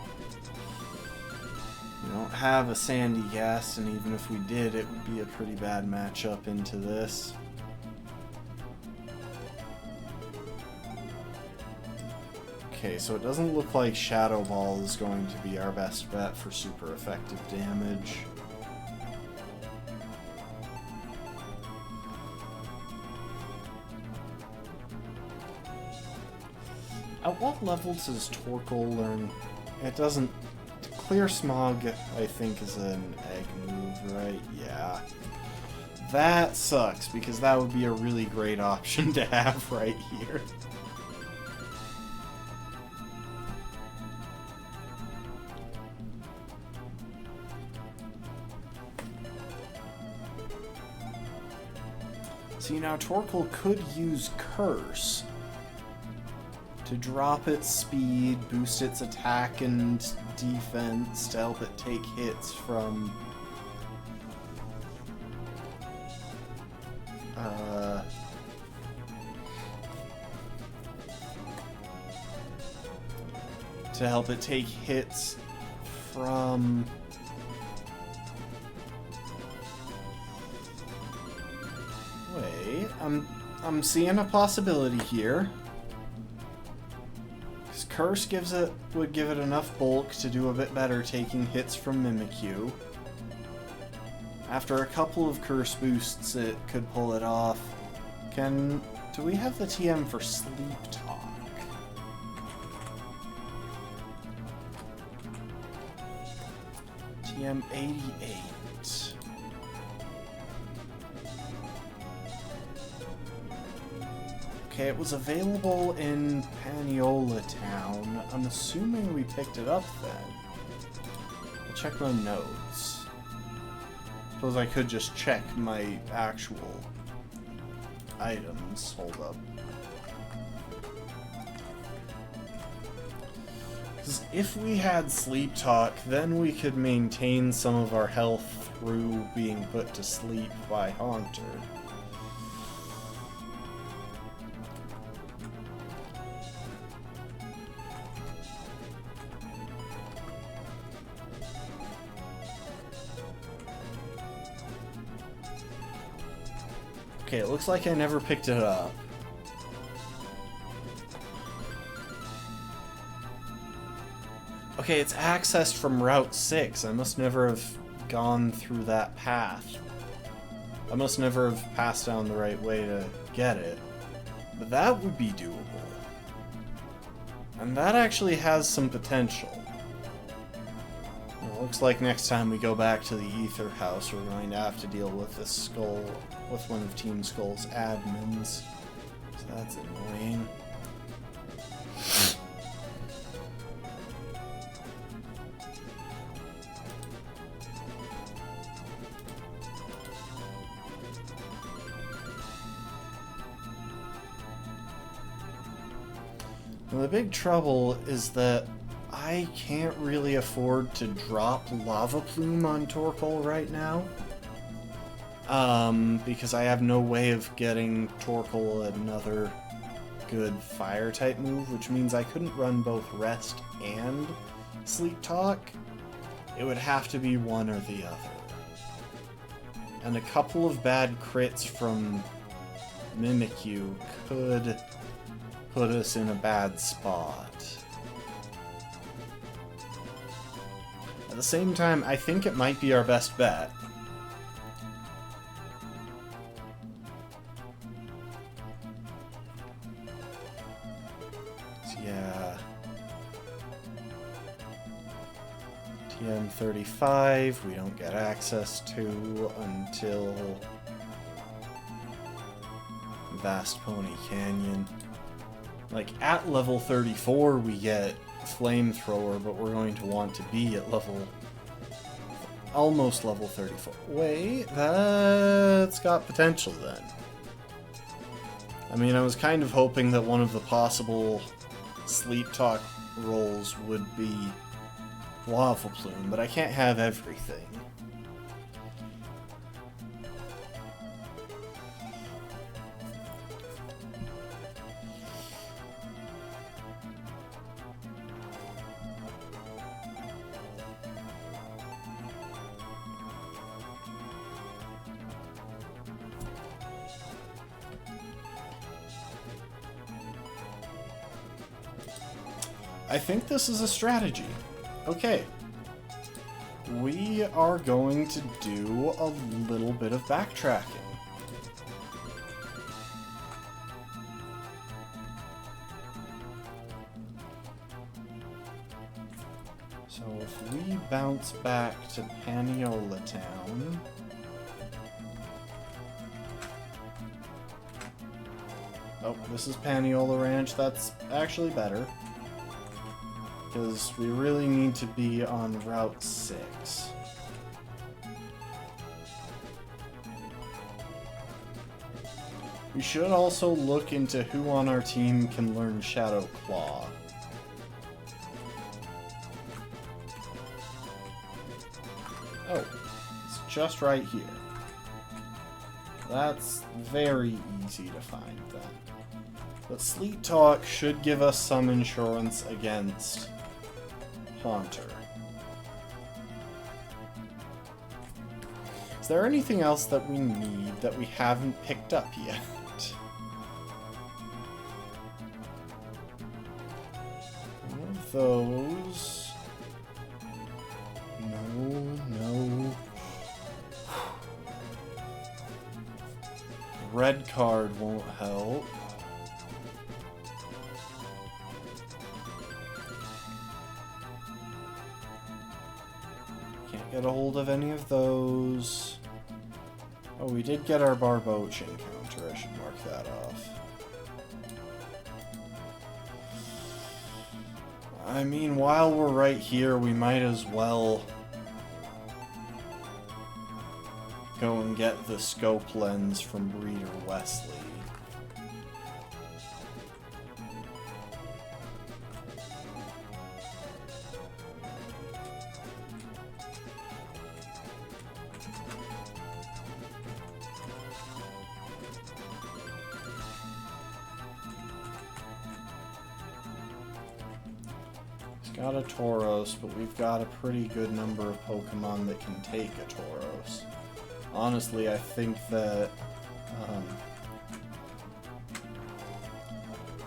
We don't have a Sandygast, and even if we did, it would be a pretty bad matchup into this. Okay, so it doesn't look like Shadow Ball is going to be our best bet for super effective damage. At what level does Torkoal learn? It doesn't... Clear Smog, I think, is an egg move, right? Yeah. That sucks, because that would be a really great option to have right here. See, now Torkoal could use Curse to drop its speed, boost its attack and defense to help it take hits from Wait, I'm seeing a possibility here. Curse would give it enough bulk to do a bit better taking hits from Mimikyu. After a couple of Curse boosts, it could pull it off. Do we have the TM for Sleep Talk? TM 88. Okay, it was available in Paniola Town. I'm assuming we picked it up then. I'll check my notes. Suppose I could just check my actual items. Hold up. Because if we had Sleep Talk, then we could maintain some of our health through being put to sleep by Haunter. Okay, it looks like I never picked it up. Okay, it's accessed from Route 6. I must never have gone through that path. I must never have passed down the right way to get it. But that would be doable. And that actually has some potential. Well, looks like next time we go back to the Ether House, we're going to have to deal with this skull, with one of Team Skull's admins. So that's annoying. Now, the big trouble is that I can't really afford to drop Lava Plume on Torkoal right now. Because I have no way of getting Torkoal another good Fire-type move, which means I couldn't run both Rest and Sleep Talk. It would have to be one or the other. And a couple of bad crits from Mimikyu could put us in a bad spot. At the same time, I think it might be our best bet. So yeah. TM35 we don't get access to until Vast Pony Canyon. Like, at level 34 we get Flamethrower, but we're going to want to be at level... almost level 34. Wait, that's got potential then. I mean, I was kind of hoping that one of the possible Sleep Talk rolls would be Lava Plume, but I can't have everything. I think this is a strategy. Okay. We are going to do a little bit of backtracking. So if we bounce back to Paniola Town... Oh, this is Paniola Ranch. That's actually better. Because we really need to be on Route 6. We should also look into who on our team can learn Shadow Claw. Oh, it's just right here. That's very easy to find then. But Sleep Talk should give us some insurance against Haunter. Is there anything else that we need that we haven't picked up yet? One of those... No. Red card won't help. Get a hold of any of those. Oh, we did get our Barboach encounter. I should mark that off. I mean, while we're right here, we might as well go and get the scope lens from Breeder Wesley. Got a Tauros, but we've got a pretty good number of Pokemon that can take a Tauros. Honestly, I think that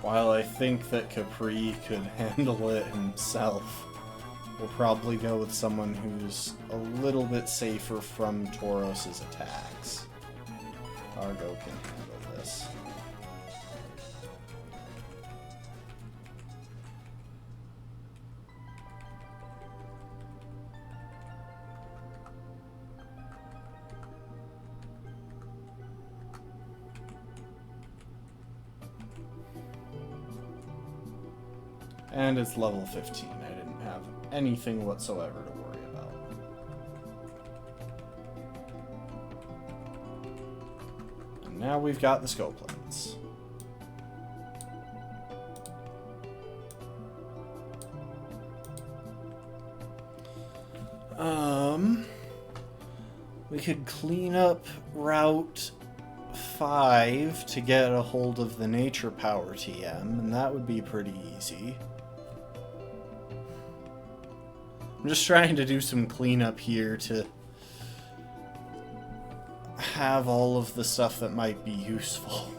while I think that Capri could handle it himself, we'll probably go with someone who's a little bit safer from Tauros's attacks. Argo can handle this. And it's level 15. I didn't have anything whatsoever to worry about. And now we've got the Scoplets. We could clean up Route 5 to get a hold of the Nature Power TM, and that would be pretty easy. I'm just trying to do some cleanup here to have all of the stuff that might be useful.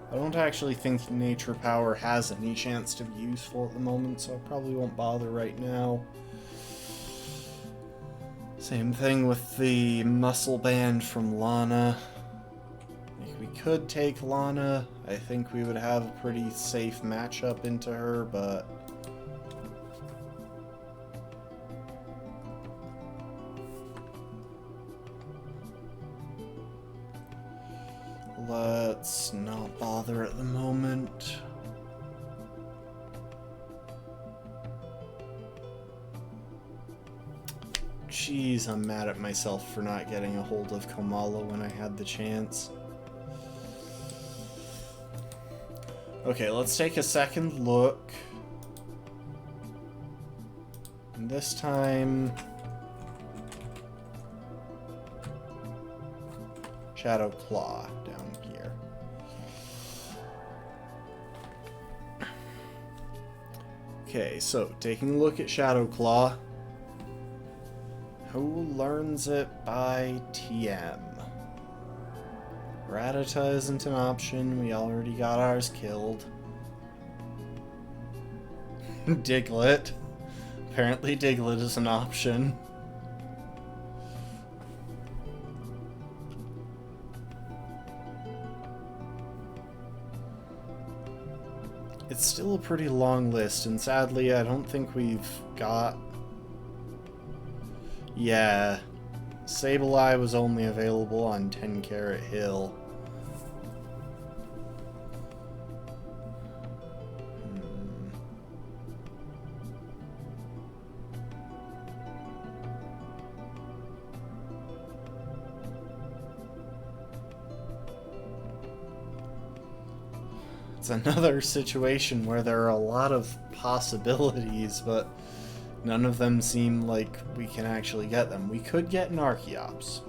I don't actually think Nature Power has any chance to be useful at the moment, so I probably won't bother right now. Same thing with the Muscle Band from Lana. We could take Lana. I think we would have a pretty safe matchup into her, but... let's not bother at the moment. Jeez, I'm mad at myself for not getting a hold of Komala when I had the chance. Okay, let's take a second look. And this time... Shadow Claw down here. Okay, so taking a look at Shadow Claw. Who learns it by TM? Rattata isn't an option. We already got ours killed. Diglett. Apparently Diglett is an option. It's still a pretty long list, and sadly I don't think we've got... Yeah, Sableye was only available on 10 Carat Hill. It's another situation where there are a lot of possibilities, but none of them seem like we can actually get them. We could get an Archeops.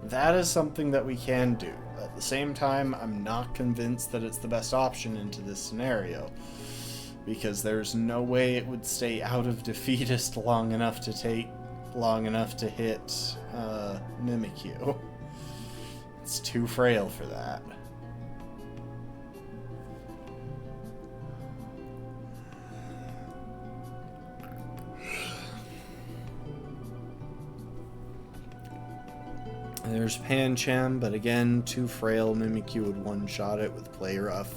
That is something that we can do. At the same time, I'm not convinced that it's the best option into this scenario, because there's no way it would stay out of Defeatist long enough to hit Mimikyu. It's too frail for that. There's Pancham, but again, too frail. Mimikyu would one-shot it with Play Rough.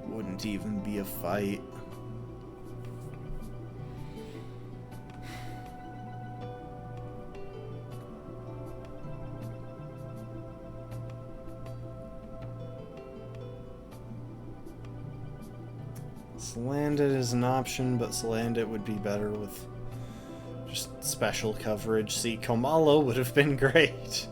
Wouldn't even be a fight. Salandit is an option, but Salandit would be better with just special coverage. See, Komala would have been great.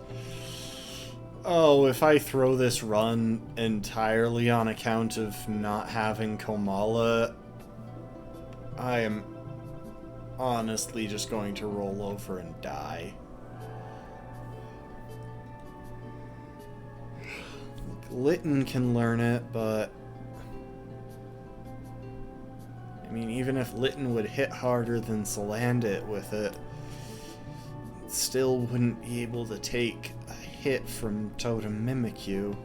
Oh, if I throw this run entirely on account of not having Komala, I am honestly just going to roll over and die. Litten can learn it, but... I mean, even if Litten would hit harder than Salandit with it, still wouldn't be able to take a hit from Totem Mimikyu.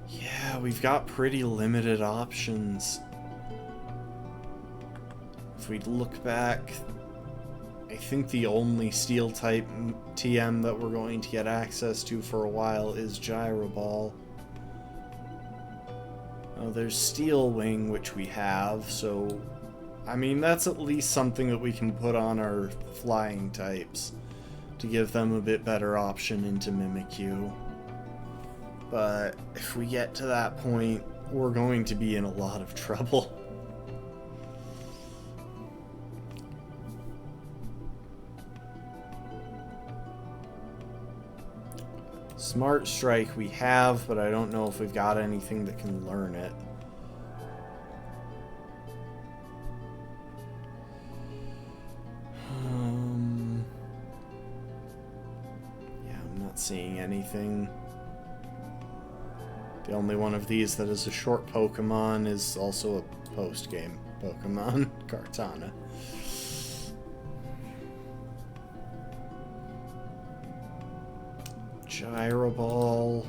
Yeah, we've got pretty limited options. If we look back, I think the only Steel-type TM that we're going to get access to for a while is Gyro Ball. Oh, there's Steel Wing, which we have, so... I mean, that's at least something that we can put on our flying types to give them a bit better option into Mimikyu. But if we get to that point, we're going to be in a lot of trouble. Smart Strike we have, but I don't know if we've got anything that can learn it. Yeah, I'm not seeing anything. The only one of these that is a short Pokemon is also a post-game Pokemon, Kartana. Gyro Ball.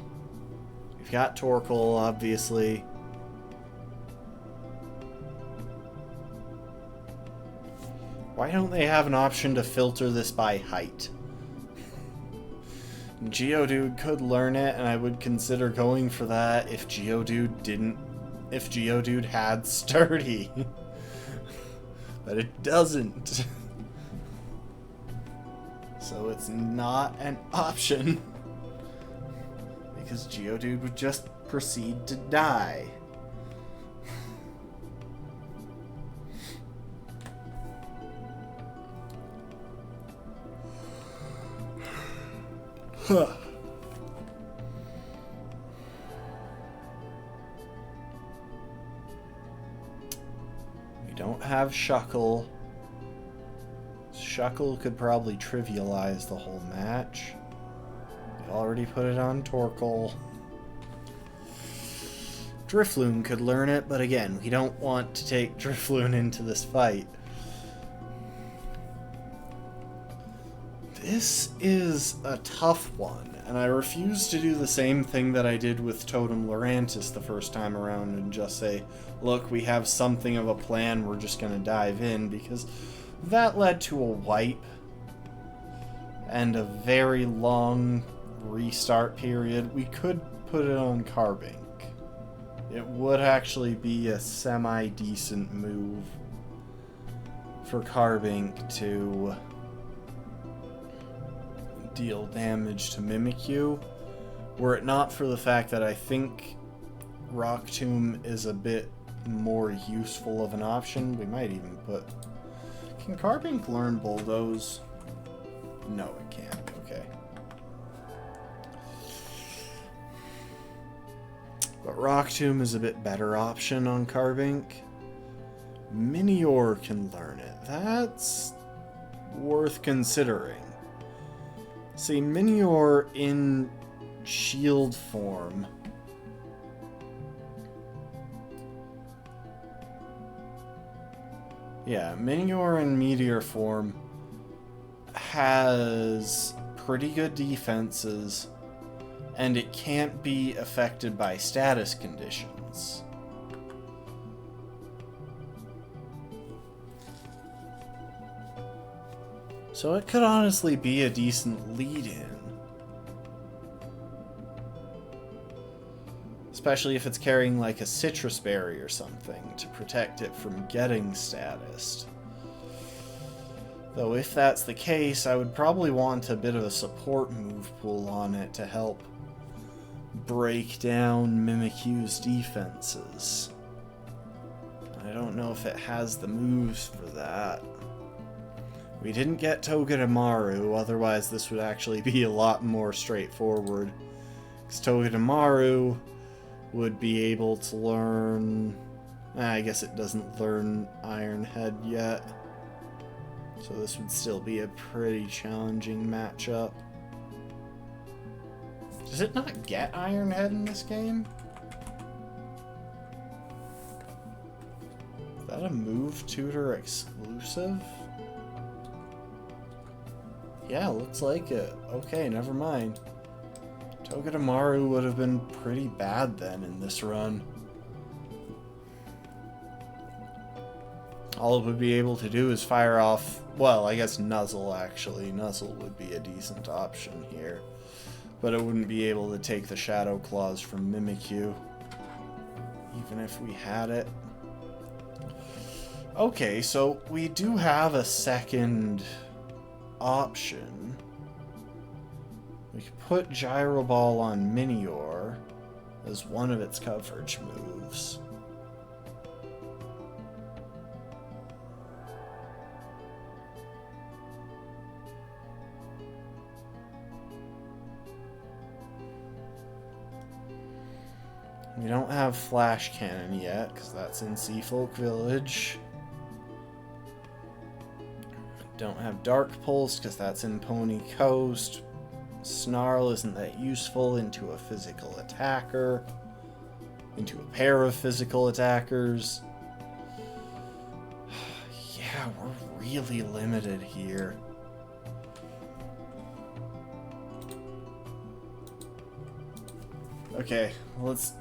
We've got Torkoal, obviously. Why don't they have an option to filter this by height? Geodude could learn it, and I would consider going for that if Geodude didn't... if Geodude had Sturdy. But it doesn't. So it's not an option. Because Geodude would just proceed to die. Huh. We don't have Shuckle. Shuckle could probably trivialize the whole match. We already put it on Torkoal. Drifloon could learn it, but again, we don't want to take Drifloon into this fight. This is a tough one, and I refuse to do the same thing that I did with Totem Lurantis the first time around and just say, look, we have something of a plan, we're just gonna dive in, because that led to a wipe and a very long restart period. We could put it on Carbink. It would actually be a semi-decent move for Carbink to deal damage to Mimikyu, were it not for the fact that I think Rock Tomb is a bit more useful of an option. We might even put... Can Carbink learn Bulldoze? No, it can't. Okay. But Rock Tomb is a bit better option on Carbink. Minior can learn it. That's worth considering. See, Minior in shield form. Yeah, Minior in meteor form has pretty good defenses, and it can't be affected by status conditions. So it could honestly be a decent lead-in. Especially if it's carrying like a citrus berry or something to protect it from getting statused. Though if that's the case, I would probably want a bit of a support move pool on it to help break down Mimikyu's defenses. I don't know if it has the moves for that. We didn't get Togedemaru, otherwise this would actually be a lot more straightforward. Because Togedemaru would be able to learn... I guess it doesn't learn Iron Head yet. So this would still be a pretty challenging matchup. Does it not get Iron Head in this game? that a move tutor exclusive? Yeah, looks like it. Okay, never mind. Togedemaru would have been pretty bad then in this run. All it would be able to do is fire off, well, I guess Nuzzle actually. Nuzzle would be a decent option here. But it wouldn't be able to take the Shadow Clause from Mimikyu, even if we had it. Okay, so we do have a second option. We could put Gyro Ball on Minior as one of its coverage moves. We don't have Flash Cannon yet, because that's in Seafolk Village. Don't have Dark Pulse, because that's in Pony Coast. Snarl isn't that useful into a physical attacker. Into a pair of physical attackers. Yeah, we're really limited here. Okay, let's...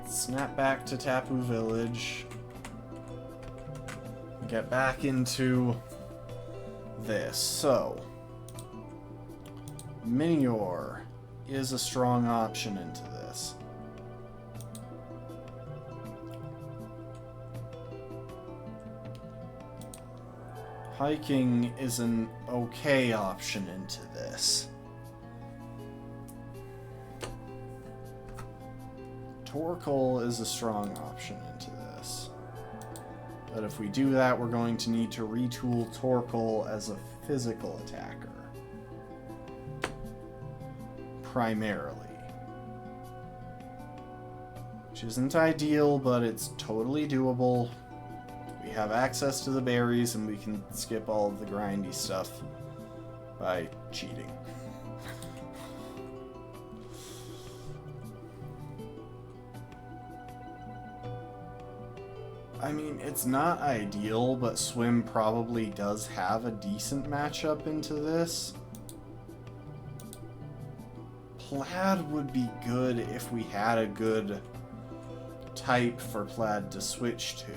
snap back to Tapu Village. Get back into this. So, Minior is a strong option into this. Hiking is an okay option into this. Torkoal is a strong option into this. But if we do that, we're going to need to retool Torkoal as a physical attacker. Primarily. Which isn't ideal, but it's totally doable. We have access to the berries, and we can skip all of the grindy stuff by cheating. I mean, it's not ideal, but Swim probably does have a decent matchup into this. Plaid would be good if we had a good type for Plaid to switch to.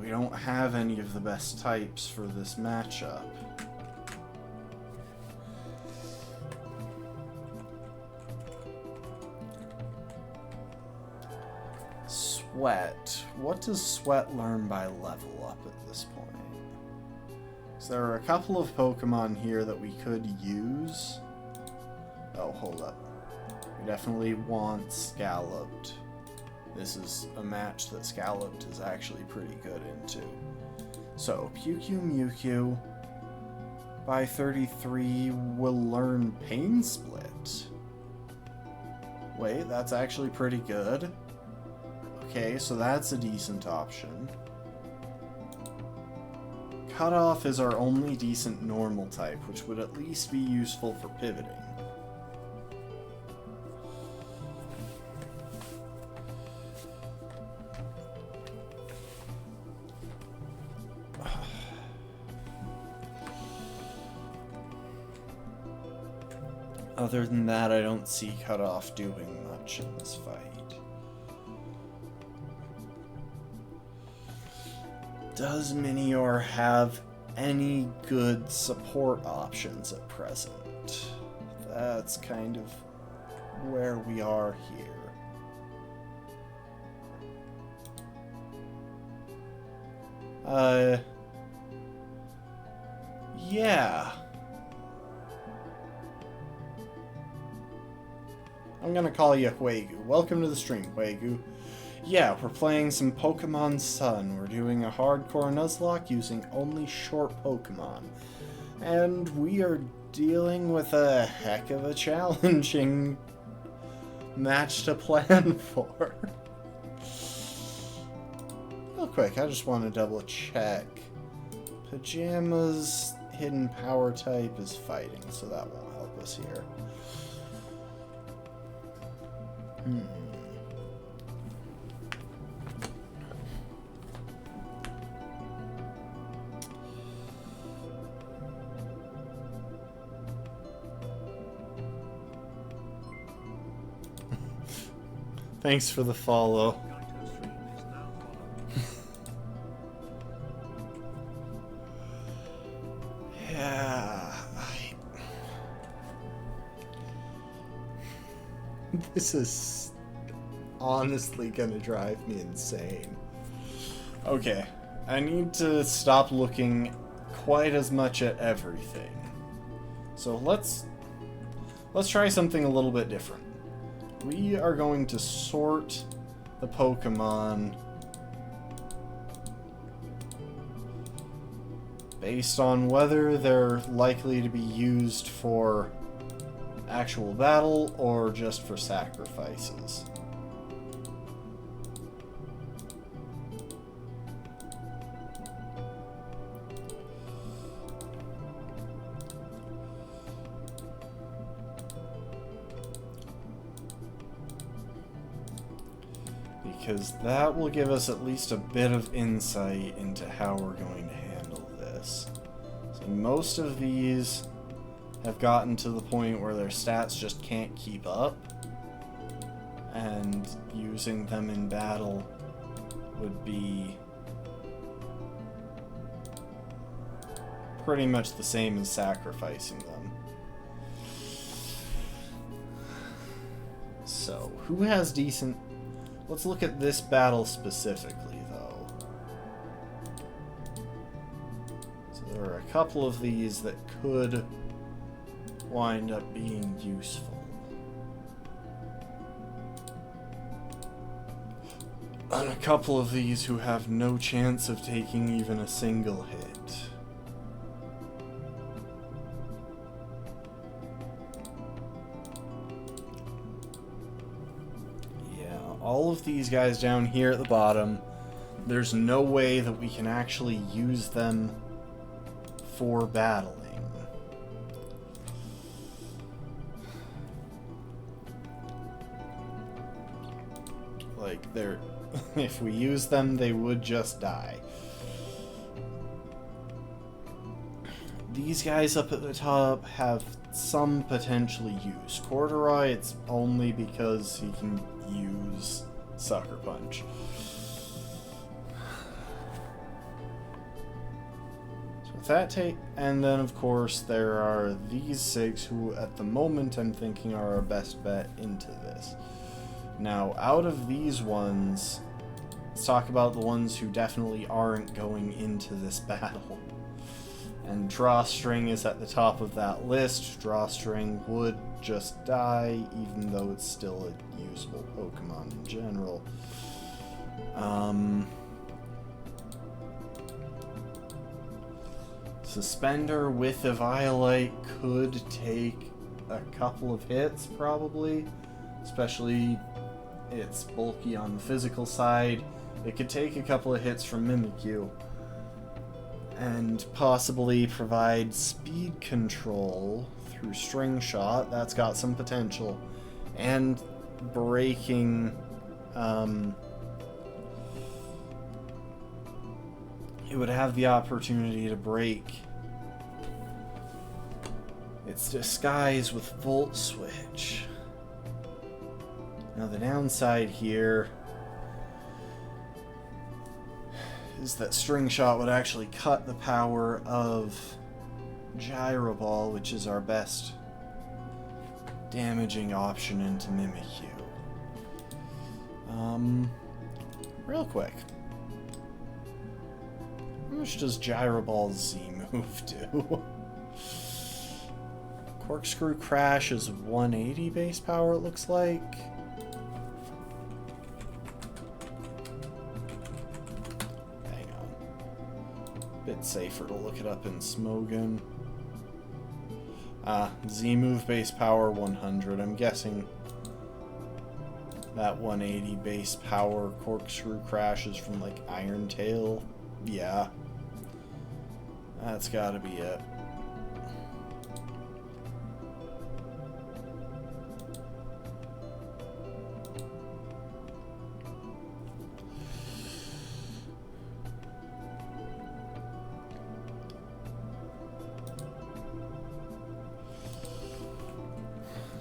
We don't have any of the best types for this matchup. Sweat. What does Sweat learn by level up at this point? So there are a couple of Pokemon here that we could use. Oh, hold up. We definitely want Scalloped. This is a match that Scalloped is actually pretty good into. So, Mewtwo by 33 will learn Pain Split. Wait, that's actually pretty good. Okay, so that's a decent option. Cutoff is our only decent normal type, which would at least be useful for pivoting. Other than that, I don't see Cutoff doing much in this fight. Does Minior have any good support options at present? That's kind of where we are here. Yeah. I'm gonna call you Huegu. Welcome to the stream, Huegu. Yeah, we're playing some Pokemon Sun. We're doing a hardcore Nuzlocke using only short Pokemon. And we are dealing with a heck of a challenging match to plan for. real quick, I just want to double check. Pajama's hidden power type is fighting, so that won't help us here. Thanks for the follow. Yeah, this is honestly gonna drive me insane. Okay, I need to stop looking quite as much at everything. So let's try something a little bit different. We are going to sort the Pokemon based on whether they're likely to be used for actual battle or just for sacrifices. Because that will give us at least a bit of insight into how we're going to handle this. So most of these have gotten to the point where their stats just can't keep up, and using them in battle would be pretty much the same as sacrificing them. So, who has decent... Let's look at this battle specifically, though. So there are a couple of these that could wind up being useful. And a couple of these who have no chance of taking even a single hit. All of these guys down here at the bottom, there's no way that we can actually use them for battling. Like, they're... if we use them, they would just die. These guys up at the top have some potential use. Corduroy, it's only because he can use Sucker Punch. So with that and then of course there are these 6 who at the moment I'm thinking are our best bet into this. Now out of these ones, let's talk about the ones who definitely aren't going into this battle. And Drawstring is at the top of that list. Drawstring would just die, even though it's still a usable Pokemon in general. Suspender with Eviolite could take a couple of hits, probably. Especially, it's bulky on the physical side. It could take a couple of hits from Mimikyu. And possibly provide speed control through String Shot. That's got some potential. And breaking... it would have the opportunity to break its disguise with Volt Switch. Now the downside here is that String Shot would actually cut the power of Gyro Ball, which is our best damaging option into Mimikyu. Real quick. How much does Gyro Ball's Z move do? Corkscrew Crash is 180 base power, it looks like. Bit safer to look it up in Smogon. Z move base power 100. I'm guessing That 180 base power corkscrew crashes from, like, Iron Tail. Yeah. That's gotta be it.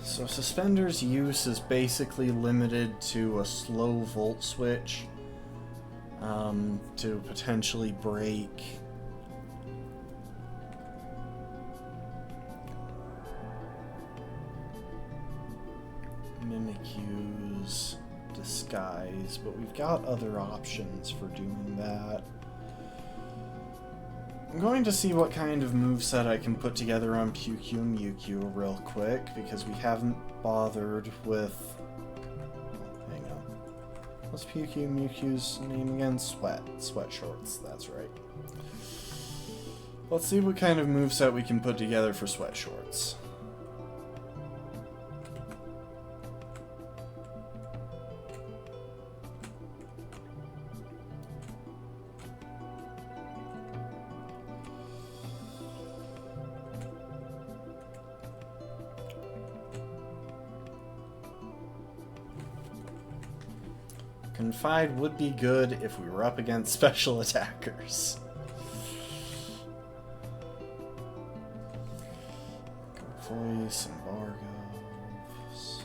So Suspender's use is basically limited to a slow volt switch to potentially break Mimikyu's disguise, but we've got other options for doing that. I'm going to see what kind of moveset I can put together on Pyukyu and Mewtwo real quick, because we haven't bothered with... Hang on. What's Pyukyu and Mewtwo's name again? Sweat Shorts, that's right. Let's see what kind of moveset we can put together for Sweat Shorts. Confide would be good if we were up against special attackers. Voice, embargoes.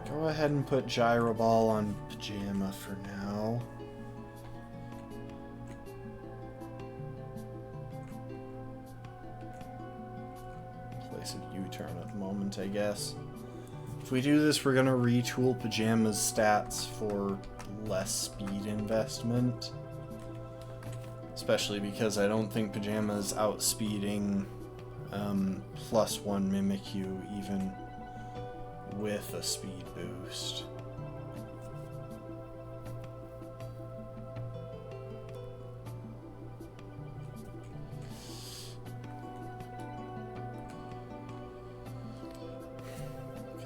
Go ahead and put Gyro Ball on Pajama for now. Place a U-turn at the moment, I guess. If we do this, we're gonna retool Pajama's stats for less speed investment. Especially because I don't think Pajama's outspeeding +1 Mimikyu even with a speed boost.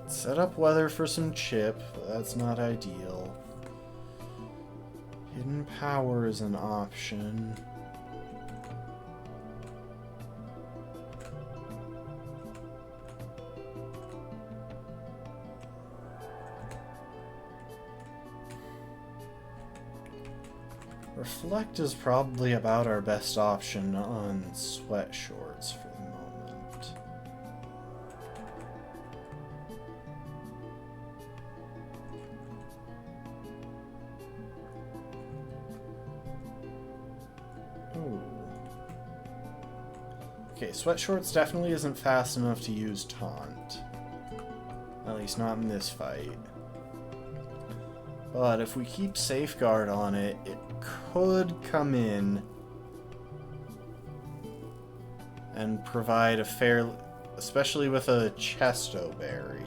Set up weather for some chip, but that's not ideal. Hidden power is an option. Reflect is probably about our best option on Sweat Shorts for the moment. Okay, Sweat Shorts definitely isn't fast enough to use Taunt. At least not in this fight. But if we keep Safeguard on it, it could come in and provide a fair... especially with a Chesto Berry.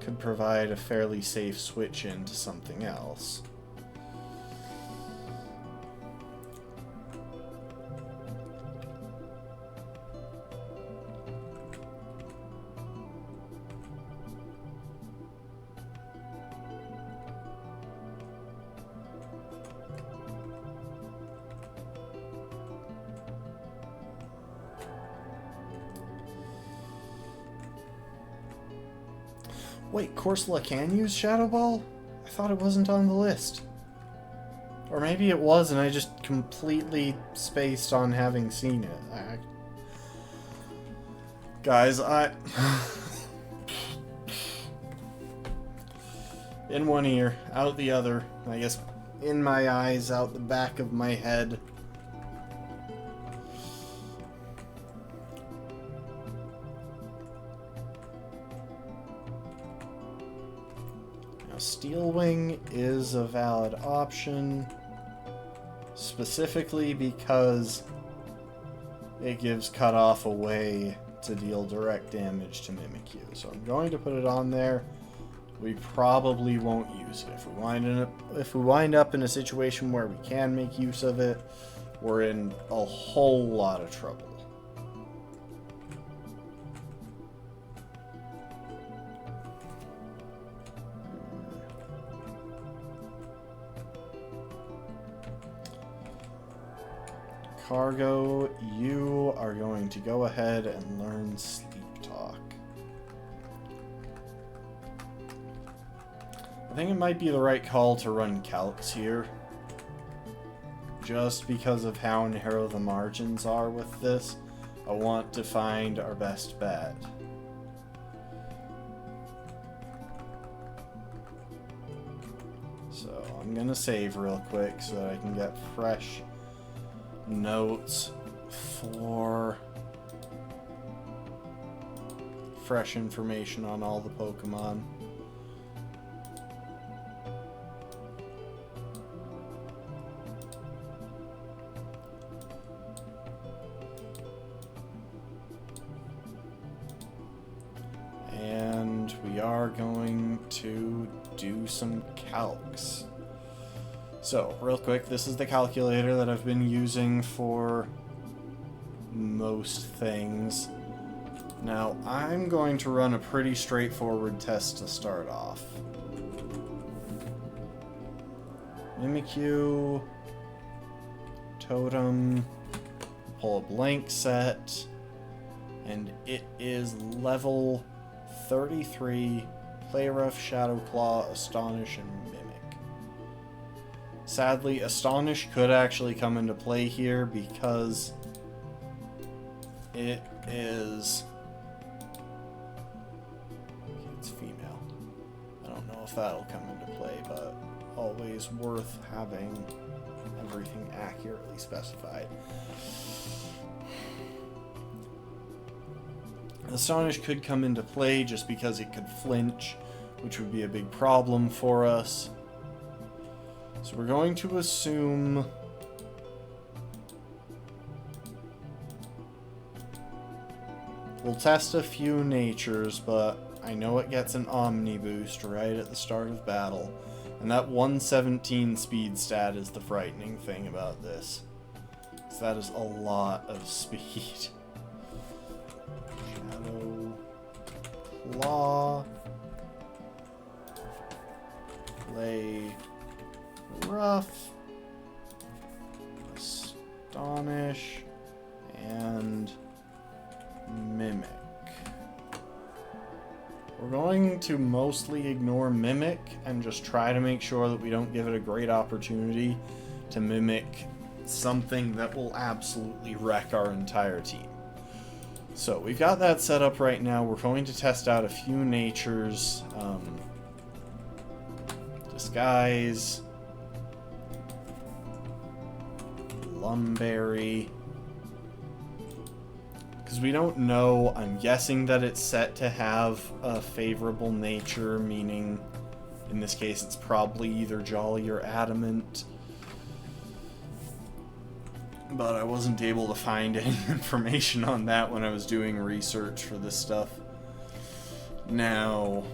Could provide a fairly safe switch into something else. Wait, Corsola can use Shadow Ball? I thought it wasn't on the list. Or maybe it was and I just completely spaced on having seen it. Guys, in one ear, out the other. I guess in my eyes, out the back of my head. Steel Wing is a valid option, specifically because it gives Cutoff a way to deal direct damage to Mimikyu. So I'm going to put it on there. we probably won't use it. If we wind up in a situation where we can make use of it, we're in a whole lot of trouble. Cargo, you are going to go ahead and learn Sleep Talk. I think it might be the right call to run Calcs here, just because of how narrow the margins are with this. I want to find our best bet. So I'm gonna save real quick so that I can get fresh notes for fresh information on all the Pokemon. And we are going to do some calcs. So, real quick, this is the calculator that I've been using for most things. Now, I'm going to run a pretty straightforward test to start off. Mimikyu, Totem, pull a blank set, and it is level 33, Play Rough, Shadow Claw, Astonish, and Mimic. Sadly, Astonish could actually come into play here because it is... it's female. I don't know if that'll come into play, but always worth having everything accurately specified. Astonish could come into play just because it could flinch, which would be a big problem for us. So we're going to assume we'll test a few natures, but I know it gets an Omni boost right at the start of battle, and that 117 speed stat is the frightening thing about this. So that is a lot of speed. Shadow Claw, Play Rough, Astonish, and Mimic. We're going to mostly ignore Mimic and just try to make sure that we don't give it a great opportunity to mimic something that will absolutely wreck our entire team. So we've got that set up right now. We're going to test out a few natures. Disguise, Lumberry, because we don't know. I'm guessing that it's set to have a favorable nature, meaning in this case it's probably either Jolly or Adamant, but I wasn't able to find any information on that when I was doing research for this stuff. Now,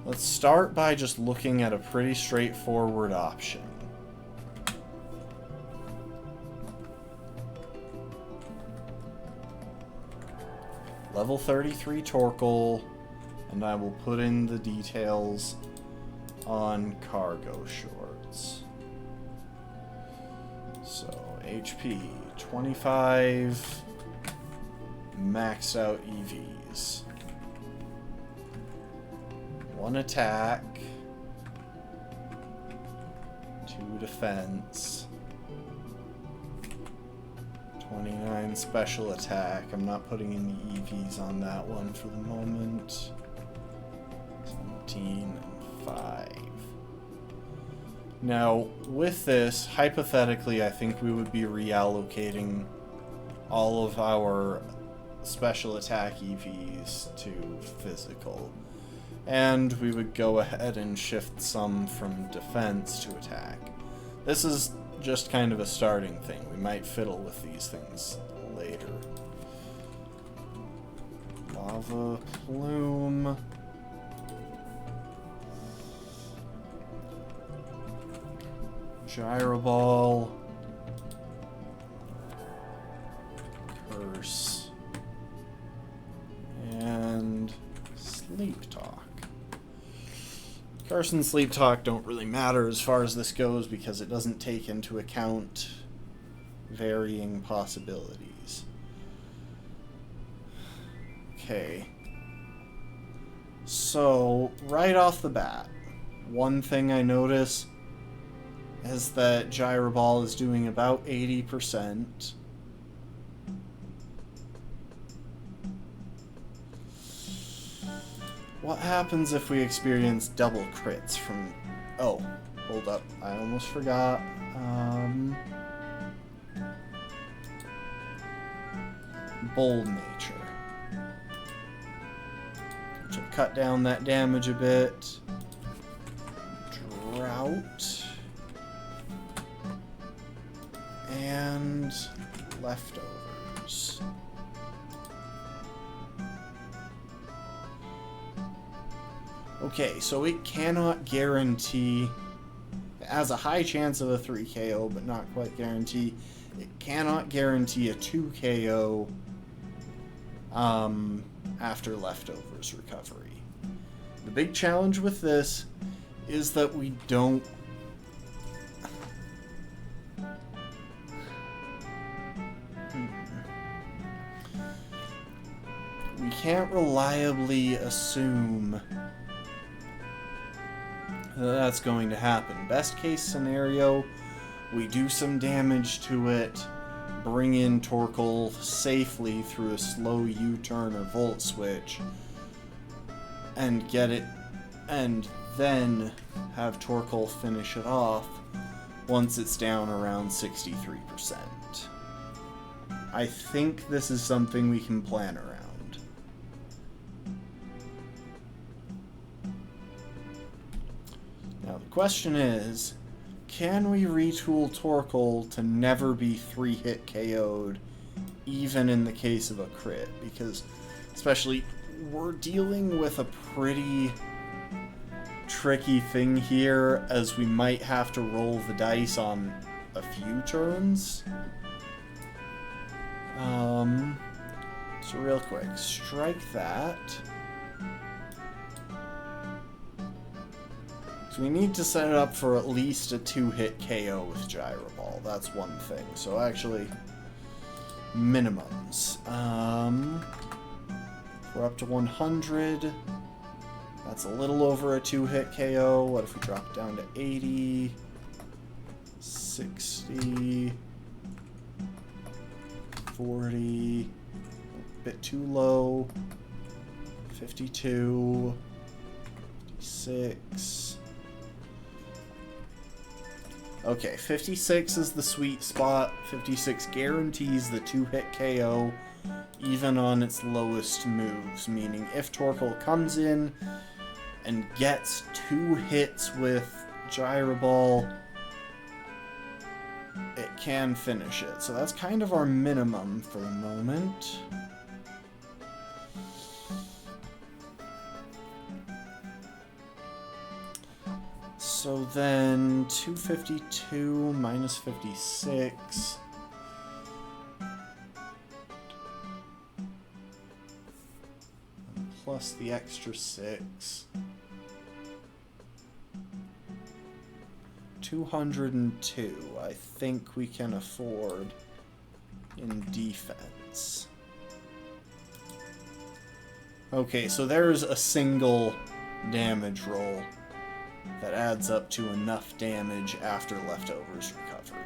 let's start by just looking at a pretty straightforward option. Level 33 Torkoal, and I will put in the details on cargo shorts. So, HP 25, maxed out EVs. 1 attack, 2 defense, 29 special attack. I'm not putting in the EVs on that one for the moment. 17 and 5. Now, with this, hypothetically, I think we would be reallocating all of our special attack EVs to physical. And we would go ahead and shift some from defense to attack. This is just kind of a starting thing. We might fiddle with these things later. Lava Plume. Gyro Ball. Curse. And Sleep Talk. Curse and Sleep Talk don't really matter as far as this goes because it doesn't take into account varying possibilities. Okay. So, right off the bat, one thing I notice is that Gyro Ball is doing about 80%. What happens if we experience double crits from... Oh, hold up. I almost forgot. Bold Nature. Which will cut down that damage a bit. Drought. And Leftovers. Okay, so it cannot guarantee... It has a high chance of a 3 KO, but not quite guarantee. It cannot guarantee a 2 KO after Leftovers recovery. The big challenge with this is that we don't... We can't reliably assume that's going to happen. Best case scenario, we do some damage to it, bring in Torkoal safely through a slow U-turn or Volt Switch, and get it, and then have Torkoal finish it off once it's down around 63%. I think this is something we can plan around. Now the question is, can we retool Torkoal to never be 3-hit KO'd, even in the case of a crit? Because, especially, we're dealing with a pretty tricky thing here, as we might have to roll the dice on a few turns. So real quick, strike that. So we need to set it up for at least a 2-hit KO with Gyro Ball. That's one thing. So actually, minimums. We're up to 100. That's a little over a 2-hit KO. What if we drop it down to 80? 60. 40. A bit too low. 52. 56. Okay, 56 is the sweet spot. 56 guarantees the 2-hit KO, even on its lowest moves, meaning if Torkoal comes in and gets 2 hits with Gyro Ball, it can finish it. So that's kind of our minimum for the moment. So then 252 minus 56. Plus the extra 6. 202, I think we can afford in defense. Okay, so there's a single damage roll that adds up to enough damage after Leftovers recovery.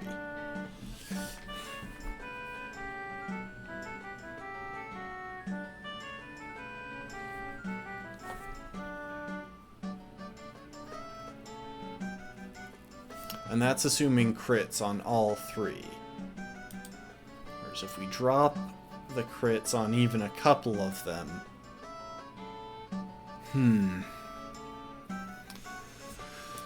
And that's assuming crits on all 3. Whereas if we drop the crits on even a couple of them...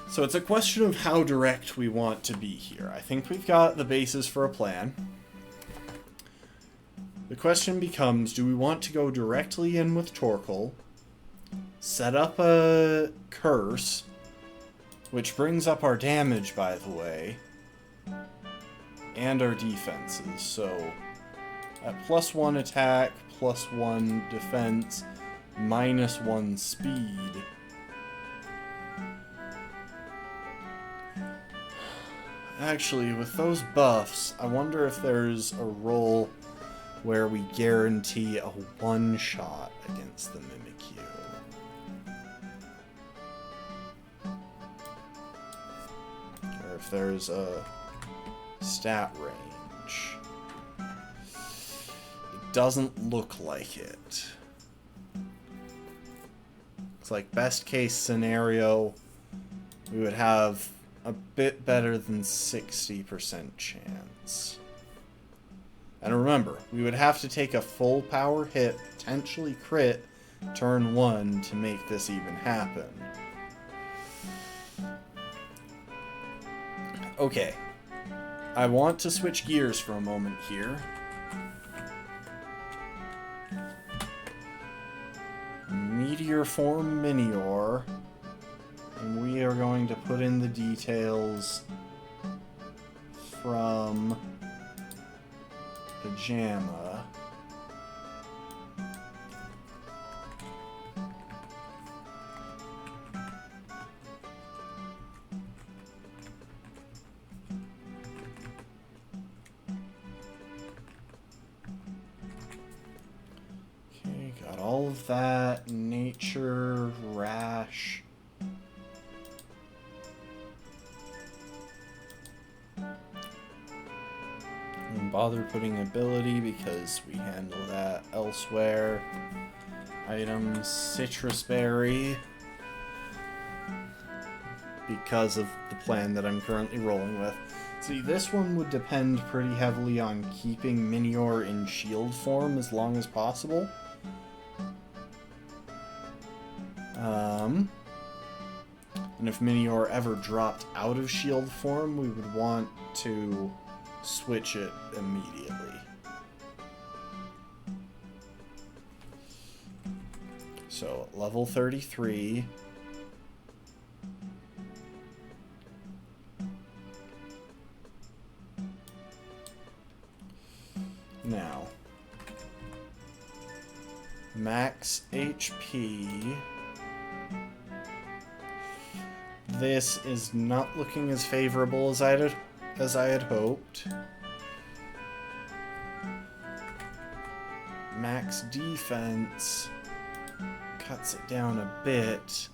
So it's a question of how direct we want to be here. I think we've got the basis for a plan. The question becomes, do we want to go directly in with Torkoal, set up a curse, which brings up our damage, by the way, and our defenses. So, at +1 attack, +1 defense, -1 speed. Actually, with those buffs, I wonder if there's a role where we guarantee a one-shot against the Mimikyu. Or if there's a stat range. It doesn't look like it. It's like best case scenario, we would have a bit better than 60% chance. And remember, we would have to take a full power hit, potentially crit, turn 1 to make this even happen. Okay. I want to switch gears for a moment here. Meteor form Minior. And we are going to put in the details from Pajama. Okay, got all of that. Nature, Rash. Bother putting ability because we handle that elsewhere. Items, Citrus Berry, because of the plan that I'm currently rolling with. See, this one would depend pretty heavily on keeping Minior in shield form as long as possible. And if Minior ever dropped out of shield form, we would want to switch it immediately. So, level 33. Now, max HP. This is not looking as favorable as I had hoped. Max defense cuts it down a bit.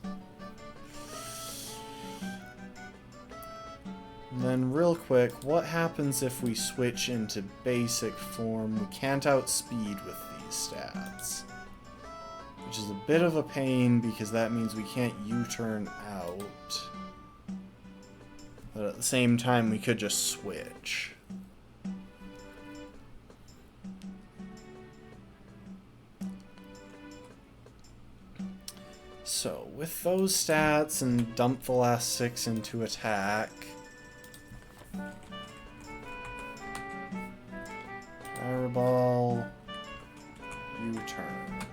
And then real quick, what happens if we switch into basic form? We can't outspeed with these stats. Which is a bit of a pain because that means we can't U-turn out. But at the same time, we could just switch. So, with those stats and dump the last 6 into attack. Fireball. U-turn.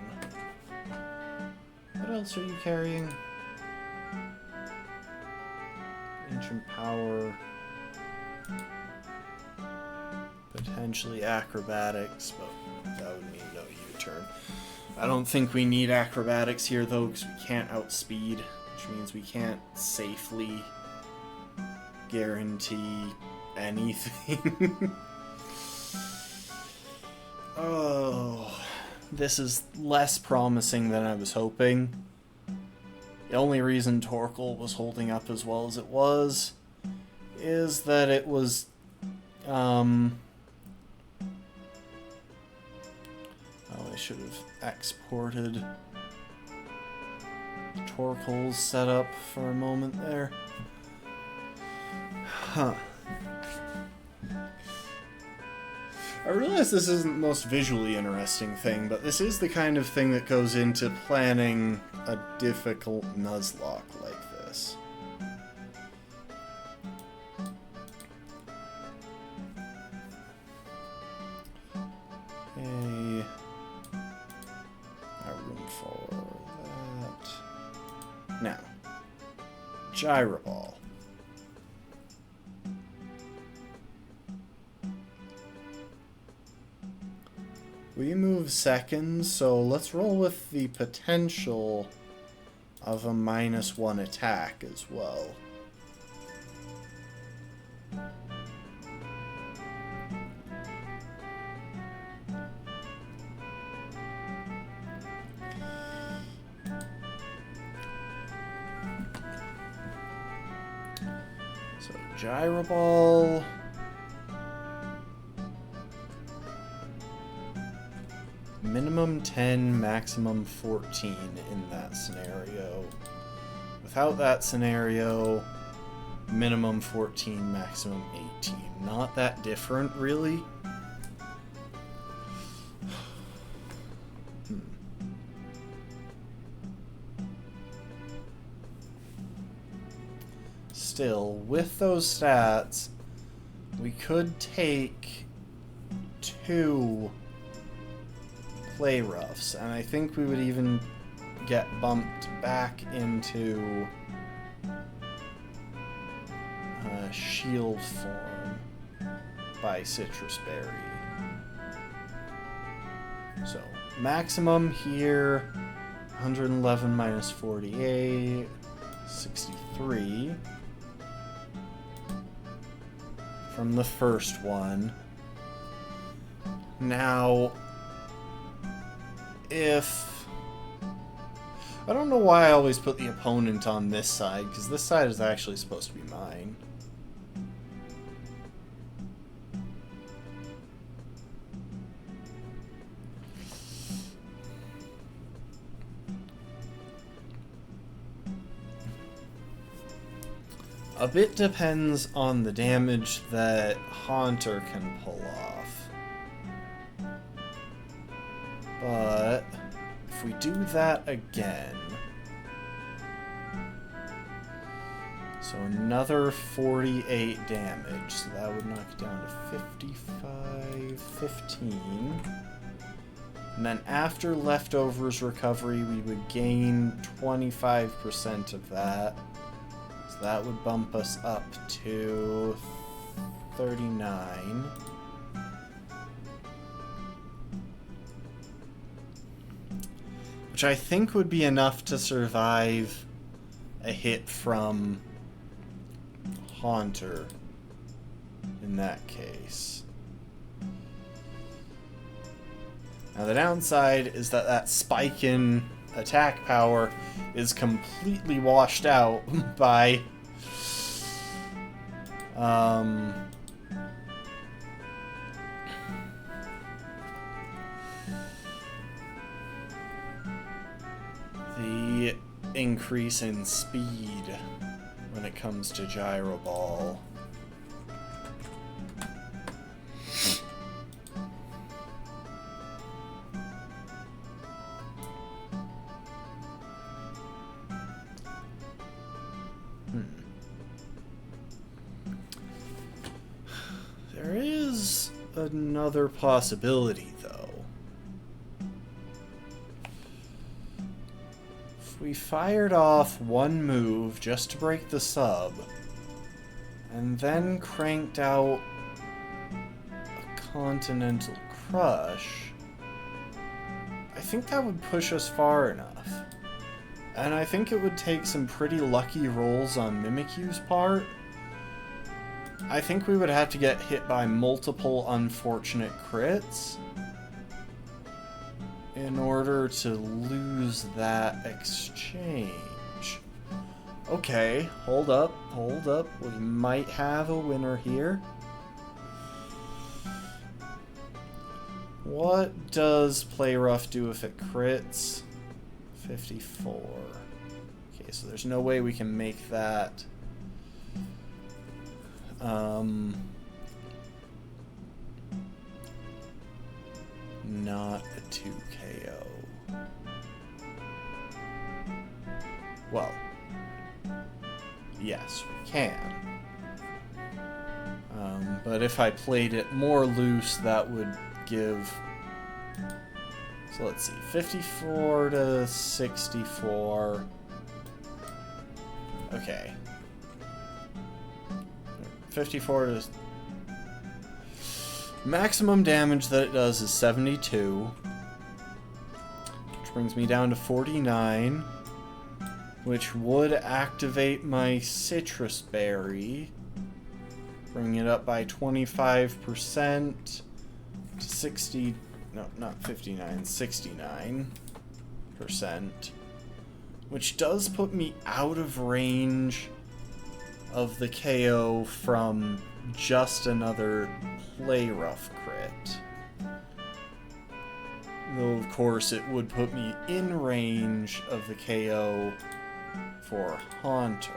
What else are you carrying? Ancient Power. Potentially Acrobatics, but that would mean no U-turn. I don't think we need Acrobatics here, though, because we can't outspeed, which means we can't safely guarantee anything. Oh, this is less promising than I was hoping. The only reason Torkoal was holding up as well as it was is that it was, oh, I should have exported Torkoal's setup for a moment there. Huh. I realize this isn't the most visually interesting thing, but this is the kind of thing that goes into planning a difficult Nuzlocke like this. Okay. Gyroball. We move second, so let's roll with the potential of a -1 attack as well. So Gyroball. Minimum 10, maximum 14 in that scenario. Without that scenario, minimum 14, maximum 18. Not that different, really. Still, with those stats, we could take 2 play roughs, and I think we would even get bumped back into shield form by Citrus Berry. So maximum here, 111 minus 48, 63 from the first one. Now, if... I don't know why I always put the opponent on this side, because this side is actually supposed to be mine. A bit depends on the damage that Haunter can pull off. But if we do that again, so another 48 damage, so that would knock it down to 55, 15. And then after Leftovers Recovery, we would gain 25% of that. So that would bump us up to 39. Which I think would be enough to survive a hit from Haunter in that case. Now the downside is that that spike in attack power is completely washed out by the increase in speed when it comes to Gyro Ball. There is another possibility, though. If we fired off one move just to break the sub, and then cranked out a Continental Crush, I think that would push us far enough. And I think it would take some pretty lucky rolls on Mimikyu's part. I think we would have to get hit by multiple unfortunate crits in order to lose that exchange. Okay, hold up. We might have a winner here. What does Play Rough do if it crits? 54. Okay, so there's no way we can make that. Not a 2 KO. Well, yes, we can. But if I played it more loose, that would give... So let's see, 54 to 64. Okay, Okay. 54 to... Maximum damage that it does is 72. Which brings me down to 49. Which would activate my citrus berry. Bring it up by 25% to 60... No, not 59, 69%. Which does put me out of range of the KO from just another play rough crit. Though, of course, it would put me in range of the KO for Haunter.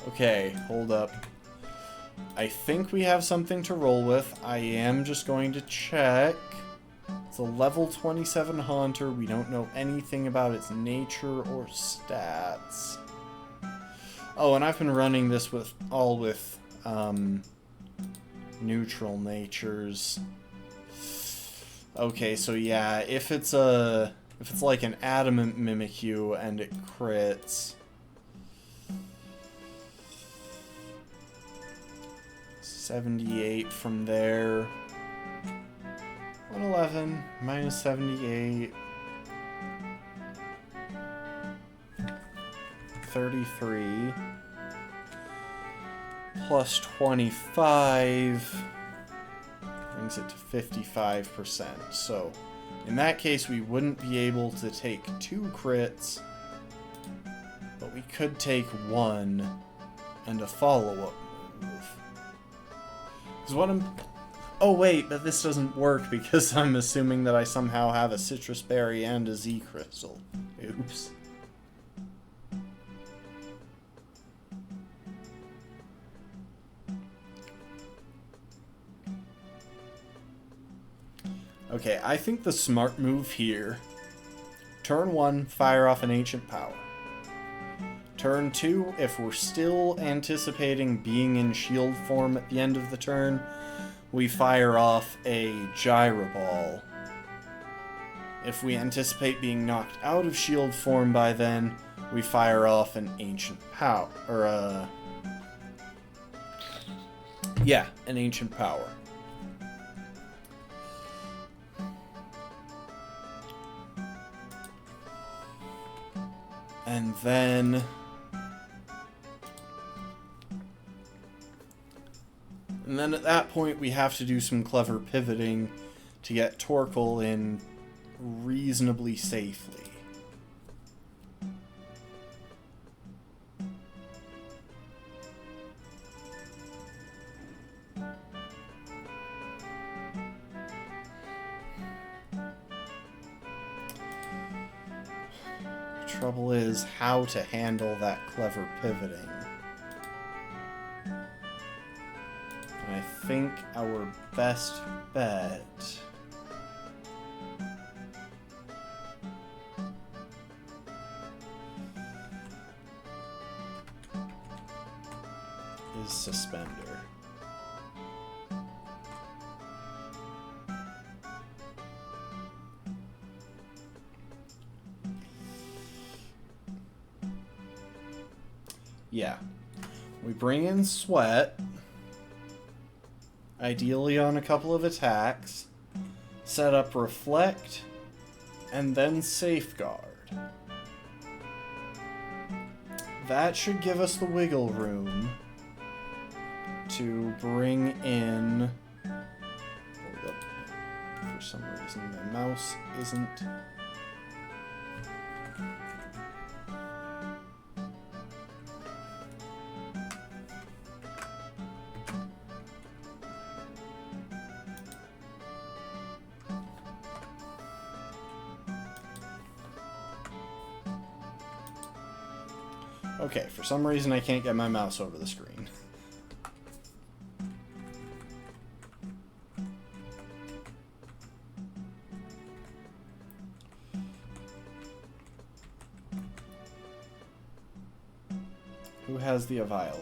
Okay, hold up. I think we have something to roll with. I am just going to check. It's a level 27 Haunter. We don't know anything about its nature or stats. Oh, and I've been running this with neutral natures. Okay, so yeah, if it's like an adamant Mimikyu and it crits, 78 from there. 111 minus 78. 33 plus 25 brings it to 55%. So in that case, we wouldn't be able to take 2 crits, but we could take 1 and a follow-up move. Because what I'm... Oh wait, but this doesn't work because I'm assuming that I somehow have a citrus berry and a Z crystal. Oops. Okay, I think the smart move here, turn 1, fire off an Ancient Power. Turn 2, if we're still anticipating being in shield form at the end of the turn, we fire off a Gyro Ball. If we anticipate being knocked out of shield form by then, we fire off an Ancient Power. Or, yeah, an Ancient Power. And then... And then at that point, we have to do some clever pivoting to get Torkoal in reasonably safely. Trouble is how to handle that clever pivoting. And I think our best bet is Suspender. Yeah. We bring in Sweat, ideally on a couple of attacks, set up Reflect, and then Safeguard. That should give us the wiggle room to bring in... Hold up. For some reason my mouse isn't... Okay, for some reason I can't get my mouse over the screen. Who has the Eviolite?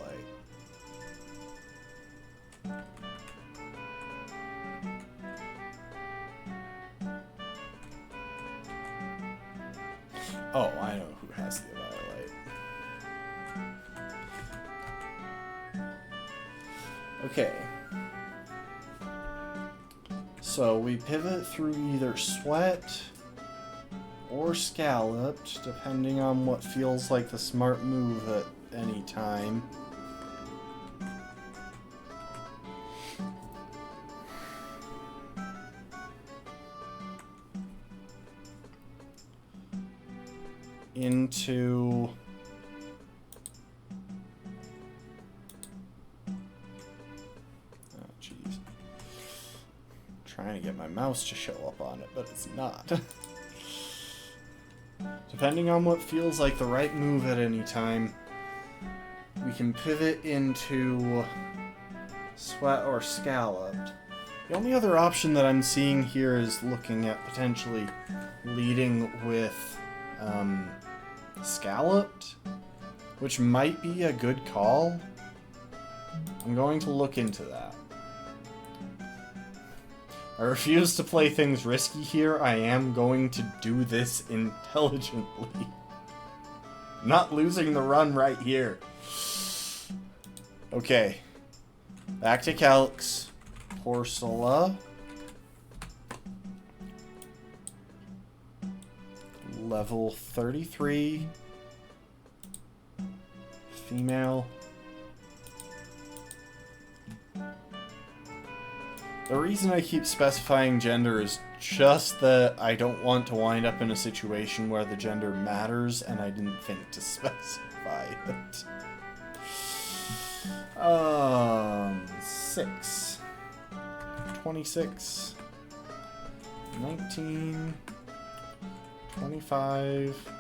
Oh, I know who has the Eviolite. Okay. So we pivot through either Sweat or Scalloped, depending on what feels like the smart move at any time. Into... oh, jeez. Trying to get my mouse to show up on it, but it's not. Depending on what feels like the right move at any time, we can pivot into Sweat or Scalloped. The only other option that I'm seeing here is looking at potentially leading with Scalloped, which might be a good call. I'm going to look into that. I refuse to play things risky here. I am going to do this intelligently. Not losing the run right here. Okay. Back to Calx. Corsola. Level 33. Female. The reason I keep specifying gender is just that I don't want to wind up in a situation where the gender matters and I didn't think to specify it. 6. 26. 19. 25.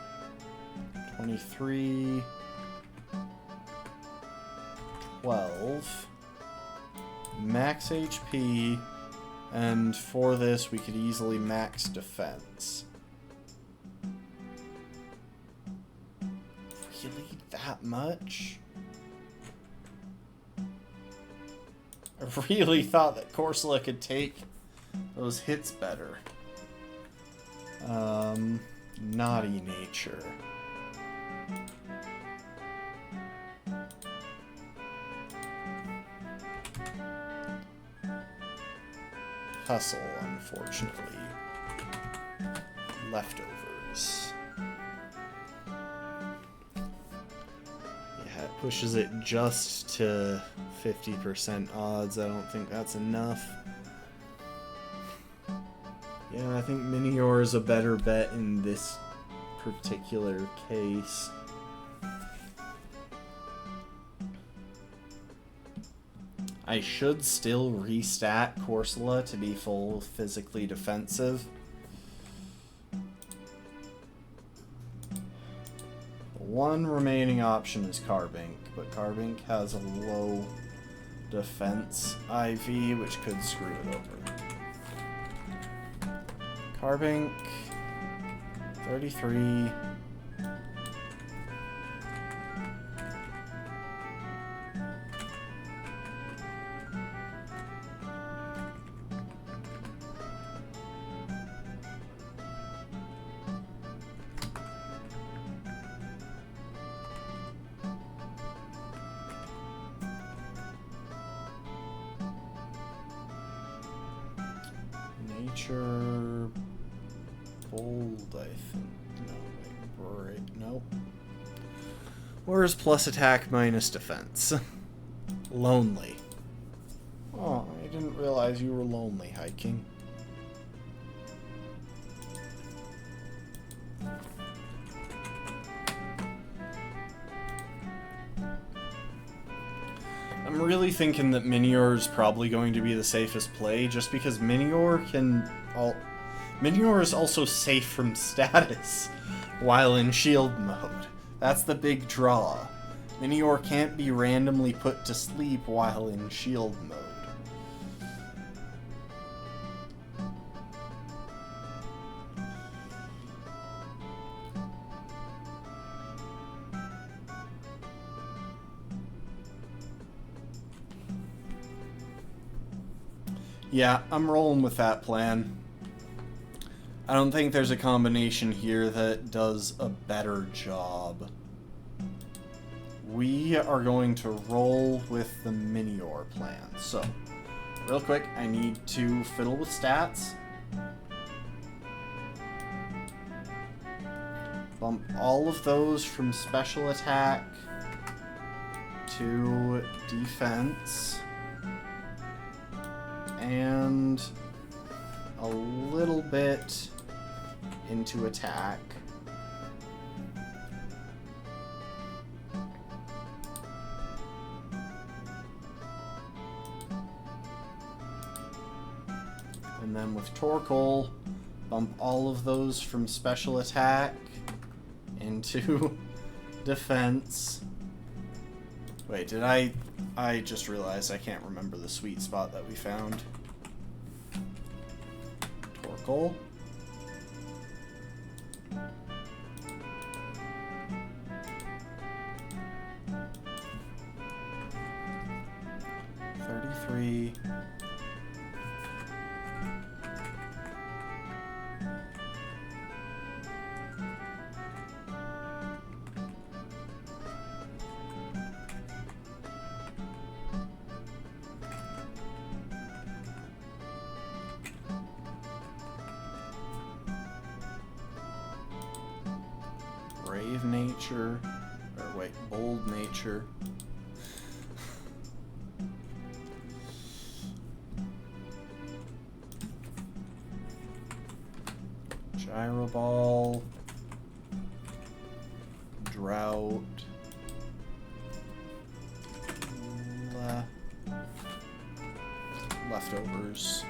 23. 12. Max HP, and for this we could easily max defense. Really? That much? I really thought that Corsola could take those hits better. Naughty nature. Hustle, unfortunately. Leftovers. Yeah, it pushes it just to 50% odds. I don't think that's enough. Yeah, I think Minior is a better bet in this particular case. I should still restat Corsola to be full physically defensive. One remaining option is Carbink, but Carbink has a low defense IV, which could screw it over. Carbink, 33. Nature... Bold, I think. No, wait, break. Nope. Where's plus attack minus defense? Lonely. Oh, I didn't realize you were lonely hiking. I'm really thinking that Minior is probably going to be the safest play, just because Minior can... Minior is also safe from status while in shield mode. That's the big draw. Minior can't be randomly put to sleep while in shield mode. Yeah, I'm rolling with that plan. I don't think there's a combination here that does a better job. We are going to roll with the Minior plan. So, real quick, I need to fiddle with stats. Bump all of those from special attack to defense. And a little bit into attack. And then with Torkoal, bump all of those from special attack into defense. Wait, did I just realized I can't remember the sweet spot that we found. Torkoal. $33. Brave nature, or wait, bold nature. Gyro ball, drought, leftovers.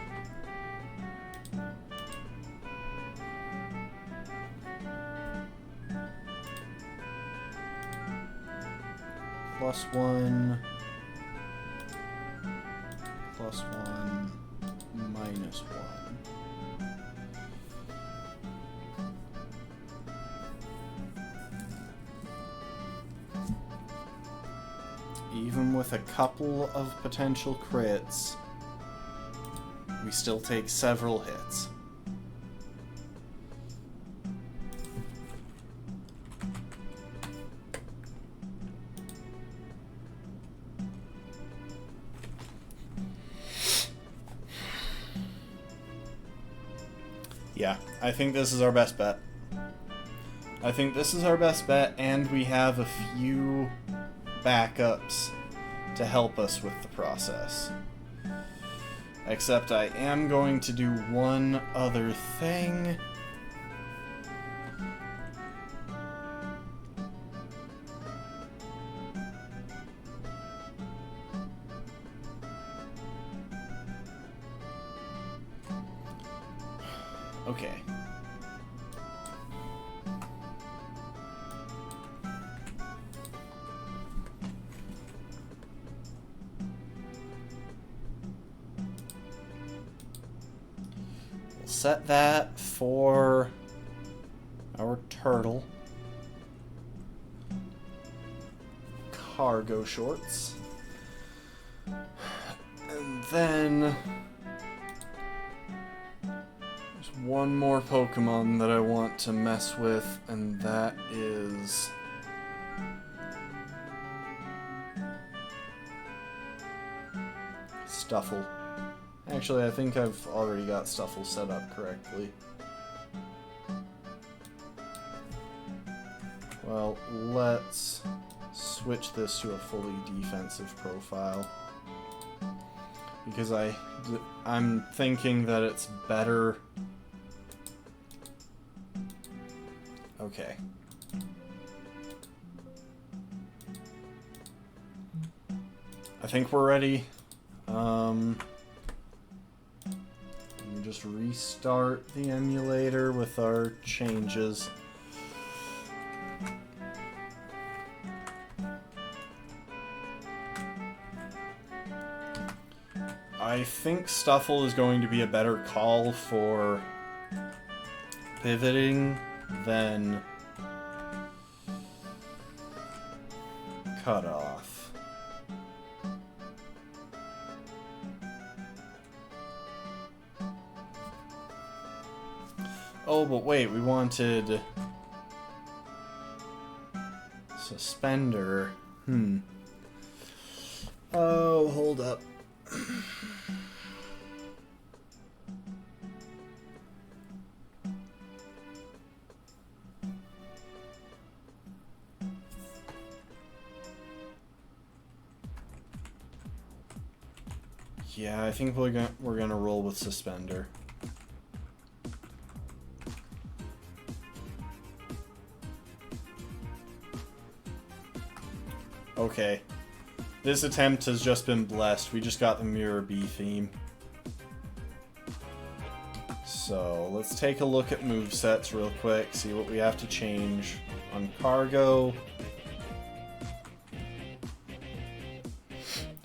+1, +1, -1. Even with a couple of potential crits, we still take several hits. Yeah, I think this is our best bet. I think this is our best bet, and we have a few backups to help us with the process. Except I am going to do one other thing. Okay. We'll set that for our turtle. Cargo shorts. And then one more Pokemon that I want to mess with, and that is Stuffle. Actually, I think I've already got Stuffle set up correctly. Well, let's switch this to a fully defensive profile. Because I'm thinking that it's better. Okay. I think we're ready. Let me just restart the emulator with our changes. I think Stuffle is going to be a better call for pivoting than Cutoff. Oh, but wait, we wanted... Suspender. Oh, hold up. Yeah, I think we're gonna roll with Suspender. Okay. This attempt has just been blessed. We just got the Mirror Bee theme. So, let's take a look at movesets real quick, see what we have to change on Cargo.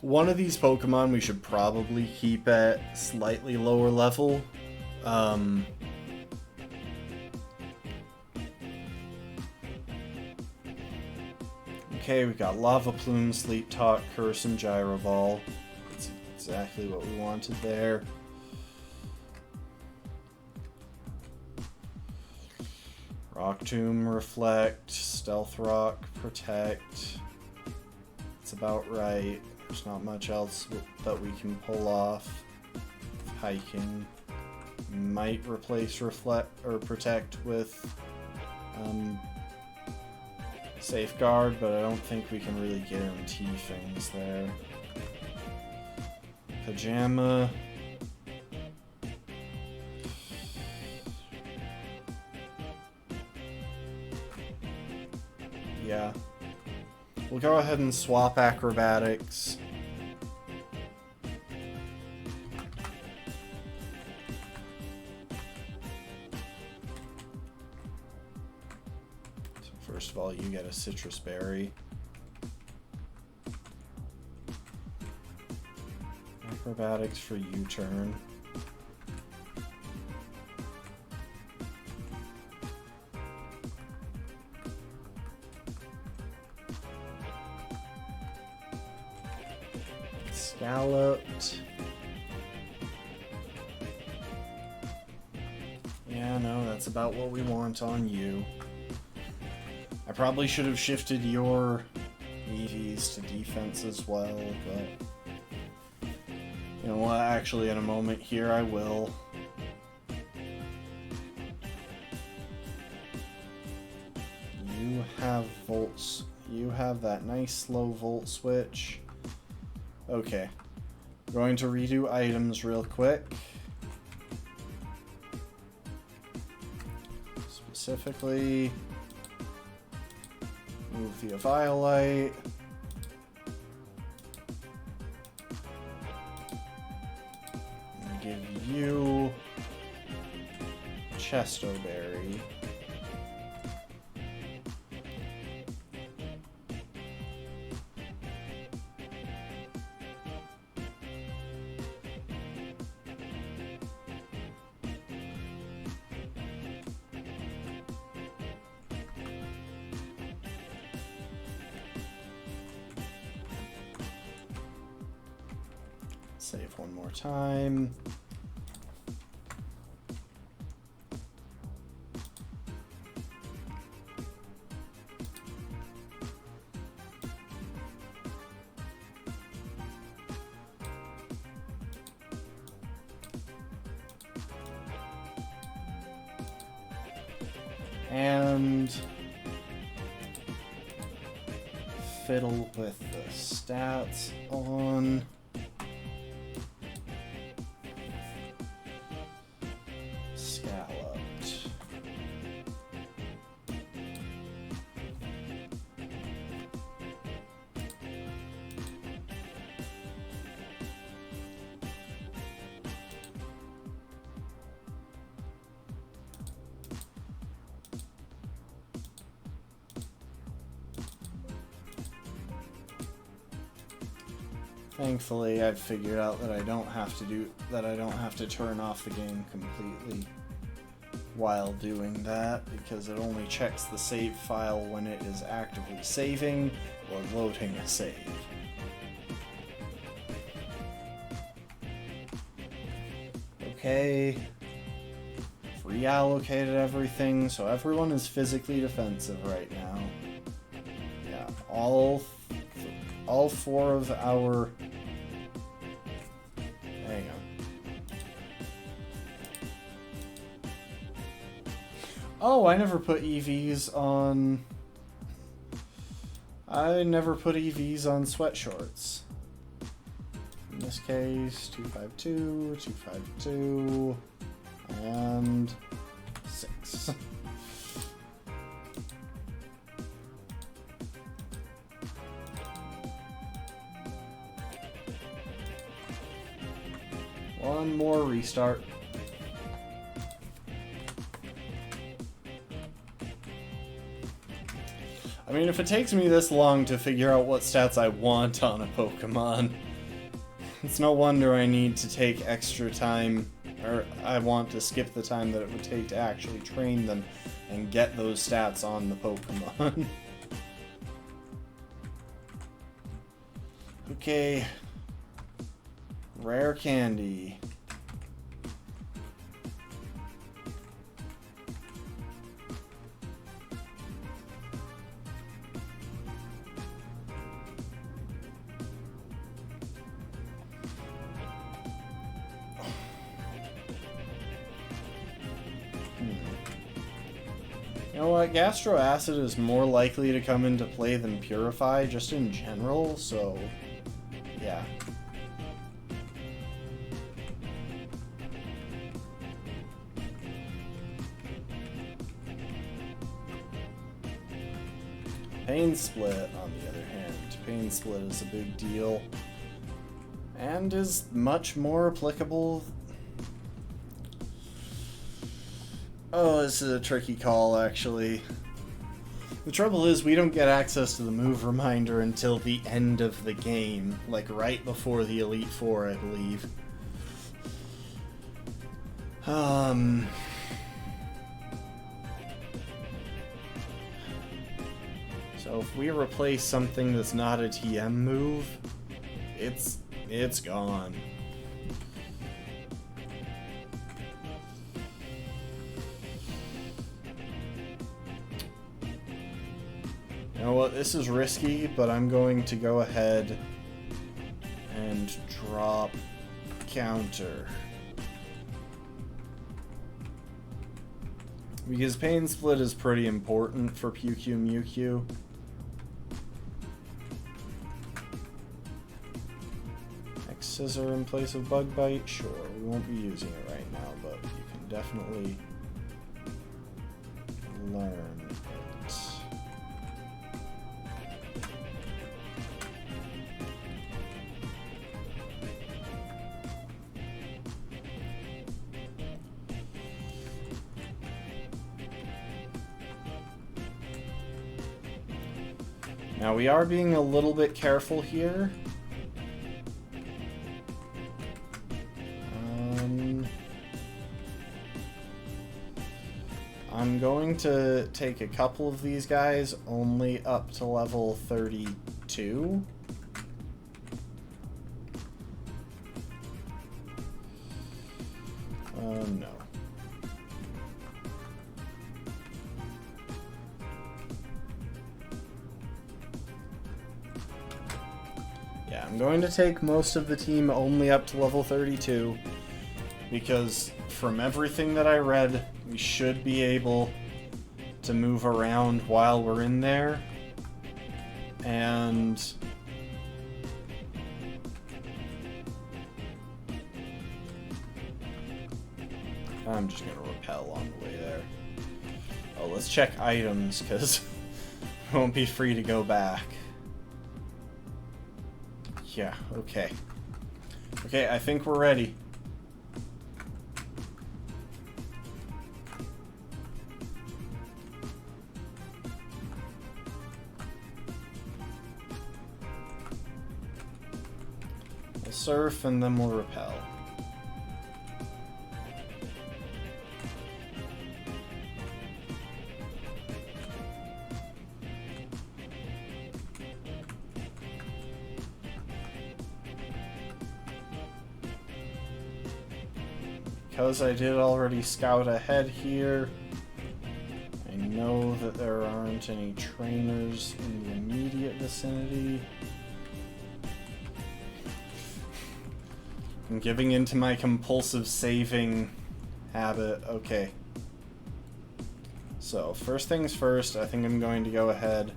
One of these Pokemon we should probably keep at slightly lower level. Okay, we got Lava Plume, Sleep Talk, Curse, and Gyrovol. That's exactly what we wanted there. Rock Tomb, Reflect, Stealth Rock, Protect. That's about right. There's not much else that we can pull off. Hiking. Might replace Reflect or Protect with Safeguard, but I don't think we can really guarantee things there. Pajama. Yeah. We'll go ahead and swap Acrobatics. So first of all, you get a Citrus Berry. Acrobatics for U-turn. Scalloped. Yeah, no, that's about what we want on you. I probably should have shifted your EVs to defense as well, but you know what, actually in a moment here I will. You have volts. You have that nice slow volt switch. Okay, going to redo items real quick. Specifically, move the Eviolite. And give you Chesto Berry. Save one more time. And fiddle with the stats on Scalloped. Thankfully, I've figured out that I don't have to turn off the game completely while doing that, because it only checks the save file when it is actively saving or loading a save. Okay. reallocated everything, so everyone is physically defensive right now. Yeah, all four of our... Hang on. Oh, I never put EVs on... I never put EVs on sweatshorts. In this case, 252, 252, and 6. One more restart. I mean, if it takes me this long to figure out what stats I want on a Pokemon, it's no wonder I need to take extra time, or I want to skip the time that it would take to actually train them and get those stats on the Pokemon. Okay. Rare candy. You know what, Gastro Acid is more likely to come into play than Purify, just in general, so yeah. Pain Split, on the other hand. Pain Split is a big deal, and is much more applicable. Oh, this is a tricky call, actually. The trouble is, we don't get access to the move reminder until the end of the game, like right before the Elite Four, I believe. So if we replace something that's not a TM move, it's gone. You know what, this is risky, but I'm going to go ahead and drop counter. Because Pain Split is pretty important for Mewtwo. Scissor in place of Bug Bite? Sure, we won't be using it right now, but you can definitely learn it. Now we are being a little bit careful here. I'm going to take a couple of these guys only up to level 32. No. Yeah, I'm going to take most of the team only up to level 32 because from everything that I read, we should be able to move around while we're in there, and I'm just gonna repel on the way there. Oh, let's check items, because we won't be free to go back. Yeah, okay. Okay, I think we're ready. We'll surf and then we'll repel. because I did already scout ahead here, I know that there aren't any trainers in the immediate vicinity. I'm giving into my compulsive saving habit. Okay. So, first things first, I think I'm going to go ahead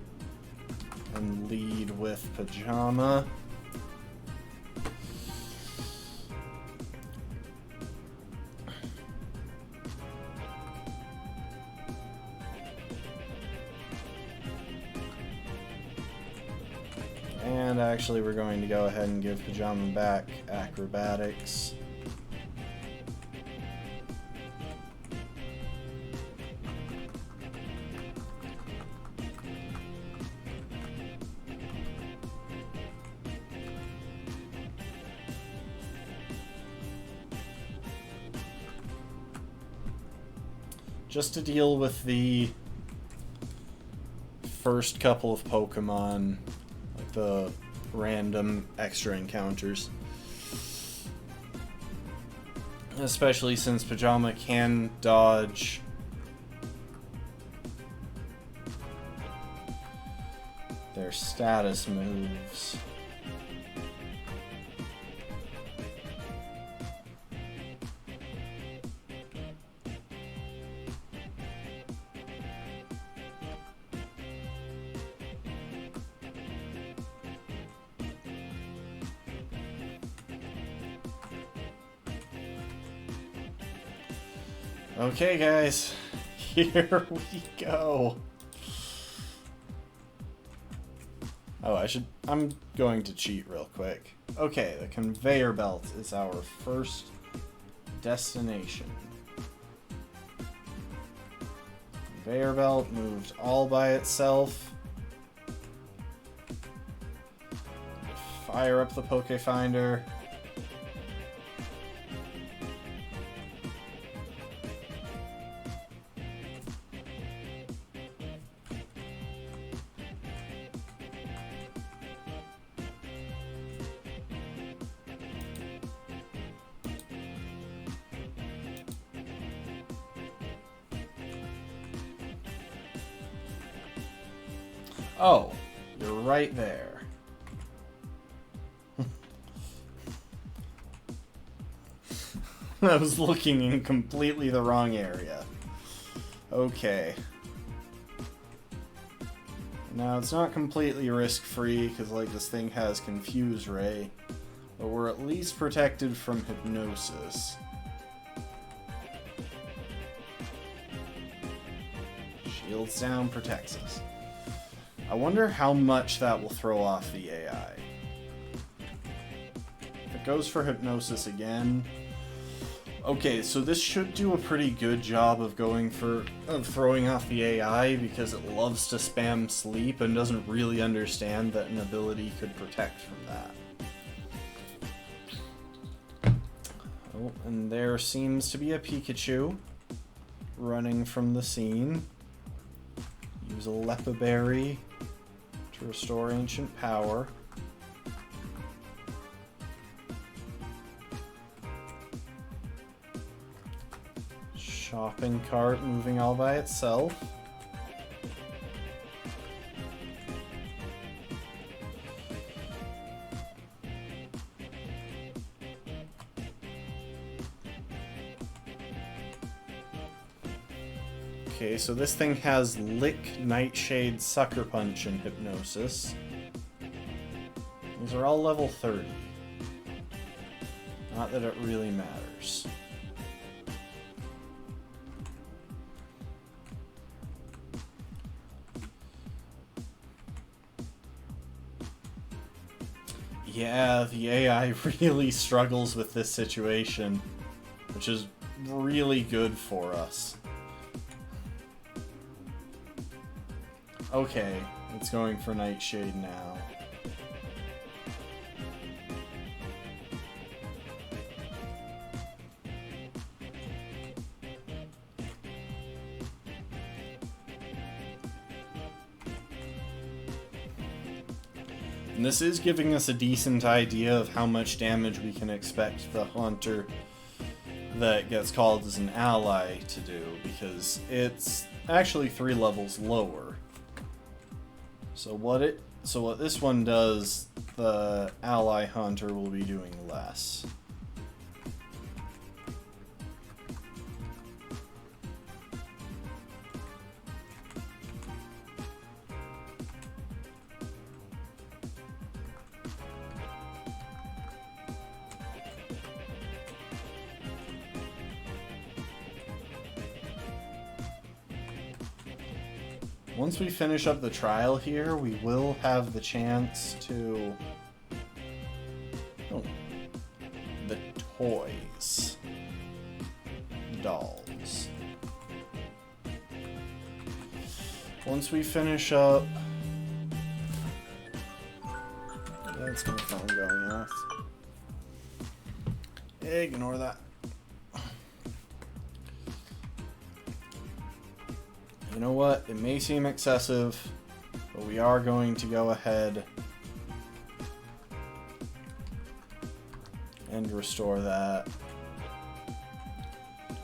and lead with Pajama. And actually, we're going to go ahead and give Pajama back Acrobatics. Just to deal with the first couple of Pokemon, like the random extra encounters. Especially since Pajama can dodge their status moves. Okay, guys, here we go. Oh, I'm going to cheat real quick. Okay, the conveyor belt is our first destination. Conveyor belt moved all by itself. Fire up the Pokefinder. Oh, you're right there. I was looking in completely the wrong area. Okay. Now, it's not completely risk-free, because, like, this thing has Confuse Ray, but we're at least protected from Hypnosis. Shields down, protects us. I wonder how much that will throw off the AI. If it goes for Hypnosis again... Okay, so this should do a pretty good job of throwing off the AI, because it loves to spam Sleep and doesn't really understand that an ability could protect from that. Oh, and there seems to be a Pikachu running from the scene. Use a Lepa Berry to restore Ancient Power. Shopping cart moving all by itself. Okay, so this thing has Lick, Nightshade, Sucker Punch, and Hypnosis. These are all level 30. Not that it really matters. Yeah, the AI really struggles with this situation, which is really good for us. Okay, it's going for Nightshade now. And this is giving us a decent idea of how much damage we can expect the Haunter that gets called as an ally to do, because it's actually 3 levels lower. So what this one does, the ally hunter will be doing less. Once we finish up the trial here, we will have the chance to... Oh. The toys. Dolls. Once we finish up... That's my phone going off. Ignore that. You know what? It may seem excessive, but we are going to go ahead and restore that.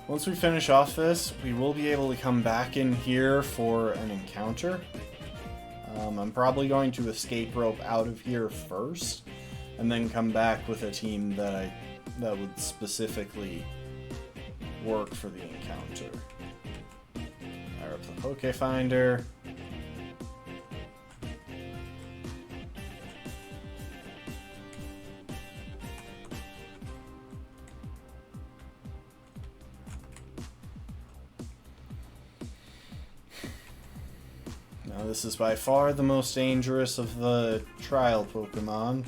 Once we finish off this, we will be able to come back in here for an encounter. I'm probably going to escape rope out of here first, and then come back with a team that would specifically work for the encounter. Fire up the Poke Finder. Now this is by far the most dangerous of the trial Pokemon.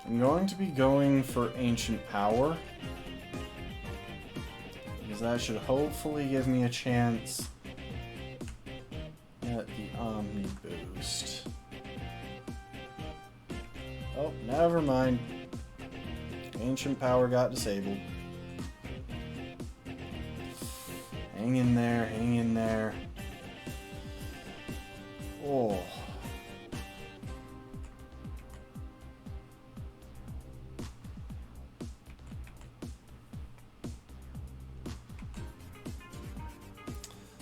I'm going to be going for Ancient Power, because that should hopefully give me a chance at the Omni Boost. Oh, never mind. Ancient Power got disabled. Hang in there, hang in there. Oh.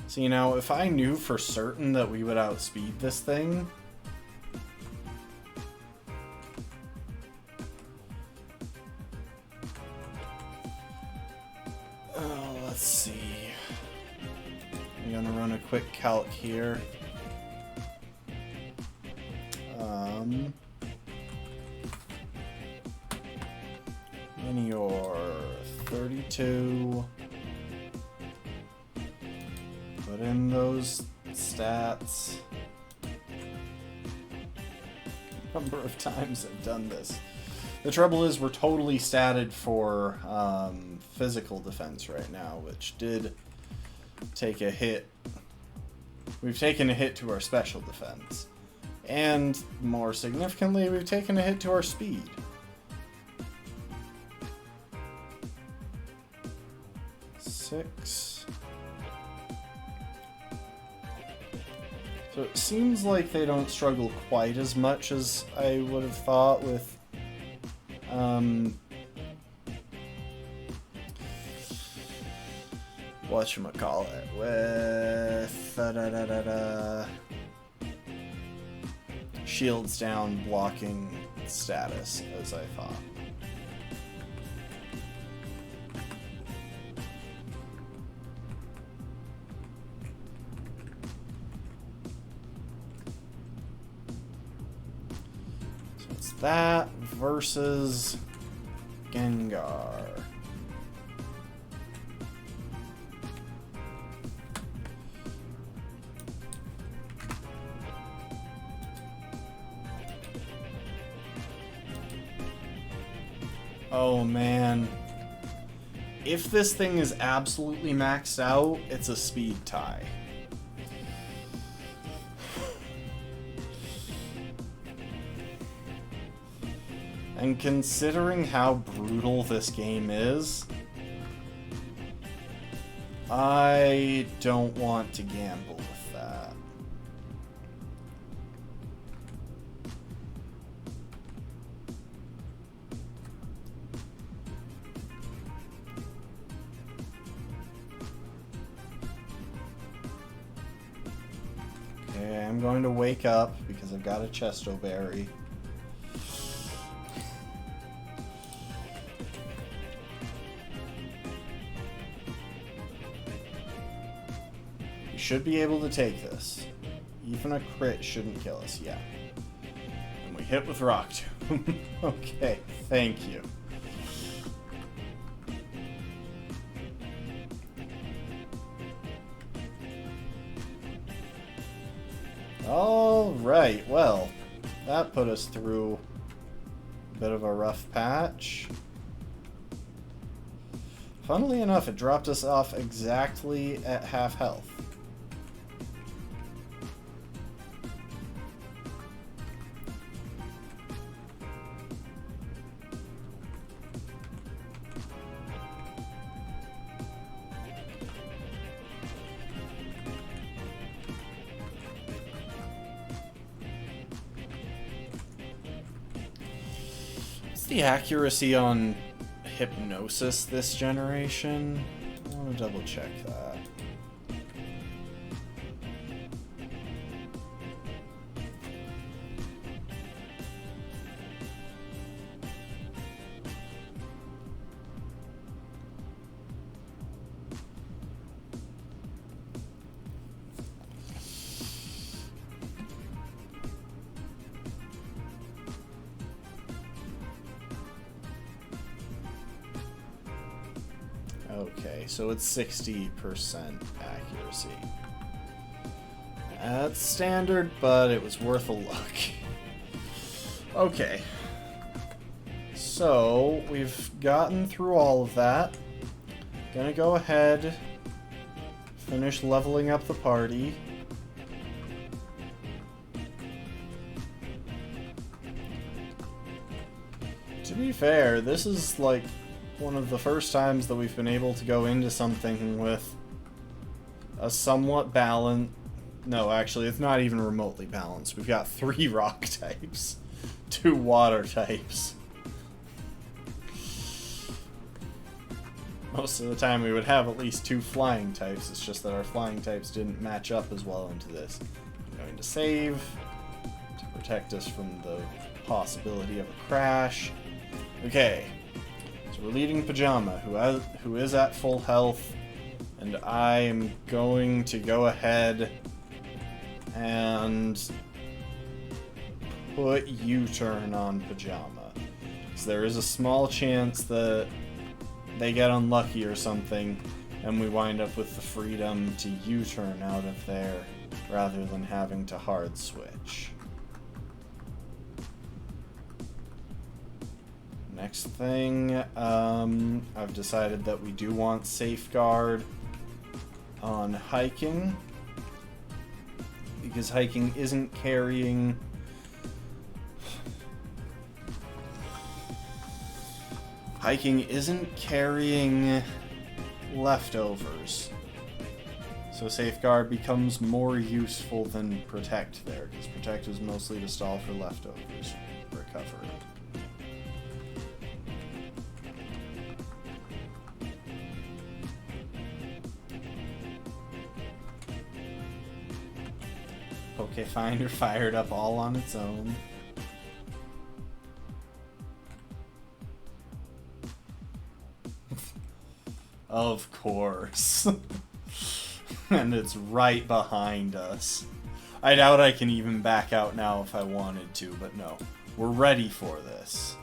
See, now, if I knew for certain that we would outspeed this thing... Oh, let's see. I'm gonna run a quick calc here. Minior 32... Put in those stats. Number of times I've done this. The trouble is we're totally statted for physical defense right now, which did take a hit. We've taken a hit to our special defense. And more significantly, we've taken a hit to our speed. Six. So it seems like they don't struggle quite as much as I would have thought with whatchamacallit, with shields down blocking status, as I thought. That versus Gengar. Oh man. If this thing is absolutely maxed out, it's a speed tie. And considering how brutal this game is, I don't want to gamble with that. Okay, I'm going to wake up because I've got a Chesto Berry. We should be able to take this. Even a crit shouldn't kill us, yeah. And we hit with Rock Tomb. Okay, thank you. Alright, well, that put us through a bit of a rough patch. Funnily enough, it dropped us off exactly at half health. The accuracy on hypnosis this generation? I want to double check that. Okay, so it's 60% accuracy. That's standard, but it was worth a look. Okay. So, we've gotten through all of that. Gonna go ahead, finish leveling up the party. To be fair, this is like one of the first times that we've been able to go into something with a somewhat balanced... No, actually, it's not even remotely balanced. We've got 3 rock types, 2 water types. Most of the time we would have at least 2 flying types. It's just that our flying types didn't match up as well into this. I'm going to save to protect us from the possibility of a crash. Okay. So we're leading Pajama, who is at full health, and I am going to go ahead and put U-turn on Pajama. So there is a small chance that they get unlucky or something, and we wind up with the freedom to U-turn out of there, rather than having to hard switch. Next thing, I've decided that we do want Safeguard on hiking, because hiking isn't carrying leftovers. So Safeguard becomes more useful than Protect there, because Protect is mostly to stall for leftovers recovery. Pokefinder fired up all on its own. Of course. And it's right behind us. I doubt I can even back out now if I wanted to, but no. We're ready for this.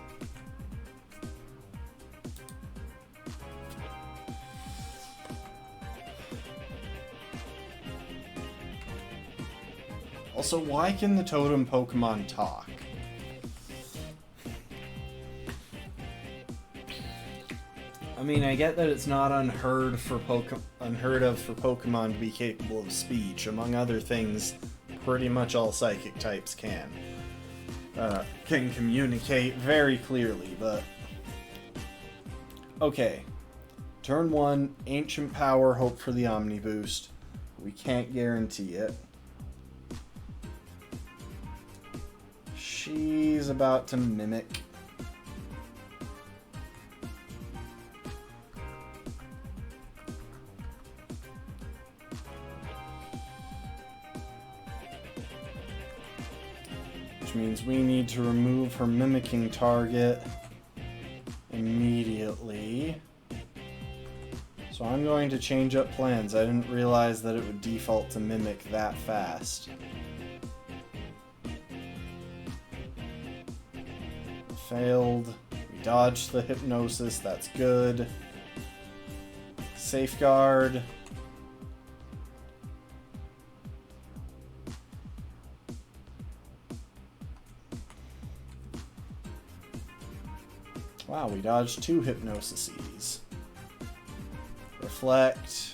Also, why can the Totem Pokémon talk? I mean, I get that it's not unheard of for Pokemon to be capable of speech. Among other things, pretty much all psychic types can communicate very clearly, but... Okay. Turn 1, Ancient Power, hope for the Omni Boost. We can't guarantee it. She's about to Mimic. which means we need to remove her mimicking target immediately. So I'm going to change up plans. I didn't realize that it would default to mimic that fast. Failed. We dodged the hypnosis, that's good. Safeguard. Wow, we dodged 2 hypnosises. Reflect.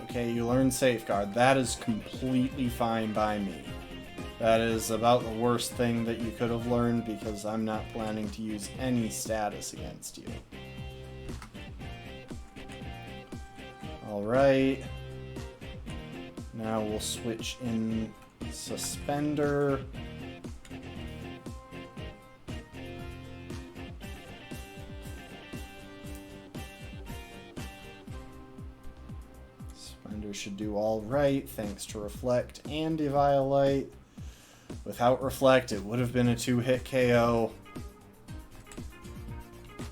Okay, you learned Safeguard. That is completely fine by me. That is about the worst thing that you could have learned because I'm not planning to use any status against you. Alright. Now we'll switch in Suspender. Suspender should do alright thanks to Reflect and Eviolite. Without Reflect, it would have been a 2-hit KO.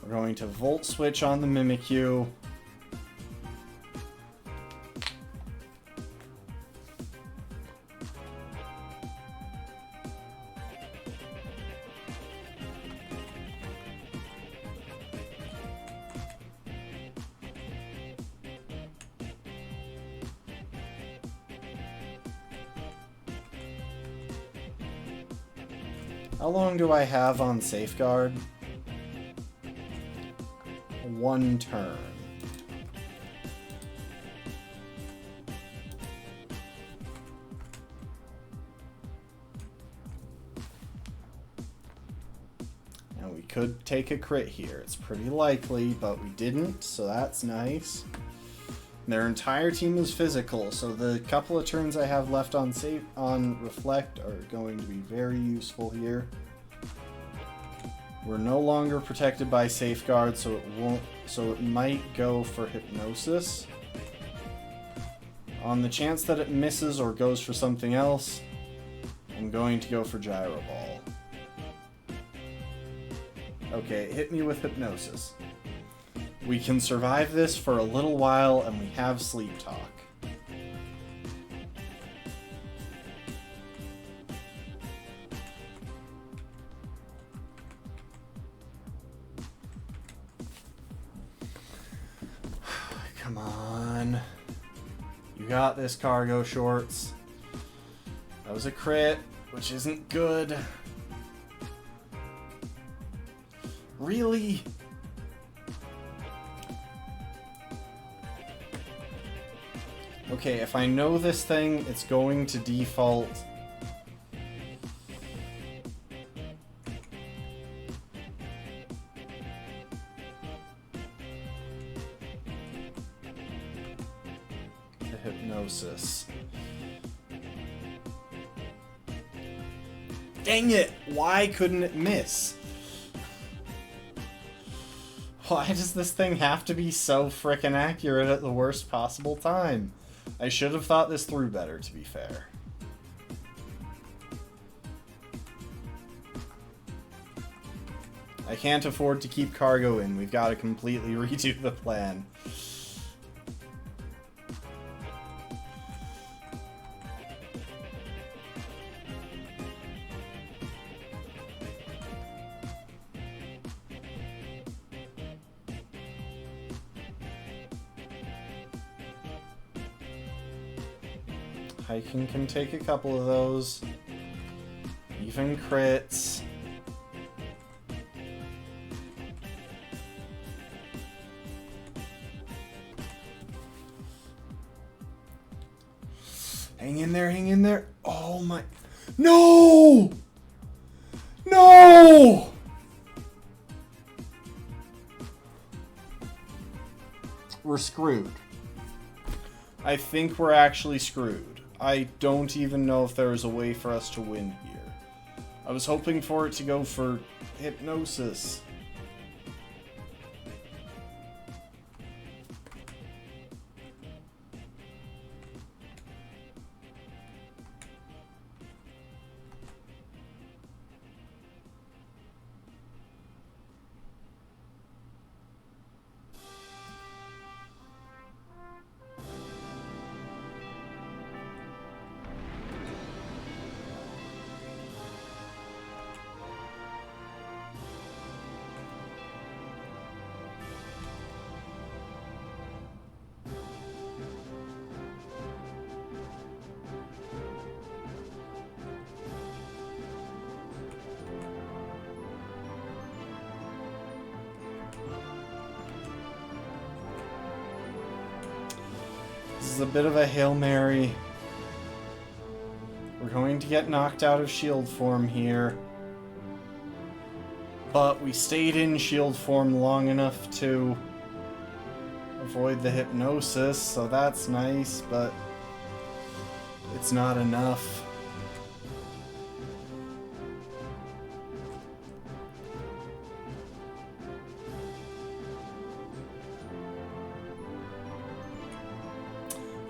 We're going to Volt Switch on the Mimikyu. How long do I have on Safeguard? 1 turn. Now we could take a crit here. It's pretty likely, but we didn't, so that's nice. Their entire team is physical, so the couple of turns I have left on Reflect are going to be very useful here. We're no longer protected by Safeguard, so it might go for Hypnosis. On the chance that it misses or goes for something else, I'm going to go for Gyro Ball. Okay, hit me with Hypnosis. We can survive this for a little while, and we have Sleep Talk. Come on. You got this, Cargo Shorts. That was a crit, which isn't good. Really? Okay, if I know this thing, it's going to default. To Hypnosis. Dang it! Why couldn't it miss? Why does this thing have to be so frickin' accurate at the worst possible time? I should have thought this through better, to be fair. I can't afford to keep Cargo in. We've got to completely redo the plan. Hiking can take a couple of those. Even crits. Hang in there, hang in there. Oh my... No! No! We're screwed. I think we're actually screwed. I don't even know if there is a way for us to win here. I was hoping for it to go for Hypnosis. is a bit of a Hail Mary. We're going to get knocked out of shield form here. But we stayed in shield form long enough to avoid the hypnosis, so that's nice, but it's not enough.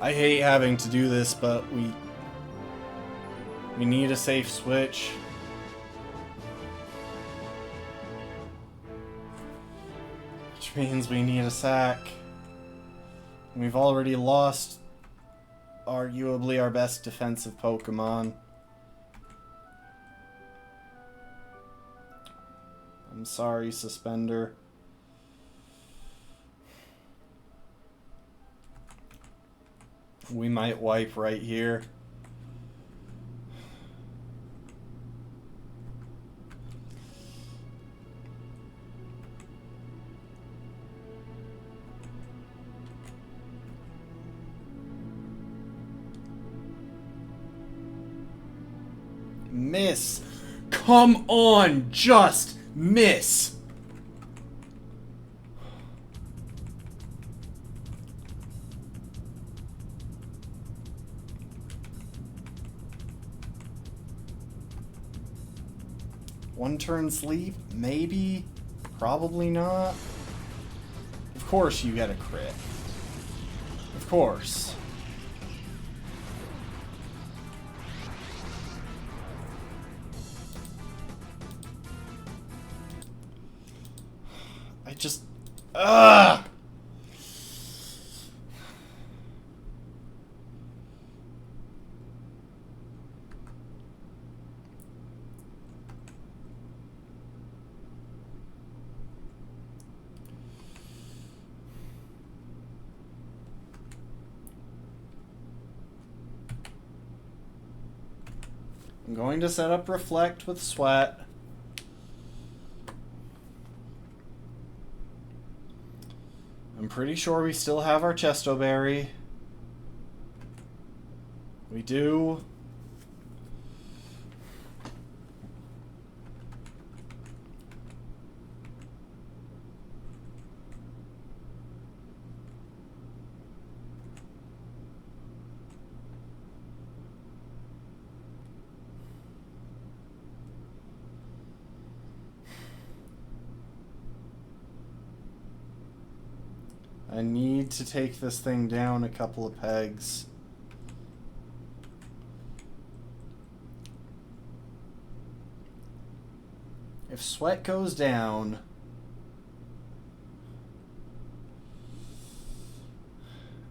I hate having to do this, but we need a safe switch. Which means we need a sack. We've already lost arguably our best defensive Pokemon. I'm sorry, Suspender. We might wipe right here. Miss. Come on, just miss. One turn sleep? Maybe? Probably not. Of course you get a crit. Of course. I just... Ugh! I'm going to set up Reflect with Sweat. I'm pretty sure we still have our Chesto Berry. We do. I need to take this thing down a couple of pegs. If Sweat goes down,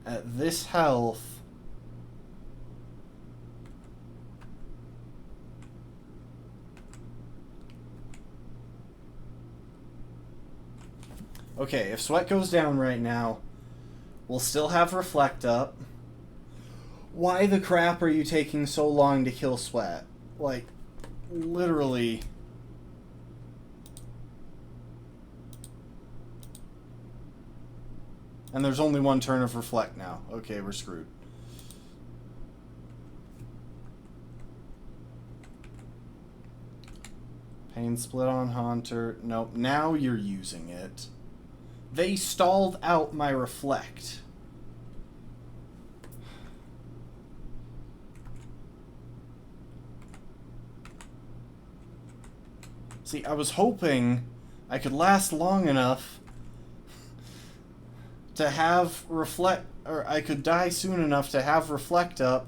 at this health, okay, if Sweat goes down right now, we'll still have Reflect up. Why the crap are you taking so long to kill Sweat? Like, literally. And there's only one turn of Reflect now. Okay, we're screwed. Pain Split on Haunter. Nope, now you're using it. They stalled out my Reflect. See, I was hoping I could last long enough to have Reflect, or I could die soon enough to have Reflect up,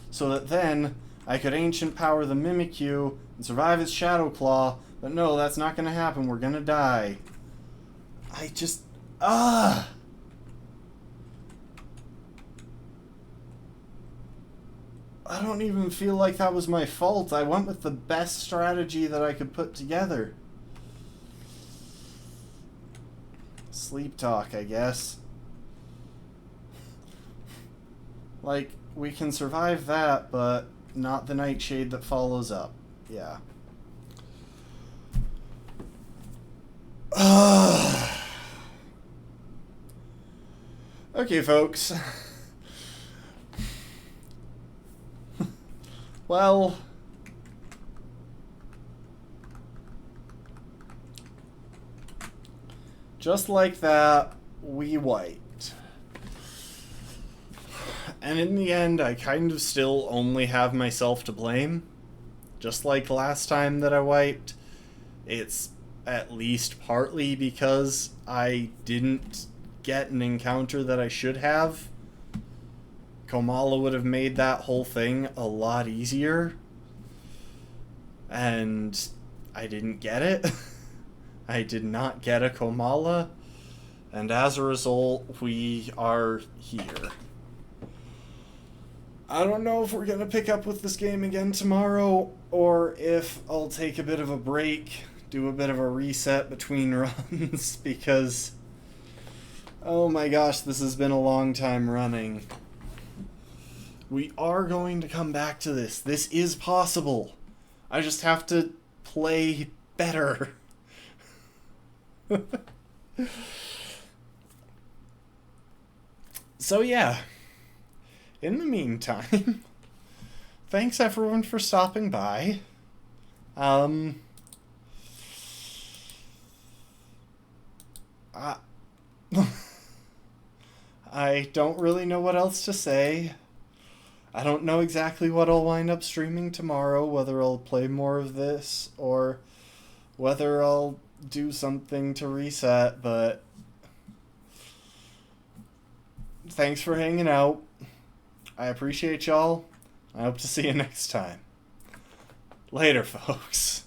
so that then I could Ancient Power the Mimikyu and survive its Shadow Claw, but no, that's not gonna happen, we're gonna die. I just... I don't even feel like that was my fault. I went with the best strategy that I could put together. Sleep Talk, I guess. Like, we can survive that, but not the Nightshade that follows up. Yeah. Okay, folks. Well, just like that, we wiped. And in the end, I kind of still only have myself to blame. Just like last time that I wiped, it's at least partly because I didn't get an encounter that I should have. Komala would have made that whole thing a lot easier. And I didn't get it. I did not get a Komala. And as a result, we are here. I don't know if we're going to pick up with this game again tomorrow, or if I'll take a bit of a break, do a bit of a reset between runs, because, oh my gosh, this has been a long time running. We are going to come back to this. This is possible. I just have to play better. So yeah. In the meantime, thanks everyone for stopping by. I don't really know what else to say. I don't know exactly what I'll wind up streaming tomorrow, whether I'll play more of this or whether I'll do something to reset, but thanks for hanging out. I appreciate y'all. I hope to see you next time. Later, folks.